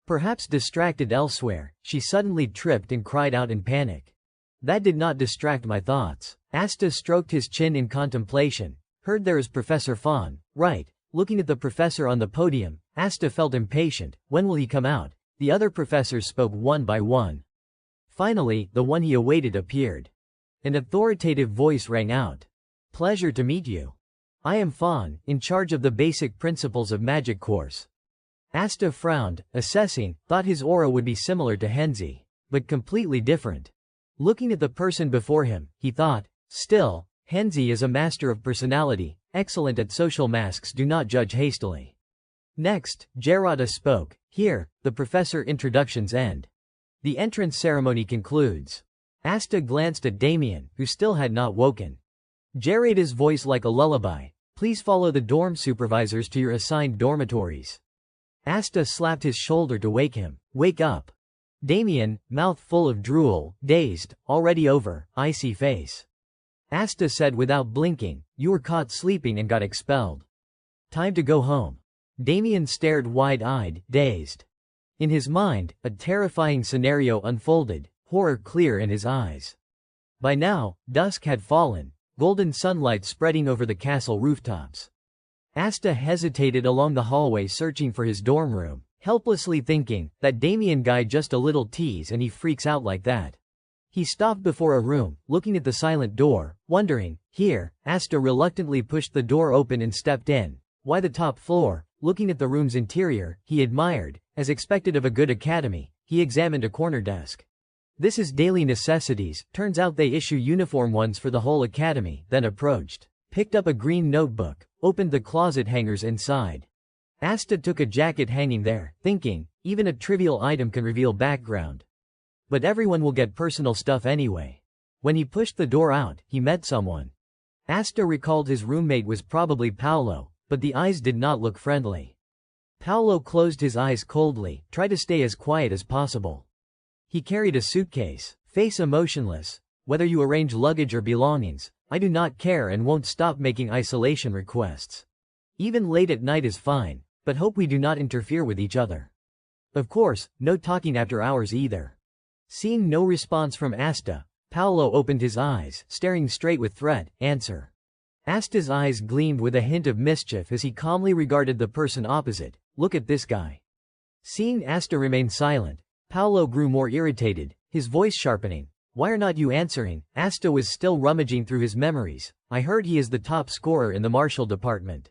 Perhaps distracted elsewhere, she suddenly tripped and cried out in panic. That did not distract my thoughts. Asta stroked his chin in contemplation. Heard there is Professor Fawn, right? Looking at the professor on the podium, Asta felt impatient. When will he come out? The other professors spoke one by one. Finally, the one he awaited appeared. An authoritative voice rang out. "Pleasure to meet you. I am Fawn, in charge of the basic principles of magic course." Asta frowned, assessing, thought his aura would be similar to Henzi, but completely different. Looking at the person before him, he thought, still, Henzi is a master of personality, excellent at social masks. Do not judge hastily. Next, Gerada spoke. Here, the professor introductions end. The entrance ceremony concludes. Asta glanced at Damien, who still had not woken. Gerada's voice like a lullaby. Please follow the dorm supervisors to your assigned dormitories. Asta slapped his shoulder to wake him. Wake up. Damien, mouth full of drool, dazed, already over, icy face. Asta said without blinking, "You were caught sleeping and got expelled. Time to go home." Damien stared wide-eyed, dazed. In his mind, a terrifying scenario unfolded, horror clear in his eyes. By now, dusk had fallen, golden sunlight spreading over the castle rooftops. Asta hesitated along the hallway searching for his dorm room. Helplessly thinking, that Damien guy just a little tease and he freaks out like that. He stopped before a room, looking at the silent door, wondering, here, Asta reluctantly pushed the door open and stepped in. Why the top floor? Looking at the room's interior, he admired, as expected of a good academy, he examined a corner desk. This is daily necessities, turns out they issue uniform ones for the whole academy, then approached. Picked up a green notebook, opened the closet hangers inside. Asta took a jacket hanging there, thinking, even a trivial item can reveal background. But everyone will get personal stuff anyway. When he pushed the door out, he met someone. Asta recalled his roommate was probably Paolo, but the eyes did not look friendly. Paolo closed his eyes coldly, tried to stay as quiet as possible. He carried a suitcase, face emotionless. Whether you arrange luggage or belongings, I do not care and won't stop making isolation requests. Even late at night is fine, but hope we do not interfere with each other. Of course, no talking after hours either. Seeing no response from Asta, Paolo opened his eyes, staring straight with threat. Answer. Asta's eyes gleamed with a hint of mischief as he calmly regarded the person opposite. Look at this guy. Seeing Asta remain silent, Paolo grew more irritated, his voice sharpening. Why are not you answering? Asta was still rummaging through his memories. I heard he is the top scorer in the martial department.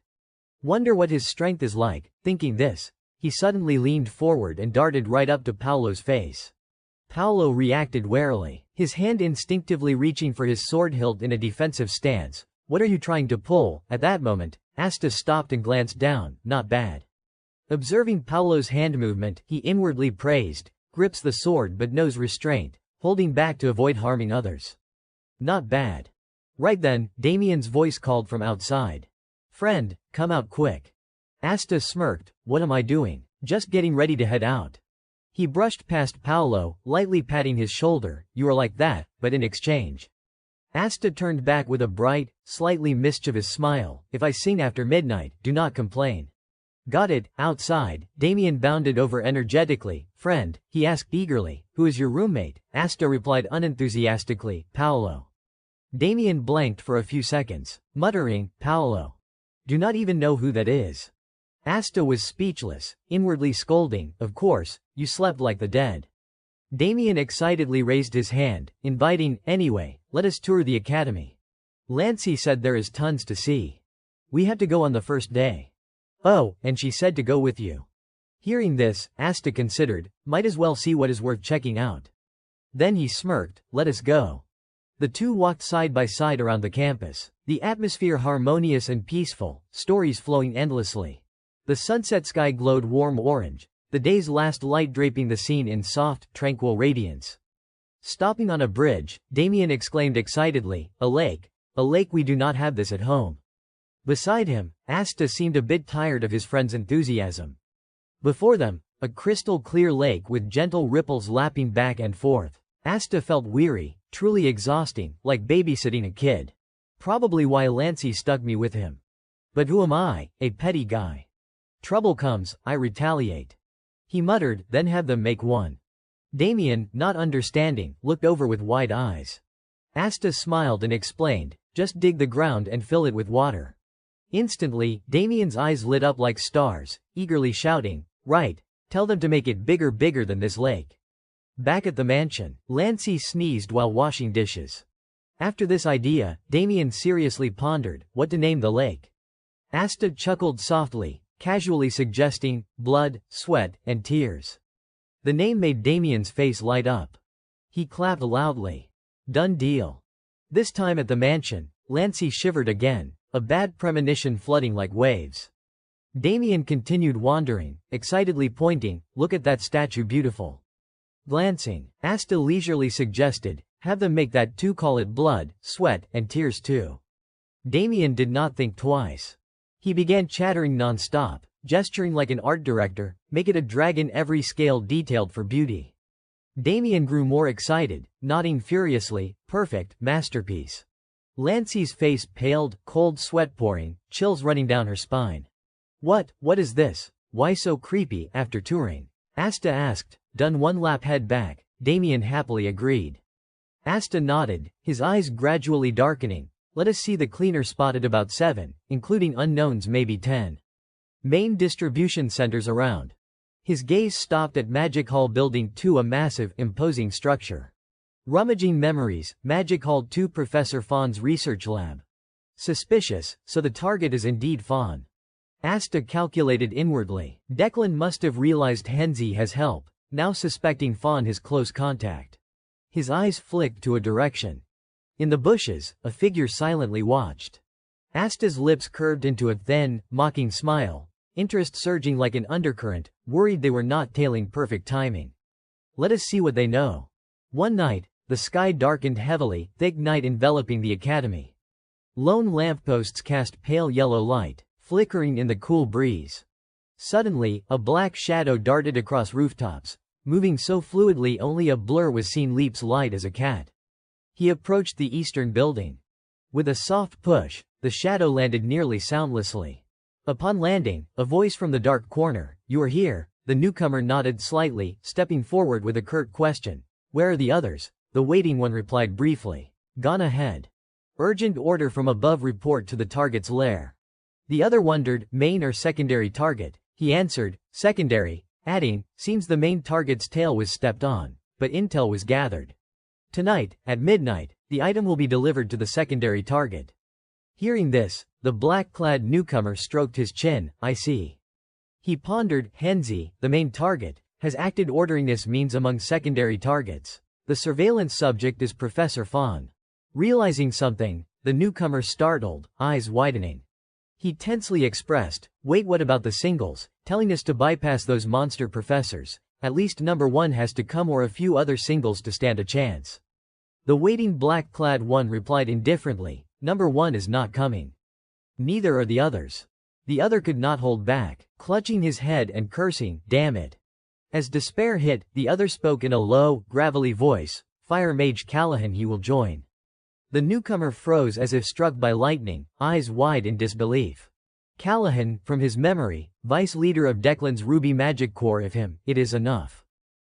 Wonder what his strength is like. Thinking this, he suddenly leaned forward and darted right up to Paolo's face. Paolo reacted warily, his hand instinctively reaching for his sword hilt in a defensive stance. What are you trying to pull? At that moment, Asta stopped and glanced down. Not bad. Observing Paolo's hand movement, he inwardly praised. Grips the sword but knows restraint, holding back to avoid harming others. Not bad. Right then, Damien's voice called from outside. Friend, come out quick. Asta smirked. What am I doing? Just getting ready to head out. He brushed past Paolo, lightly patting his shoulder. You are like that, but in exchange. Asta turned back with a bright, slightly mischievous smile. If I sing after midnight, do not complain. Got it. Outside, Damien bounded over energetically. Friend, he asked eagerly, who is your roommate? Asta replied unenthusiastically, Paolo. Damien blanked for a few seconds, muttering, Paolo. Do not even know who that is. Asta was speechless, inwardly scolding, of course, you slept like the dead. Damien excitedly raised his hand, inviting, anyway, let us tour the academy. Lancy said there is tons to see. We have to go on the first day. Oh, and she said to go with you. Hearing this, Asta considered, might as well see what is worth checking out. Then he smirked, let us go. The two walked side by side around the campus, the atmosphere harmonious and peaceful, stories flowing endlessly. The sunset sky glowed warm orange, the day's last light draping the scene in soft, tranquil radiance. Stopping on a bridge, Damien exclaimed excitedly, a lake, we do not have this at home. Beside him, Asta seemed a bit tired of his friend's enthusiasm. Before them, a crystal-clear lake with gentle ripples lapping back and forth. Asta felt weary, truly exhausting, like babysitting a kid. Probably why Lancy stuck me with him. But who am I, a petty guy? Trouble comes, I retaliate. He muttered, then have them make one. Damien, not understanding, looked over with wide eyes. Asta smiled and explained, just dig the ground and fill it with water. Instantly, Damien's eyes lit up like stars, eagerly shouting, right, tell them to make it bigger than this lake. Back at the mansion, Lancy sneezed while washing dishes. After this idea, Damien seriously pondered what to name the lake. Asta chuckled softly, casually suggesting, blood, sweat, and tears. The name made Damien's face light up. He clapped loudly. Done deal. This time at the mansion, Lancy shivered again, a bad premonition flooding like waves. Damien continued wandering, excitedly pointing, look at that statue beautiful. Glancing, Asta leisurely suggested, have them make that too, call it blood, sweat, and tears too. Damien did not think twice. He began chattering non-stop, gesturing like an art director, make it a dragon every scale detailed for beauty. Damien grew more excited, nodding furiously, perfect, masterpiece. Lancy's face paled, cold sweat pouring, chills running down her spine. What is this? Why so creepy after touring? Asta asked. Done one lap head back, Damien happily agreed. Asta nodded, his eyes gradually darkening. Let us see the cleaner spot at about 7, including unknowns maybe 10. Main distribution centers around. His gaze stopped at Magic Hall Building 2, a massive, imposing structure. Rummaging memories, Magic Hall 2, Professor Fawn's research lab. Suspicious, so the target is indeed Fawn. Asta calculated inwardly. Declan must have realized Henzi has help, now suspecting Fawn his close contact. His eyes flicked to a direction. In the bushes, a figure silently watched. Asta's lips curved into a thin, mocking smile. interest surging like an undercurrent, worried they were not tailing perfect timing. Let us see what they know. One night, the sky darkened heavily, thick night enveloping the academy. Lone lampposts cast pale yellow light, flickering in the cool breeze. Suddenly, a black shadow darted across rooftops, moving so fluidly only a blur was seen leaps light as a cat. He approached the eastern building. With a soft push, the shadow landed nearly soundlessly. Upon landing, a voice from the dark corner, "You are here." The newcomer nodded slightly, stepping forward with a curt question. "Where are the others?" The waiting one replied briefly. "Gone ahead. Urgent order from above, report to the target's lair." The other wondered, main or secondary target? He answered, secondary, adding, seems the main target's tail was stepped on, but intel was gathered. Tonight, at midnight, the item will be delivered to the secondary target. Hearing this, the black-clad newcomer stroked his chin. "I see." He pondered. Henzi, the main target, has acted ordering this means among secondary targets. The surveillance subject is Professor Fawn. Realizing something, the newcomer startled, eyes widening. He tensely expressed, "Wait, what about the singles, telling us to bypass those monster professors? At least number one has to come or a few other singles to stand a chance." The waiting black-clad one replied indifferently, "Number one is not coming. Neither are the others." The other could not hold back, clutching his head and cursing, "Damn it." As despair hit, the other spoke in a low, gravelly voice, "Fire Mage Callahan, he will join." The newcomer froze as if struck by lightning, eyes wide in disbelief. Callahan, from his memory, vice leader of Declan's Ruby Magic Corps. If him, it is enough.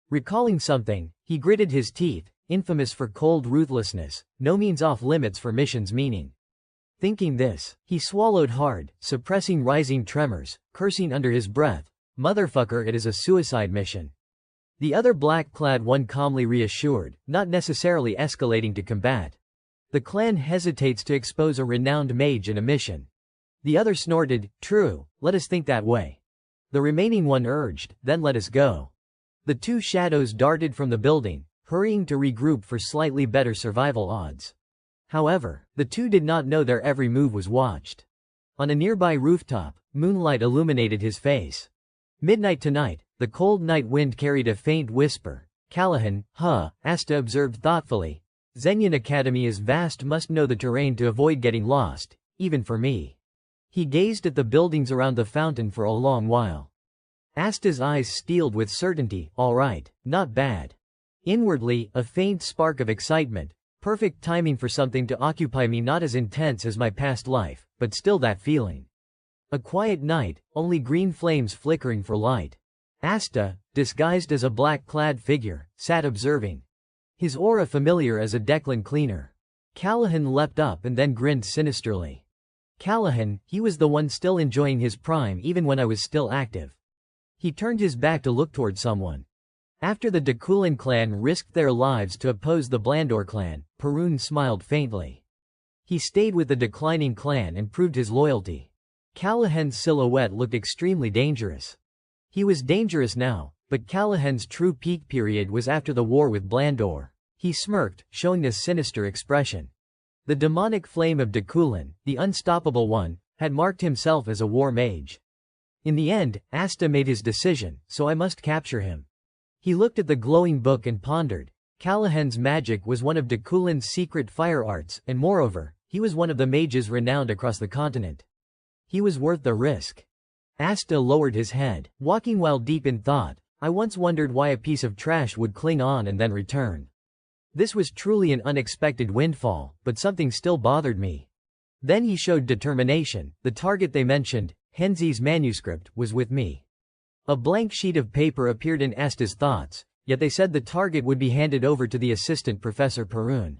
Recalling something, he gritted his teeth, infamous for cold ruthlessness, no means off limits for mission's meaning. Thinking this, he swallowed hard, suppressing rising tremors, cursing under his breath, "Motherfucker, it is a suicide mission." The other black-clad one calmly reassured, not necessarily escalating to combat. "The clan hesitates to expose a renowned mage in a mission." The other snorted, "True, let us think that way." The remaining one urged, "Then let us go." The two shadows darted from the building, hurrying to regroup for slightly better survival odds. However, the two did not know their every move was watched. On a nearby rooftop, moonlight illuminated his face. Midnight tonight, the cold night wind carried a faint whisper. "Callahan, huh?" Asta observed thoughtfully. "Zenyan Academy is vast, must know the terrain to avoid getting lost, even for me." He gazed at the buildings around the fountain for a long while. Asta's eyes steeled with certainty. "All right, not bad." Inwardly, a faint spark of excitement. Perfect timing for something to occupy me, not as intense as my past life, but still that feeling. A quiet night, only green flames flickering for light. Asta, disguised as a black-clad figure, sat observing. His aura familiar as a Declan cleaner. Callahan leapt up and then grinned sinisterly. Callahan, he was the one still enjoying his prime even when I was still active. He turned his back to look toward someone. After the Dakulan clan risked their lives to oppose the Blandor clan, Perun smiled faintly. He stayed with the declining clan and proved his loyalty. Callahan's silhouette looked extremely dangerous. He was dangerous now, but Callahan's true peak period was after the war with Blandor. He smirked, showing a sinister expression. The demonic flame of Dakulan, the unstoppable one, had marked himself as a war mage. In the end, Asta made his decision, so I must capture him. He looked at the glowing book and pondered. Callahan's magic was one of Dakulan's secret fire arts, and moreover, he was one of the mages renowned across the continent. He was worth the risk. Asta lowered his head, walking while deep in thought. I once wondered why a piece of trash would cling on and then return. This was truly an unexpected windfall, but something still bothered me. Then he showed determination. The target they mentioned, Henzi's manuscript, was with me. A blank sheet of paper appeared in Asta's thoughts, yet they said the target would be handed over to the assistant Professor Perun.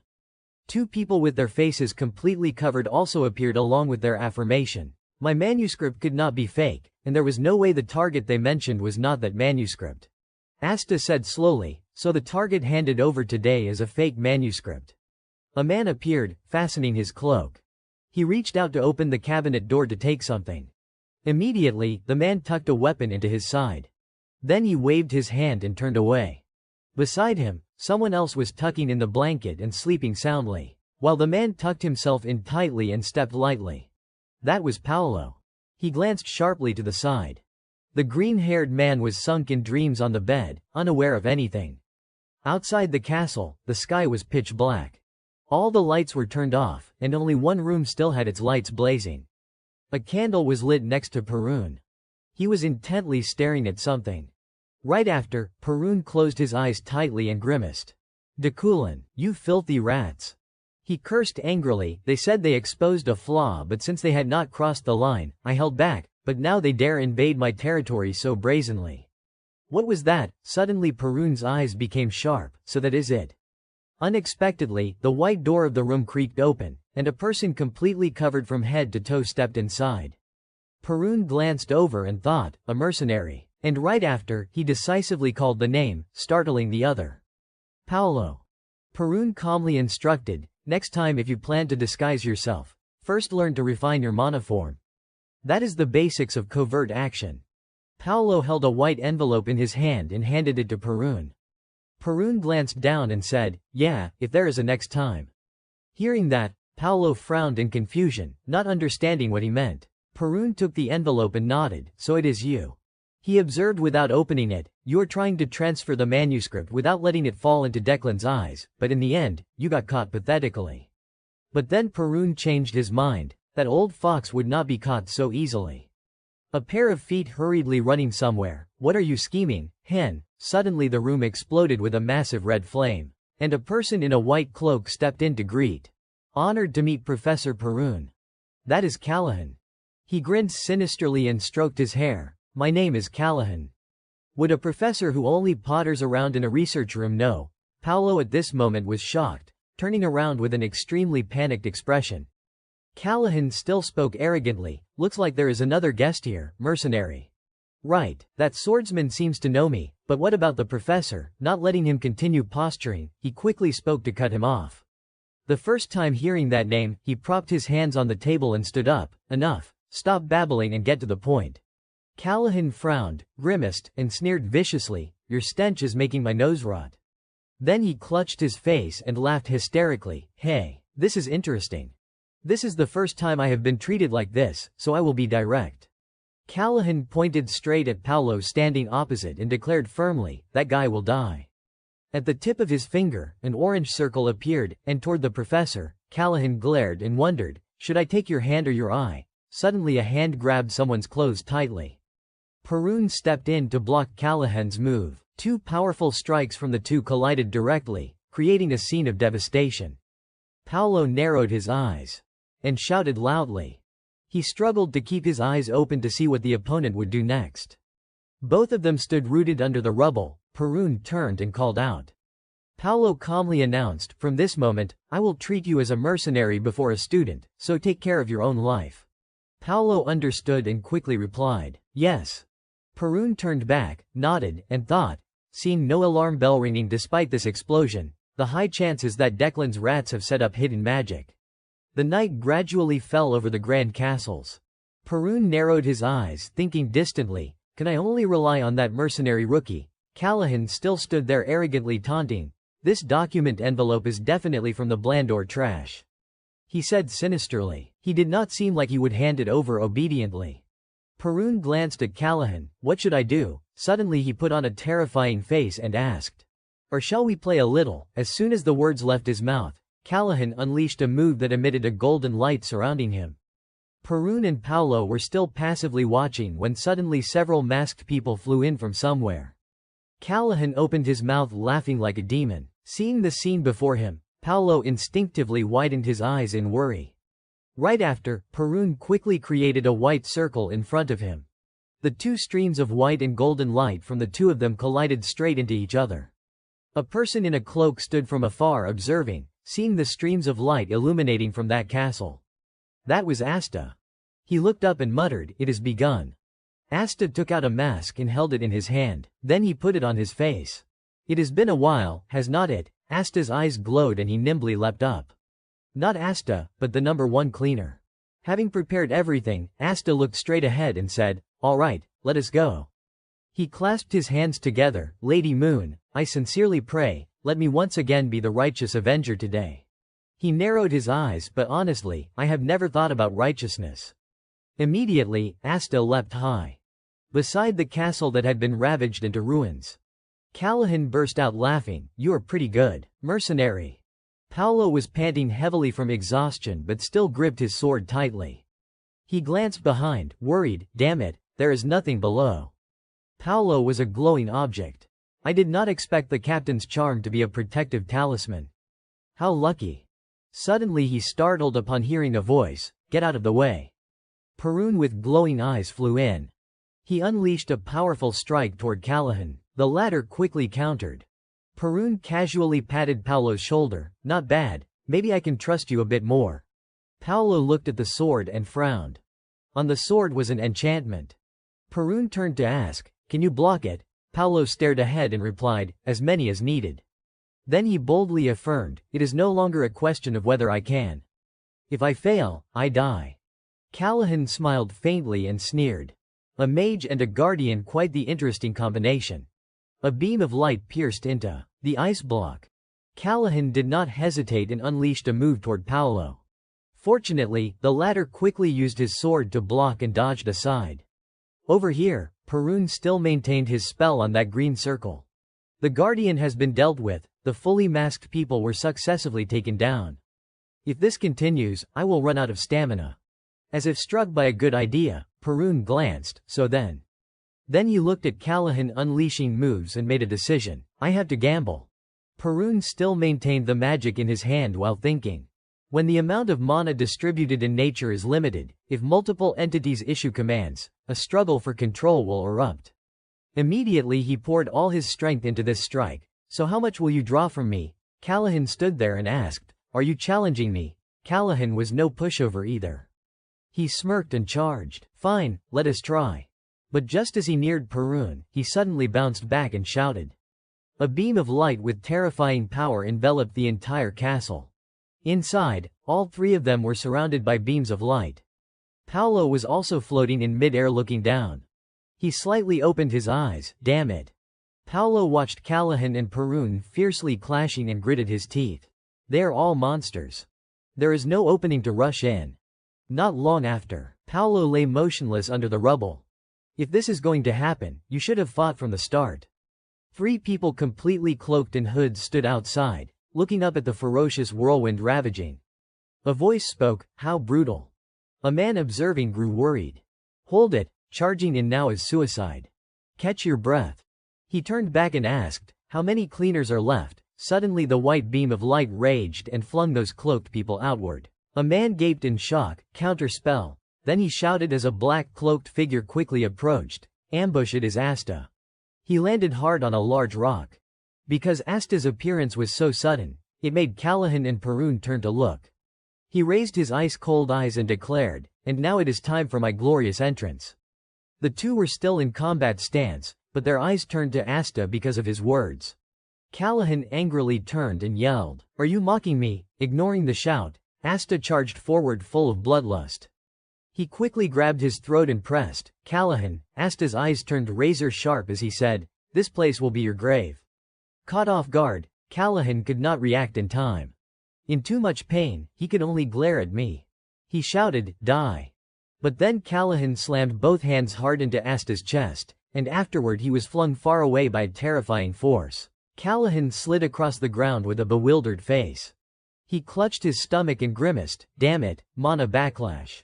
Two people with their faces completely covered also appeared along with their affirmation. My manuscript could not be fake, and there was no way the target they mentioned was not that manuscript. Asta said slowly, so the target handed over today is a fake manuscript. A man appeared, fastening his cloak. He reached out to open the cabinet door to take something. Immediately, the man tucked a weapon into his side. Then he waved his hand and turned away. Beside him, someone else was tucking in the blanket and sleeping soundly, while the man tucked himself in tightly and stepped lightly. That was Paolo. He glanced sharply to the side. The green-haired man was sunk in dreams on the bed, unaware of anything. Outside the castle, the sky was pitch black. All the lights were turned off, and only one room still had its lights blazing. A candle was lit next to Perun. He was intently staring at something. Right after, Perun closed his eyes tightly and grimaced. "Dakulan, you filthy rats." He cursed angrily. They said they exposed a flaw, but since they had not crossed the line, I held back, but now they dare invade my territory so brazenly. What was that? Suddenly Perun's eyes became sharp. So that is it. Unexpectedly, the white door of the room creaked open, and a person completely covered from head to toe stepped inside. Perun glanced over and thought, a mercenary. And right after, he decisively called the name, startling the other. Paolo. Perun calmly instructed, next time if you plan to disguise yourself, first learn to refine your mana form. That is the basics of covert action. Paolo held a white envelope in his hand and handed it to Perun. Perun glanced down and said, yeah, if there is a next time. Hearing that, Paolo frowned in confusion, not understanding what he meant. Perun took the envelope and nodded, so it is you. He observed without opening it, you're trying to transfer the manuscript without letting it fall into Declan's eyes, but in the end, you got caught pathetically. But then Perun changed his mind, that old fox would not be caught so easily. A pair of feet hurriedly running somewhere. What are you scheming, hen? Suddenly the room exploded with a massive red flame, and a person in a white cloak stepped in to greet. Honored to meet Professor Perun. That is Callahan. He grinned sinisterly and stroked his hair. My name is Callahan. Would a professor who only potters around in a research room know? Paolo at this moment was shocked, turning around with an extremely panicked expression. Callahan still spoke arrogantly, looks like there is another guest here, mercenary. Right, that swordsman seems to know me, but what about the professor? Not letting him continue posturing, he quickly spoke to cut him off. The first time hearing that name, he propped his hands on the table and stood up. Enough, stop babbling and get to the point. Callahan frowned, grimaced, and sneered viciously, your stench is making my nose rot. Then he clutched his face and laughed hysterically, hey, this is interesting. This is the first time I have been treated like this, so I will be direct. Callahan pointed straight at Paolo standing opposite and declared firmly, that guy will die. At the tip of his finger, an orange circle appeared, and toward the professor, Callahan glared and wondered, should I take your hand or your eye? Suddenly a hand grabbed someone's clothes tightly. Perun stepped in to block Callahan's move. Two powerful strikes from the two collided directly, creating a scene of devastation. Paolo narrowed his eyes and shouted loudly. He struggled to keep his eyes open to see what the opponent would do next. Both of them stood rooted under the rubble. Perun turned and called out. Paolo calmly announced, from this moment, I will treat you as a mercenary before a student, so take care of your own life. Paolo understood and quickly replied, yes. Perun turned back, nodded, and thought, seeing no alarm bell ringing despite this explosion, the high chances that Declan's rats have set up hidden magic. The night gradually fell over the grand castles. Perun narrowed his eyes, thinking distantly, can I only rely on that mercenary rookie? Callahan still stood there arrogantly taunting, this document envelope is definitely from the Blandor trash. He said sinisterly. He did not seem like he would hand it over obediently. Perun glanced at Callahan, what should I do? Suddenly he put on a terrifying face and asked. Or shall we play a little? As soon as the words left his mouth, Callahan unleashed a move that emitted a golden light surrounding him. Perun and Paolo were still passively watching when suddenly several masked people flew in from somewhere. Callahan opened his mouth laughing like a demon. Seeing the scene before him, Paolo instinctively widened his eyes in worry. Right after, Perun quickly created a white circle in front of him. The two streams of white and golden light from the two of them collided straight into each other. A person in a cloak stood from afar observing, seeing the streams of light illuminating from that castle. That was Asta. He looked up and muttered, it has begun. Asta took out a mask and held it in his hand, then he put it on his face. It has been a while, has not it? Asta's eyes glowed and he nimbly leapt up. Not Asta, but the number one cleaner. Having prepared everything, Asta looked straight ahead and said, all right, let us go. He clasped his hands together, Lady Moon, I sincerely pray, let me once again be the righteous avenger today. He narrowed his eyes, but honestly, I have never thought about righteousness. Immediately, Asta leapt high. Beside the castle that had been ravaged into ruins. Callahan burst out laughing. "You are pretty good, mercenary." Paolo was panting heavily from exhaustion but still gripped his sword tightly. He glanced behind, worried. "Damn it, there is nothing below." Paolo was a glowing object. I did not expect the captain's charm to be a protective talisman. How lucky. Suddenly he startled upon hearing a voice, "Get out of the way." Perun with glowing eyes flew in. He unleashed a powerful strike toward Callahan. The latter quickly countered. Perun casually patted Paolo's shoulder. "Not bad, maybe I can trust you a bit more." Paolo looked at the sword and frowned. On the sword was an enchantment. Perun turned to ask, "Can you block it?" Paolo stared ahead and replied, "As many as needed." Then he boldly affirmed, "It is no longer a question of whether I can. If I fail, I die." Callahan smiled faintly and sneered. A mage and a guardian, quite the interesting combination. A beam of light pierced into the ice block. Callahan did not hesitate and unleashed a move toward Paolo. Fortunately, the latter quickly used his sword to block and dodged aside. Over here, Perun still maintained his spell on that green circle. The guardian has been dealt with, the fully masked people were successively taken down. If this continues, I will run out of stamina. As if struck by a good idea, Perun glanced, so then he looked at Callahan unleashing moves and made a decision. I have to gamble. Perun still maintained the magic in his hand while thinking. When the amount of mana distributed in nature is limited, if multiple entities issue commands, a struggle for control will erupt. Immediately he poured all his strength into this strike. "So how much will you draw from me?" Callahan stood there and asked, "Are you challenging me?" Callahan was no pushover either. He smirked and charged. "Fine, let us try." But just as he neared Perun, he suddenly bounced back and shouted. A beam of light with terrifying power enveloped the entire castle. Inside, all three of them were surrounded by beams of light. Paolo was also floating in mid-air looking down. He slightly opened his eyes. Damn it. Paolo watched Callahan and Perun fiercely clashing and gritted his teeth. They are all monsters. There is no opening to rush in. Not long after, Paolo lay motionless under the rubble. If this is going to happen, you should have fought from the start. Three people completely cloaked in hoods stood outside, looking up at the ferocious whirlwind ravaging. A voice spoke, "How brutal." A man observing grew worried. "Hold it, charging in now is suicide. Catch your breath." He turned back and asked, "How many cleaners are left?" Suddenly the white beam of light raged and flung those cloaked people outward. A man gaped in shock. Counter spell. Then he shouted as a black cloaked figure quickly approached, "Ambush, it is Asta." He landed hard on a large rock. Because Asta's appearance was so sudden, it made Callahan and Perun turn to look. He raised his ice-cold eyes and declared, "And now it is time for my glorious entrance." The two were still in combat stance, but their eyes turned to Asta because of his words. Callahan angrily turned and yelled, "Are you mocking me?" Ignoring the shout, Asta charged forward full of bloodlust. He quickly grabbed his throat and pressed. Callahan, Asta's eyes turned razor sharp as he said, "This place will be your grave." Caught off guard, Callahan could not react in time. In too much pain, he could only glare at me. He shouted, "Die." But then Callahan slammed both hands hard into Asta's chest, and afterward he was flung far away by terrifying force. Callahan slid across the ground with a bewildered face. He clutched his stomach and grimaced, "Damn it, mana backlash."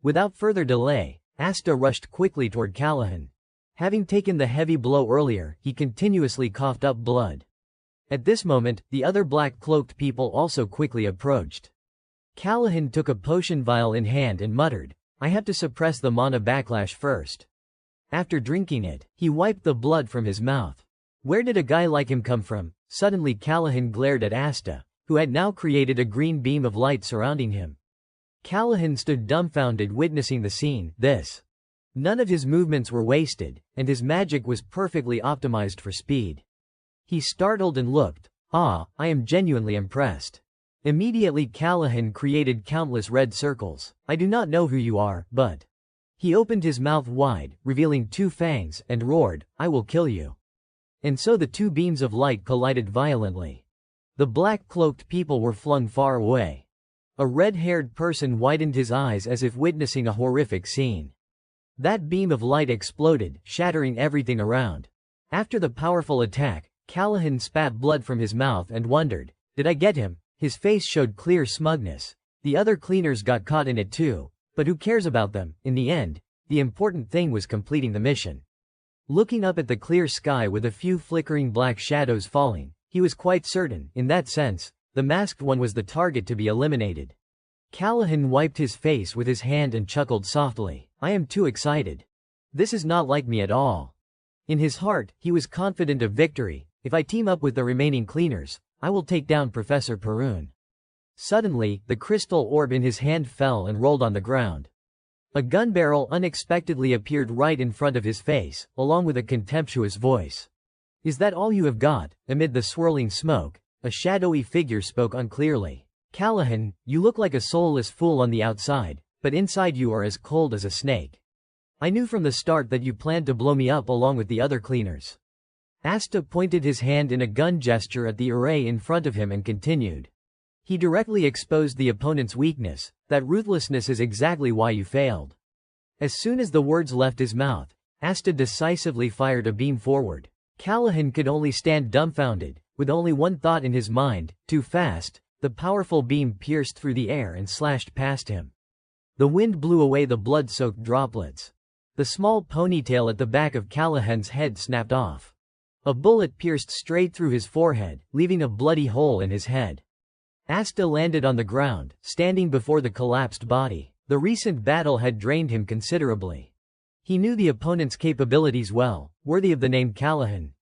Without further delay, Asta rushed quickly toward Callahan. Having taken the heavy blow earlier, he continuously coughed up blood. At this moment, the other black-cloaked people also quickly approached. Callahan took a potion vial in hand and muttered, "I have to suppress the mana backlash first." After drinking it, he wiped the blood from his mouth. Where did a guy like him come from? Suddenly Callahan glared at Asta, who had now created a green beam of light surrounding him. Callahan stood dumbfounded witnessing the scene. None of his movements were wasted, and his magic was perfectly optimized for speed. He startled and looked. I am genuinely impressed. Immediately Callahan created countless red circles. "I do not know who you are, but..." He opened his mouth wide, revealing two fangs, and roared, "I will kill you." And so the two beams of light collided violently. The black-cloaked people were flung far away. A red-haired person widened his eyes as if witnessing a horrific scene. That beam of light exploded, shattering everything around. After the powerful attack, Callahan spat blood from his mouth and wondered, "Did I get him?" His face showed clear smugness. The other cleaners got caught in it too. But who cares about them? In the end, the important thing was completing the mission. Looking up at the clear sky with a few flickering black shadows falling, he was quite certain, in that sense, the masked one was the target to be eliminated. Callahan wiped his face with his hand and chuckled softly. "I am too excited. This is not like me at all." In his heart, he was confident of victory. "If I team up with the remaining cleaners, I will take down Professor Perun." Suddenly, the crystal orb in his hand fell and rolled on the ground. A gun barrel unexpectedly appeared right in front of his face, along with a contemptuous voice. "Is that all you have got?" Amid the swirling smoke, a shadowy figure spoke unclearly. "Callahan, you look like a soulless fool on the outside, but inside you are as cold as a snake. I knew from the start that you planned to blow me up along with the other cleaners." Asta pointed his hand in a gun gesture at the array in front of him and continued. "He directly exposed the opponent's weakness. That ruthlessness is exactly why you failed." As soon as the words left his mouth, Asta decisively fired a beam forward. Callahan could only stand dumbfounded, with only one thought in his mind: too fast. The powerful beam pierced through the air and slashed past him. The wind blew away the blood-soaked droplets. The small ponytail at the back of Callahan's head snapped off. A bullet pierced straight through his forehead, leaving a bloody hole in his head. Asta landed on the ground, standing before the collapsed body. The recent battle had drained him considerably. He knew the opponent's capabilities well, worthy of the name Callahan.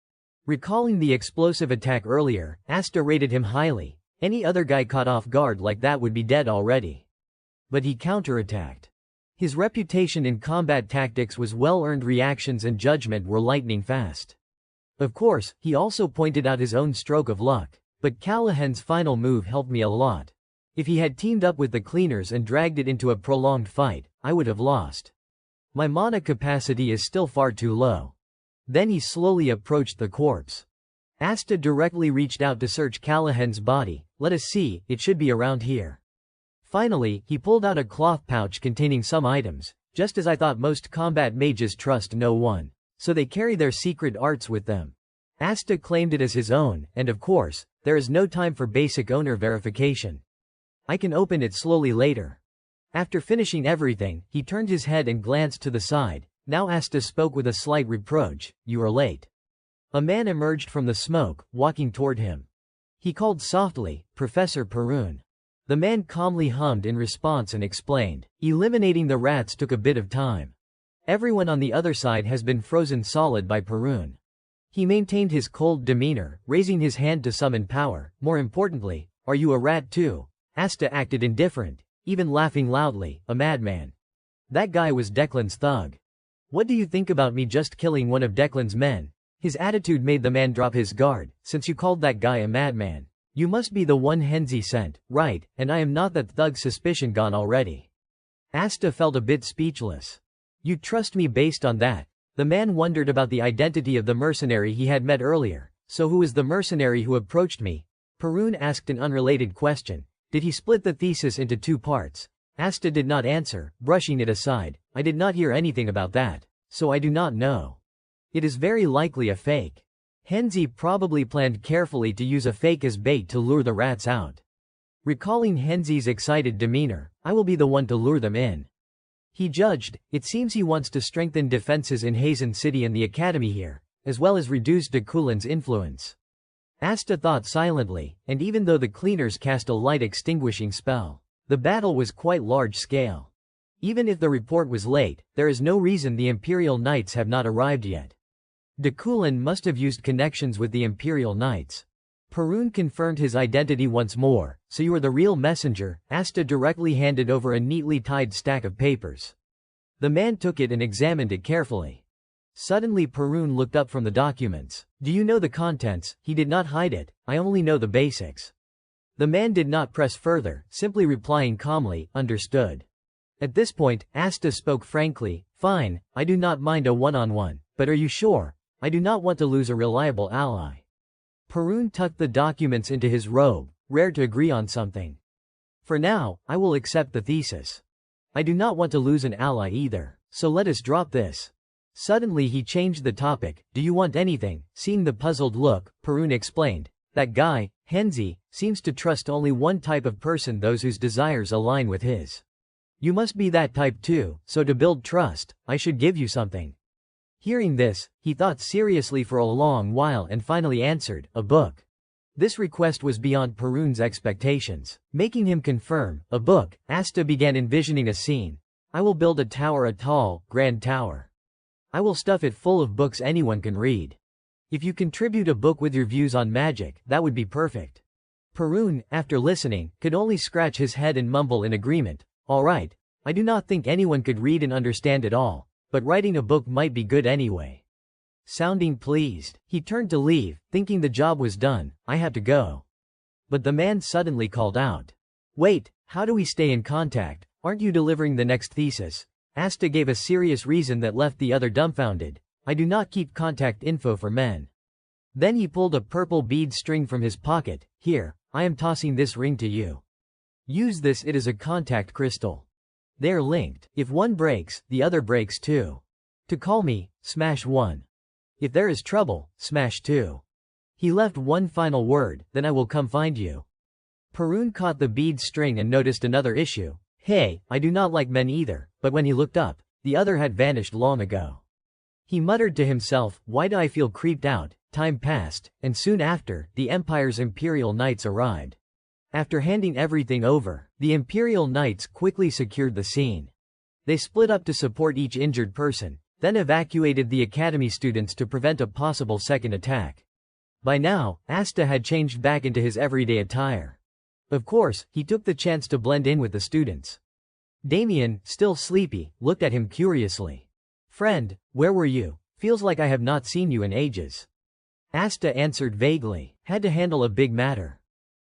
Recalling the explosive attack earlier, Asta rated him highly. Any other guy caught off guard like that would be dead already. But he counterattacked. His reputation in combat tactics was well-earned. Reactions and judgment were lightning fast. Of course, he also pointed out his own stroke of luck. But Callahan's final move helped me a lot. If he had teamed up with the cleaners and dragged it into a prolonged fight, I would have lost. My mana capacity is still far too low. Then he slowly approached the corpse. Asta directly reached out to search Callahan's body. "Let us see, it should be around here." Finally, he pulled out a cloth pouch containing some items. "Just as I thought. Most combat mages trust no one, so they carry their secret arts with them." Asta claimed it as his own, and of course, there is no time for basic owner verification. "I can open it slowly later." After finishing everything, he turned his head and glanced to the side. Now Asta spoke with a slight reproach. "You are late." A man emerged from the smoke, walking toward him. He called softly, "Professor Perun." The man calmly hummed in response and explained. "Eliminating the rats took a bit of time. Everyone on the other side has been frozen solid by Perun." He maintained his cold demeanor, raising his hand to summon power. "More importantly, are you a rat too?" Asta acted indifferent, even laughing loudly. "A madman. That guy was Declan's thug. What do you think about me just killing one of Declan's men?" His attitude made the man drop his guard. "Since you called that guy a madman, you must be the one Henzi sent, right? And I am not that thug. Suspicion gone already." Asta felt a bit speechless. "You trust me based on that?" The man wondered about the identity of the mercenary he had met earlier. "So who is the mercenary who approached me?" Perun asked an unrelated question. "Did he split the thesis into two parts?" Asta did not answer, brushing it aside. "I did not hear anything about that, so I do not know. It is very likely a fake. Henzi probably planned carefully to use a fake as bait to lure the rats out." Recalling Henzi's excited demeanor, "I will be the one to lure them in." He judged. It seems he wants to strengthen defenses in Hazen City and the academy here, as well as reduce Dakulin's influence. Asta thought silently, and even though the cleaners cast a light extinguishing spell, the battle was quite large scale. Even if the report was late, there is no reason the Imperial Knights have not arrived yet. Dakulin must have used connections with the Imperial Knights. Perun confirmed his identity once more. "So you are the real messenger?" Asta directly handed over a neatly tied stack of papers. The man took it and examined it carefully. Suddenly Perun looked up from the documents. "Do you know the contents?" He did not hide it. "I only know the basics." The man did not press further, simply replying calmly, "Understood." At this point, Asta spoke frankly. "Fine, I do not mind a one-on-one, but are you sure? I do not want to lose a reliable ally." Perun tucked the documents into his robe, rare to agree on something. For now, I will accept the thesis. I do not want to lose an ally either, so let us drop this. Suddenly he changed the topic. Do you want anything? Seeing the puzzled look, Perun explained. That guy, Henzi, seems to trust only one type of person, those whose desires align with his. You must be that type too, so to build trust, I should give you something. Hearing this, he thought seriously for a long while and finally answered, a book. This request was beyond Perun's expectations, making him confirm, a book. Asta began envisioning a scene. I will build a tower, a tall, grand tower. I will stuff it full of books anyone can read. If you contribute a book with your views on magic, that would be perfect. Perun, after listening, could only scratch his head and mumble in agreement. All right, I do not think anyone could read and understand it all, but writing a book might be good anyway. Sounding pleased, he turned to leave, thinking the job was done. I have to go. But the man suddenly called out. Wait, how do we stay in contact? Aren't you delivering the next thesis? Asta gave a serious reason that left the other dumbfounded. I do not keep contact info for men. Then he pulled a purple bead string from his pocket. Here, I am tossing this ring to you. Use this, it is a contact crystal. They're linked. If one breaks, the other breaks too. To call me, smash 1. If there is trouble, smash 2. He left one final word, then I will come find you. Perun caught the bead string and noticed another issue. Hey, I do not like men either, but when he looked up, the other had vanished long ago. He muttered to himself, why do I feel creeped out? Time passed, and soon after, the Empire's Imperial Knights arrived. After handing everything over, the Imperial Knights quickly secured the scene. They split up to support each injured person, then evacuated the Academy students to prevent a possible second attack. By now, Asta had changed back into his everyday attire. Of course, he took the chance to blend in with the students. Damien, still sleepy, looked at him curiously. Friend, where were you? Feels like I have not seen you in ages. Asta answered vaguely. Had to handle a big matter.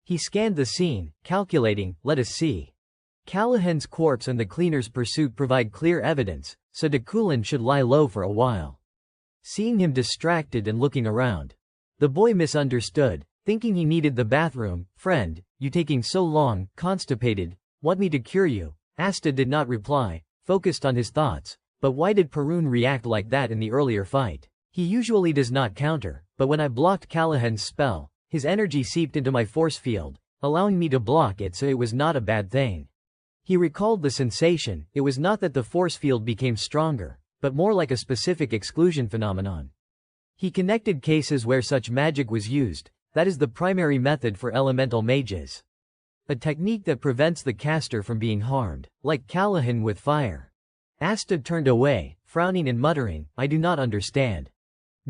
He scanned the scene, calculating, let us see. Callahan's corpse and the cleaner's pursuit provide clear evidence, so Dakulan should lie low for a while. Seeing him distracted and looking around, the boy misunderstood, thinking he needed the bathroom. Friend, you taking so long, constipated, want me to cure you? Asta did not reply, focused on his thoughts. But why did Perun react like that in the earlier fight? He usually does not counter, but when I blocked Callahan's spell, his energy seeped into my force field, allowing me to block it, so it was not a bad thing. He recalled the sensation. It was not that the force field became stronger, but more like a specific exclusion phenomenon. He connected cases where such magic was used. That is the primary method for elemental mages. A technique that prevents the caster from being harmed, like Callahan with fire. Asta turned away, frowning and muttering, I do not understand.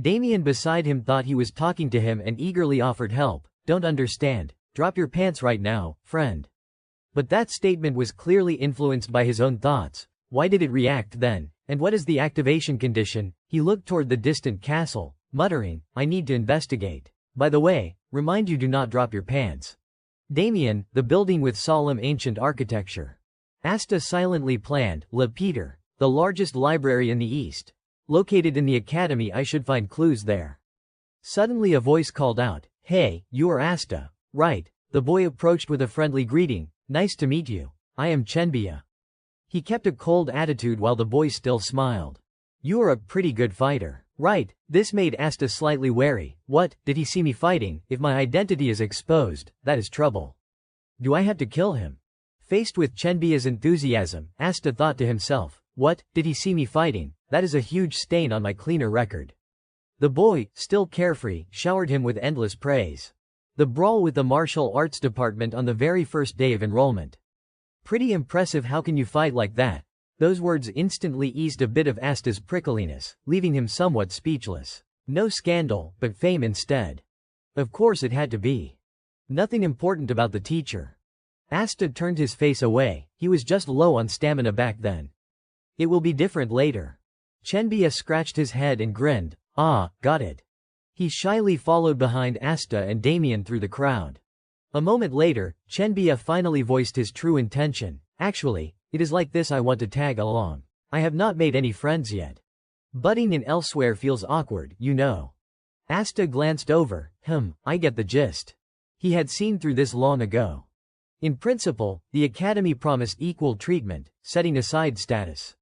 Damien beside him thought he was talking to him and eagerly offered help. Don't understand. Drop your pants right now, friend. But that statement was clearly influenced by his own thoughts. Why did it react then? And what is the activation condition? He looked toward the distant castle, muttering, I need to investigate. By the way, remind you do not drop your pants. Damien, the building with solemn ancient architecture. Asta silently planned, Le Peter, the largest library in the East. Located in the academy, I should find clues there. Suddenly a voice called out, Hey, you are Asta, right? The boy approached with a friendly greeting, Nice to meet you. I am Chenbia. He kept a cold attitude while the boy still smiled. You are a pretty good fighter. Right, this made Asta slightly wary. What, did he see me fighting? If my identity is exposed, that is trouble. Do I have to kill him? Faced with Chenbia's enthusiasm, Asta thought to himself, what, did he see me fighting? That is a huge stain on my cleaner record. The boy, still carefree, showered him with endless praise. The brawl with the martial arts department on the very first day of enrollment. Pretty impressive, how can you fight like that? Those words instantly eased a bit of Asta's prickliness, leaving him somewhat speechless. No scandal, but fame instead. Of course it had to be. Nothing important about the teacher. Asta turned his face away, he was just low on stamina back then. It will be different later. Chenbia scratched his head and grinned, ah, got it. He shyly followed behind Asta and Damien through the crowd. A moment later, Chenbia finally voiced his true intention. Actually, it is like this I want to tag along. I have not made any friends yet. Butting in elsewhere feels awkward, you know. Asta glanced over, I get the gist. He had seen through this long ago. In principle, the academy promised equal treatment, setting aside status.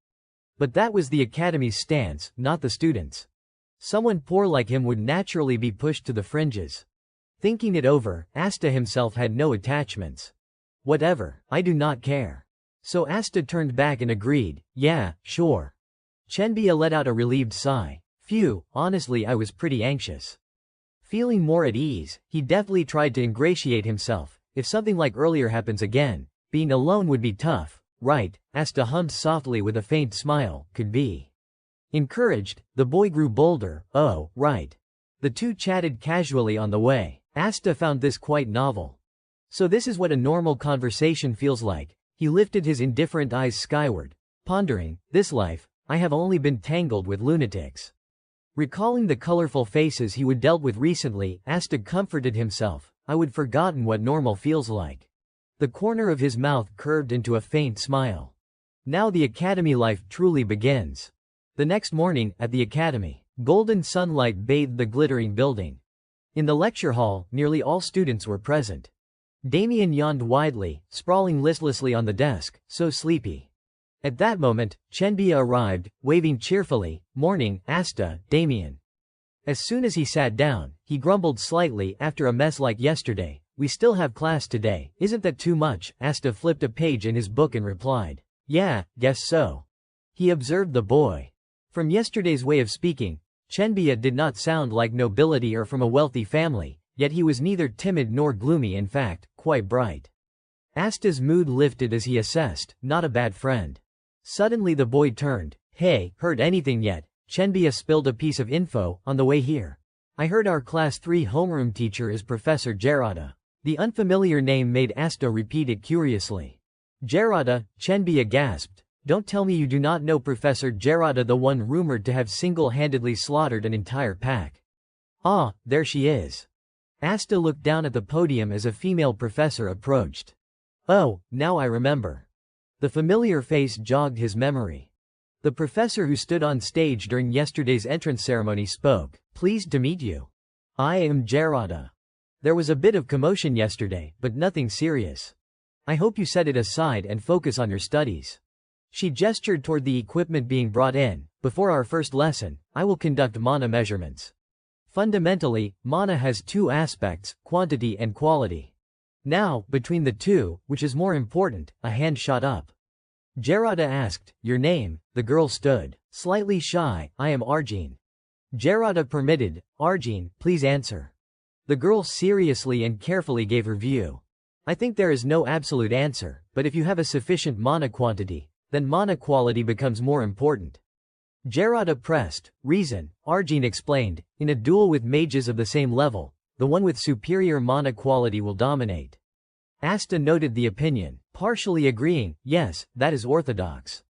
But that was the academy's stance, not the students'. Someone poor like him would naturally be pushed to the fringes. Thinking it over, Asta himself had no attachments. Whatever, I do not care. So Asta turned back and agreed, yeah, sure. Chenbia let out a relieved sigh. Phew, honestly I was pretty anxious. Feeling more at ease, he deftly tried to ingratiate himself. If something like earlier happens again, being alone would be tough, right? Asta hummed softly with a faint smile, could be. Encouraged, the boy grew bolder, oh, right. The two chatted casually on the way. Asta found this quite novel. So this is what a normal conversation feels like. He lifted his indifferent eyes skyward, pondering, this life, I have only been tangled with lunatics. Recalling the colorful faces he would dealt with recently, Asta comforted himself, I would forgotten what normal feels like. The corner of his mouth curved into a faint smile. Now the academy life truly begins. The next morning, at the academy, golden sunlight bathed the glittering building. In the lecture hall, nearly all students were present. Damien yawned widely, sprawling listlessly on the desk, so sleepy. At that moment, Chenbia arrived, waving cheerfully, morning, Asta, Damien. As soon as he sat down, he grumbled slightly after a mess like yesterday, we still have class today, isn't that too much? Asta flipped a page in his book and replied, yeah, guess so. He observed the boy. From yesterday's way of speaking, Chenbia did not sound like nobility or from a wealthy family, yet he was neither timid nor gloomy, in fact, quite bright. Asta's mood lifted as he assessed, not a bad friend. Suddenly the boy turned, hey, heard anything yet? Chenbia spilled a piece of info, on the way here. I heard our class 3 homeroom teacher is Professor Gerada. The unfamiliar name made Asta repeat it curiously. Gerada, Chenbia gasped. Don't tell me you do not know Professor Gerada, the one rumored to have single-handedly slaughtered an entire pack. Ah, there she is. Asta looked down at the podium as a female professor approached. Oh, now I remember. The familiar face jogged his memory. The professor who stood on stage during yesterday's entrance ceremony spoke. Pleased to meet you. I am Gerada. There was a bit of commotion yesterday, but nothing serious. I hope you set it aside and focus on your studies. She gestured toward the equipment being brought in. Before our first lesson, I will conduct mana measurements. Fundamentally, mana has two aspects, quantity and quality. Now, between the two, which is more important? A hand shot up. Gerada asked, your name? The girl stood, slightly shy. I am Arjun. Gerada permitted, Arjun, please answer. The girl seriously and carefully gave her view. I think there is no absolute answer, but if you have a sufficient mana quantity, then mana quality becomes more important. Gerada pressed, reason, Arjun explained, in a duel with mages of the same level, the one with superior mana quality will dominate. Asta noted the opinion, partially agreeing, yes, that is orthodox.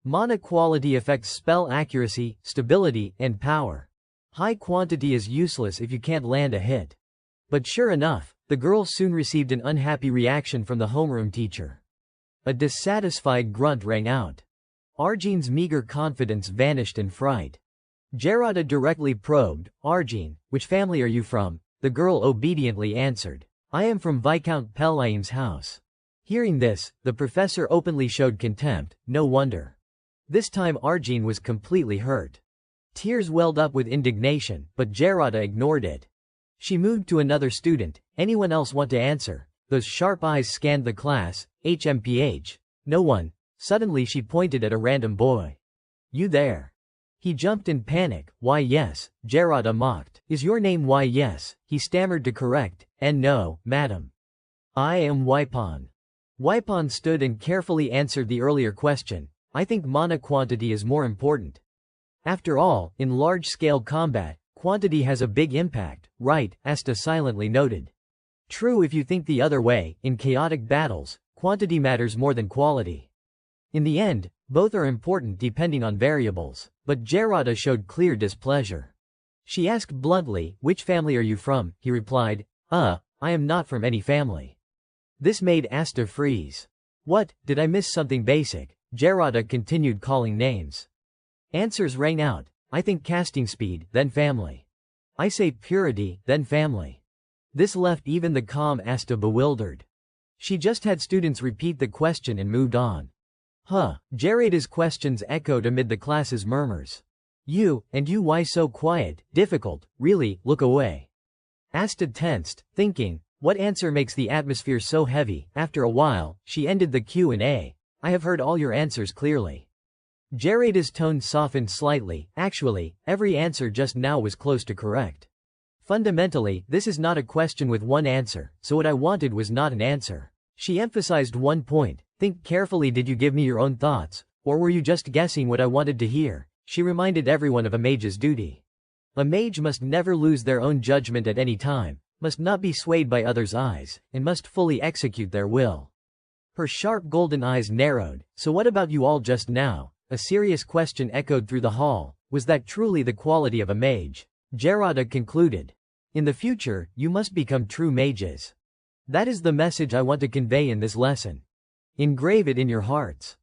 Mana quality affects spell accuracy, stability, and power. High quantity is useless if you can't land a hit. But sure enough, the girl soon received an unhappy reaction from the homeroom teacher. A dissatisfied grunt rang out. Arjun's meager confidence vanished in fright. Gerada directly probed, Arjun, which family are you from? The girl obediently answered, I am from Viscount Pelaim's house. Hearing this, the professor openly showed contempt, no wonder. This time Arjun was completely hurt. Tears welled up with indignation, but Gerada ignored it. She moved to another student, anyone else want to answer? Those sharp eyes scanned the class, HMPH. No one. Suddenly she pointed at a random boy. You there? He jumped in panic. Why yes, Gerada mocked. Is your name why yes? He stammered to correct, and no, madam. I am Waipon. Waipon stood and carefully answered the earlier question. I think mana quantity is more important. After all, in large-scale combat, quantity has a big impact, right? Asta silently noted. True if you think the other way, in chaotic battles, quantity matters more than quality. In the end, both are important depending on variables, but Gerada showed clear displeasure. She asked bluntly, which family are you from? He replied, I am not from any family. This made Asta freeze. What, did I miss something basic? Gerada continued calling names. Answers rang out. I think casting speed, then family. I say purity, then family. This left even the calm Asta bewildered. She just had students repeat the question and moved on. Jarada's questions echoed amid the class's murmurs. And you, why so quiet, difficult, really, look away. Asta tensed, thinking, what answer makes the atmosphere so heavy? After a while, she ended the Q&A. I have heard all your answers clearly. Jarada's tone softened slightly. Actually, every answer just now was close to correct. Fundamentally, this is not a question with one answer, so what I wanted was not an answer. She emphasized one point. Think carefully, did you give me your own thoughts, or were you just guessing what I wanted to hear? She reminded everyone of a mage's duty. A mage must never lose their own judgment at any time, must not be swayed by others' eyes, and must fully execute their will. Her sharp golden eyes narrowed. So what about you all just now? A serious question echoed through the hall. Was that truly the quality of a mage? Jarada concluded. In the future, you must become true mages. That is the message I want to convey in this lesson. Engrave it in your hearts.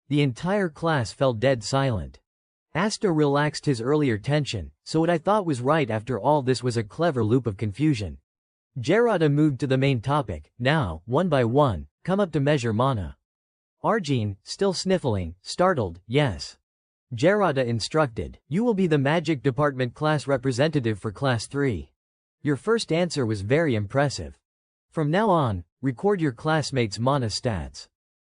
The entire class fell dead silent. Asta relaxed his earlier tension, so what I thought was right after all this was a clever loop of confusion. Jarada moved to the main topic. Now, one by one, come up to measure mana. Arjun, still sniffling, startled, yes. Jarada instructed. You will be the magic department class representative for class 3. Your first answer was very impressive. From now on, record your classmates' mana stats.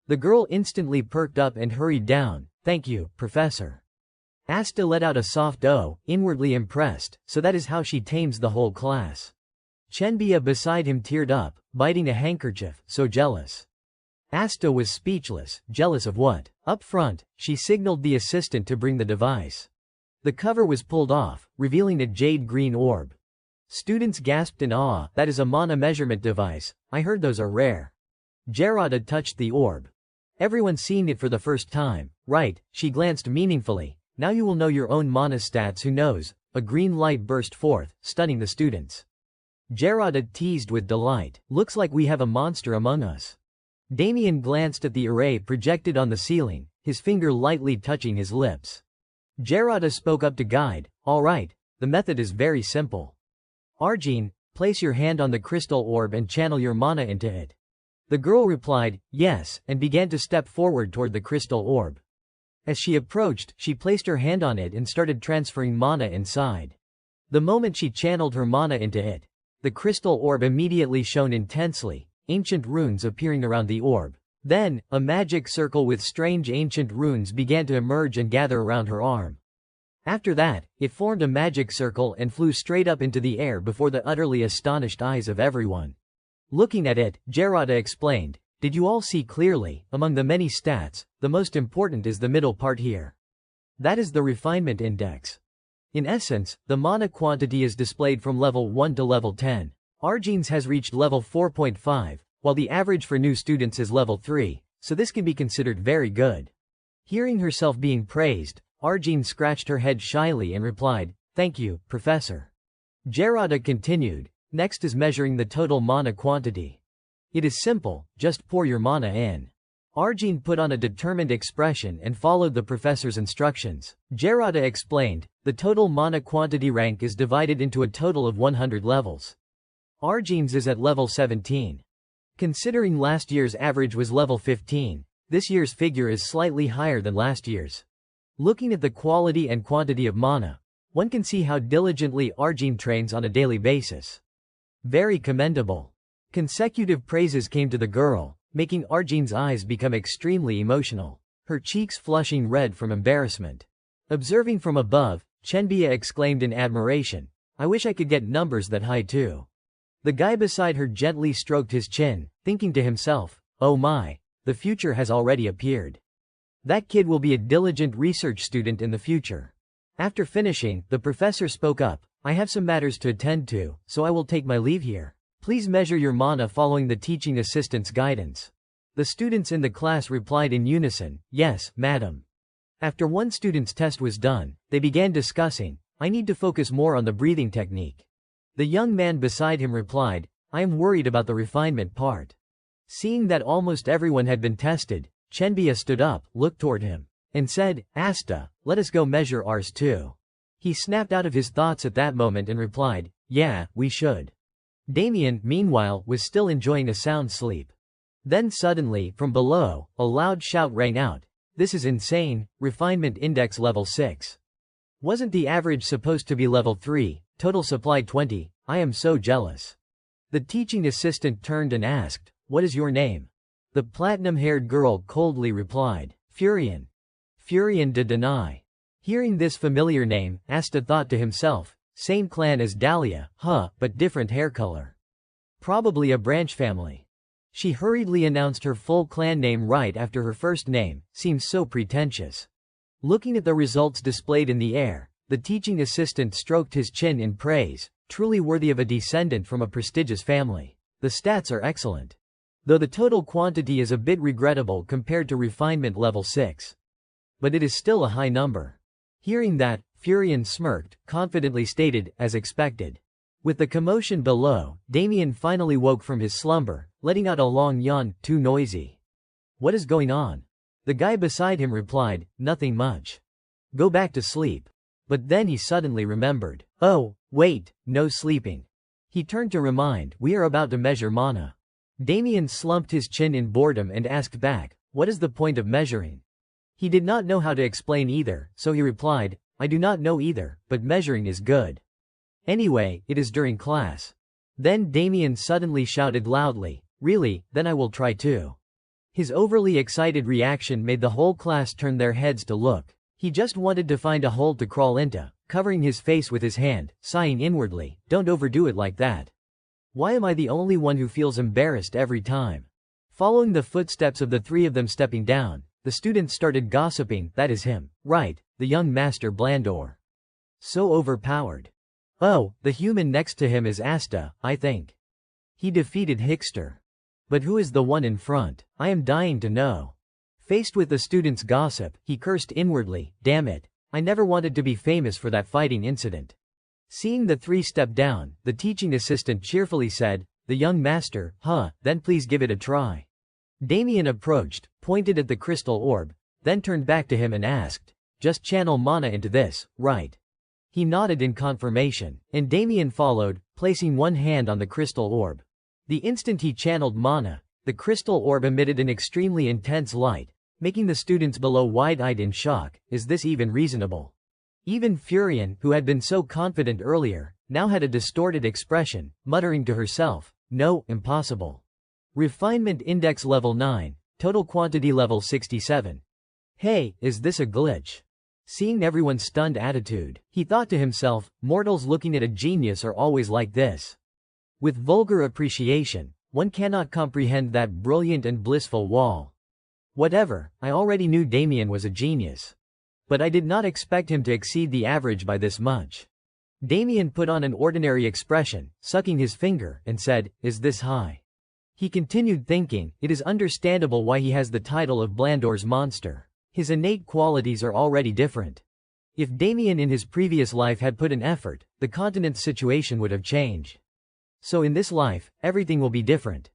The girl instantly perked up and hurried down. Thank you, Professor. Asta let out a soft "oh," inwardly impressed, so that is how she tames the whole class. Chenbia beside him teared up, biting a handkerchief, so jealous. Asta was speechless. Jealous of what? Up front, she signaled the assistant to bring the device. The cover was pulled off, revealing a jade green orb. Students gasped in awe. That is a mana measurement device. I heard those are rare. Jarada touched the orb. Everyone's seen it for the first time, right? She glanced meaningfully. Now you will know your own mana stats. Who knows? A green light burst forth, stunning the students. Jarada teased with delight. Looks like we have a monster among us. Damien glanced at the array projected on the ceiling, his finger lightly touching his lips. Jarada spoke up to guide. All right, the method is very simple. Arjun, place your hand on the crystal orb and channel your mana into it. The girl replied, yes, and began to step forward toward the crystal orb. As she approached, she placed her hand on it and started transferring mana inside. The moment she channeled her mana into it, the crystal orb immediately shone intensely, ancient runes appearing around the orb. Then, a magic circle with strange ancient runes began to emerge and gather around her arm. After that, it formed a magic circle and flew straight up into the air before the utterly astonished eyes of everyone. Looking at it, Jarada explained, did you all see clearly? Among the many stats, the most important is the middle part here. That is the refinement index. In essence, the mana quantity is displayed from level 1 to level 10. Arjun's has reached level 4.5, while the average for new students is level 3, so this can be considered very good. Hearing herself being praised, Arjun scratched her head shyly and replied, thank you, Professor. Jarada continued, next is measuring the total mana quantity. It is simple, just pour your mana in. Arjun put on a determined expression and followed the professor's instructions. Jarada explained, the total mana quantity rank is divided into a total of 100 levels. Arjun's is at level 17. Considering last year's average was level 15, this year's figure is slightly higher than last year's. Looking at the quality and quantity of mana, one can see how diligently Arjun trains on a daily basis. Very commendable. Consecutive praises came to the girl, making Arjun's eyes become extremely emotional, her cheeks flushing red from embarrassment. Observing from above, Chenbia exclaimed in admiration, I wish I could get numbers that high too. The guy beside her gently stroked his chin, thinking to himself, oh my, the future has already appeared. That kid will be a diligent research student in the future. After finishing, the professor spoke up, I have some matters to attend to, so I will take my leave here. Please measure your mana following the teaching assistant's guidance. The students in the class replied in unison, yes, madam. After one student's test was done, they began discussing, I need to focus more on the breathing technique. The young man beside him replied, I am worried about the refinement part. Seeing that almost everyone had been tested, Chenbia stood up, looked toward him, and said, Asta, let us go measure ours too. He snapped out of his thoughts at that moment and replied, yeah, we should. Damien, meanwhile, was still enjoying a sound sleep. Then suddenly, from below, a loud shout rang out. This is insane, refinement index level 6. Wasn't the average supposed to be level 3, total supply 20, I am so jealous. The teaching assistant turned and asked, what is your name? The platinum-haired girl coldly replied, Furion. Furion did deny. Hearing this familiar name, Asta thought to himself, same clan as Dahlia, but different hair color. Probably a branch family. She hurriedly announced her full clan name right after her first name, seems so pretentious. Looking at the results displayed in the air, the teaching assistant stroked his chin in praise, truly worthy of a descendant from a prestigious family. The stats are excellent. Though the total quantity is a bit regrettable compared to refinement level 6. But it is still a high number. Hearing that, Furion smirked, confidently stated, as expected. With the commotion below, Damien finally woke from his slumber, letting out a long yawn, too noisy. What is going on? The guy beside him replied, nothing much. Go back to sleep. But then he suddenly remembered. Oh, wait, no sleeping. He turned to remind, we are about to measure mana. Damien slumped his chin in boredom and asked back, what is the point of measuring? He did not know how to explain either, so he replied, I do not know either, but measuring is good. Anyway, it is during class. Then Damien suddenly shouted loudly, really, then I will try too. His overly excited reaction made the whole class turn their heads to look. He just wanted to find a hole to crawl into, covering his face with his hand, sighing inwardly, don't overdo it like that. Why am I the only one who feels embarrassed every time? Following the footsteps of the three of them stepping down, the students started gossiping, that is him, right, the young Master Blandor. So overpowered. Oh, the human next to him is Asta, I think. He defeated Hickster. But who is the one in front? I am dying to know. Faced with the students' gossip, he cursed inwardly, damn it, I never wanted to be famous for that fighting incident. Seeing the three step down, the teaching assistant cheerfully said, the young master, then please give it a try. Damien approached, pointed at the crystal orb, then turned back to him and asked, just channel mana into this, right? He nodded in confirmation, and Damien followed, placing one hand on the crystal orb. The instant he channeled mana, the crystal orb emitted an extremely intense light, making the students below wide-eyed in shock. Is this even reasonable? Even Furion, who had been so confident earlier, now had a distorted expression, muttering to herself, no, impossible. Refinement index level 9, total quantity level 67. Hey, is this a glitch? Seeing everyone's stunned attitude, he thought to himself, mortals looking at a genius are always like this. With vulgar appreciation, one cannot comprehend that brilliant and blissful wall. Whatever, I already knew Damien was a genius. But I did not expect him to exceed the average by this much. Damien put on an ordinary expression, sucking his finger, and said, is this high? He continued thinking, it is understandable why he has the title of Blandor's monster. His innate qualities are already different. If Damien in his previous life had put in effort, the continent's situation would have changed. So in this life, everything will be different.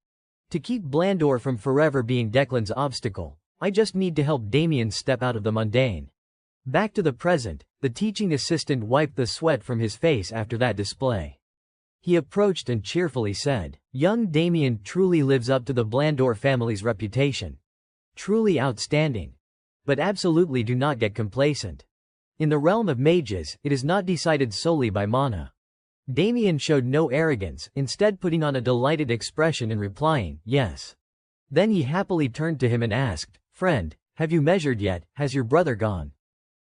To keep Blandor from forever being Declan's obstacle, I just need to help Damien step out of the mundane. Back to the present, the teaching assistant wiped the sweat from his face after that display. He approached and cheerfully said, young Damien truly lives up to the Blandor family's reputation. Truly outstanding. But absolutely do not get complacent. In the realm of mages, it is not decided solely by mana. Damien showed no arrogance, instead putting on a delighted expression and replying, yes. Then he happily turned to him and asked, friend, have you measured yet, has your brother gone?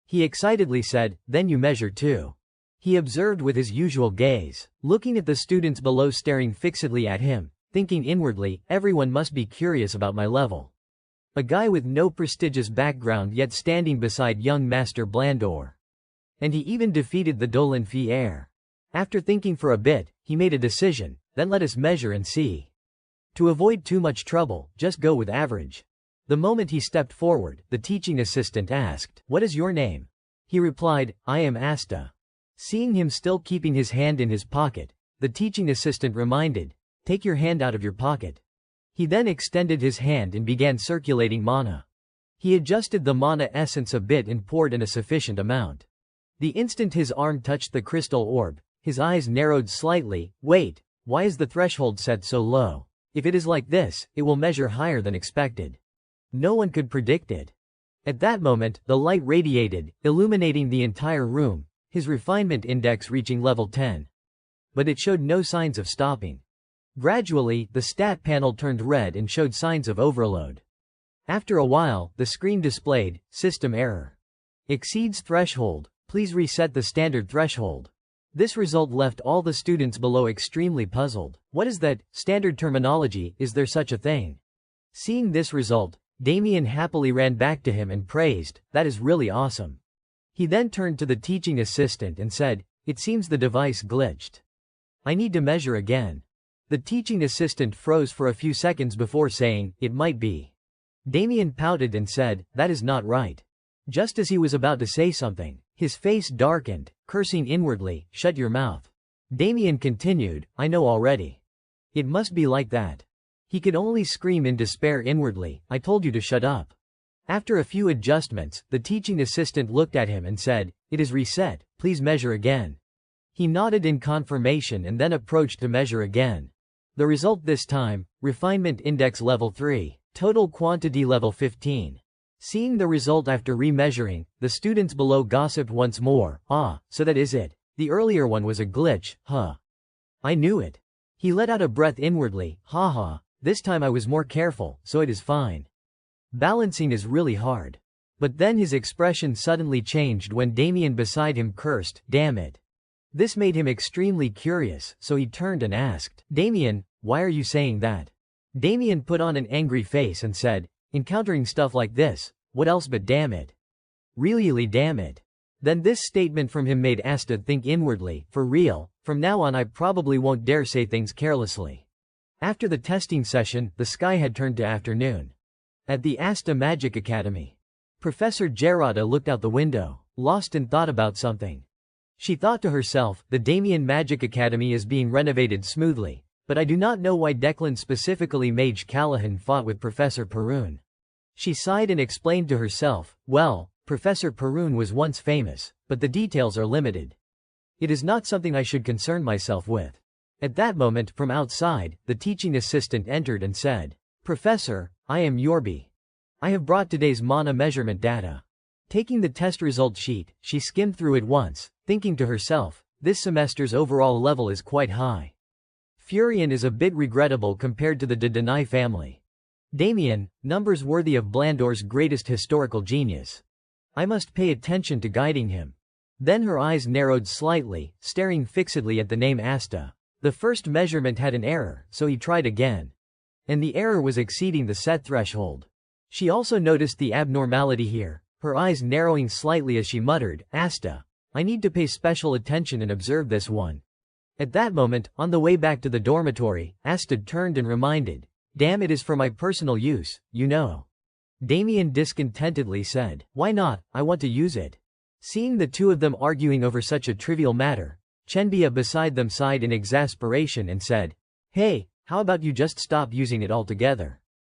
He excitedly said, then you measure too. He observed with his usual gaze, looking at the students below staring fixedly at him, thinking inwardly, everyone must be curious about my level. A guy with no prestigious background yet standing beside young Master Blandor. And he even defeated the Dolan Fier. After thinking for a bit, he made a decision, then let us measure and see. To avoid too much trouble, just go with average. The moment he stepped forward, the teaching assistant asked, what is your name? He replied, I am Asta. Seeing him still keeping his hand in his pocket, the teaching assistant reminded, take your hand out of your pocket. He then extended his hand and began circulating mana. He adjusted the mana essence a bit and poured in a sufficient amount. The instant his arm touched the crystal orb, his eyes narrowed slightly. Wait, why is the threshold set so low? If it is like this, it will measure higher than expected. No one could predict it. At that moment, the light radiated, illuminating the entire room, his refinement index reaching level 10. But it showed no signs of stopping. Gradually, the stat panel turned red and showed signs of overload. After a while, the screen displayed, "System error. Exceeds threshold. Please reset the standard threshold." This result left all the students below extremely puzzled. What is that? Standard terminology, is there such a thing? Seeing this result, Damien happily ran back to him and praised, "That is really awesome." He then turned to the teaching assistant and said, "It seems the device glitched. I need to measure again." The teaching assistant froze for a few seconds before saying, "It might be." Damien pouted and said, "That is not right." Just as he was about to say something, his face darkened, cursing inwardly, "Shut your mouth." Damien continued, "I know already. It must be like that." He could only scream in despair inwardly, "I told you to shut up." After a few adjustments, the teaching assistant looked at him and said, "It is reset, please measure again." He nodded in confirmation and then approached to measure again. The result this time, refinement index level 3, total quantity level 15. Seeing the result after remeasuring, the students below gossiped once more, "Ah, so that is it. The earlier one was a glitch, huh? I knew it." He let out a breath inwardly, "Haha, this time I was more careful, so it is fine. Balancing is really hard." But then his expression suddenly changed when Damien beside him cursed, "Damn it." This made him extremely curious, so he turned and asked, "Damien, why are you saying that?" Damien put on an angry face and said, "Encountering stuff like this, what else but damn it. Really damn it." Then this statement from him made Asta think inwardly, "For real, from now on I probably won't dare say things carelessly." After the testing session, the sky had turned to afternoon. At the Asta Magic Academy, Professor Gerarda looked out the window, lost in thought about something. She thought to herself, "The Damien Magic Academy is being renovated smoothly, but I do not know why Declan, specifically Mage Callahan, fought with Professor Perun." She sighed and explained to herself, "Well, Professor Perun was once famous, but the details are limited. It is not something I should concern myself with." At that moment, from outside, the teaching assistant entered and said, "Professor, I am Yorbi. I have brought today's mana measurement data." Taking the test result sheet, she skimmed through it once, thinking to herself, "This semester's overall level is quite high. Furion is a bit regrettable compared to the Dedanai family. Damien, numbers worthy of Blandor's greatest historical genius. I must pay attention to guiding him." Then her eyes narrowed slightly, staring fixedly at the name Asta. The first measurement had an error, so he tried again. And the error was exceeding the set threshold. She also noticed the abnormality here, her eyes narrowing slightly as she muttered, "Asta, I need to pay special attention and observe this one." At that moment, on the way back to the dormitory, Asta turned and reminded, "Damn, it is for my personal use, you know." Damien discontentedly said, "Why not? I want to use it." Seeing the two of them arguing over such a trivial matter, Chenbia beside them sighed in exasperation and said, "Hey, how about you just stop using it altogether?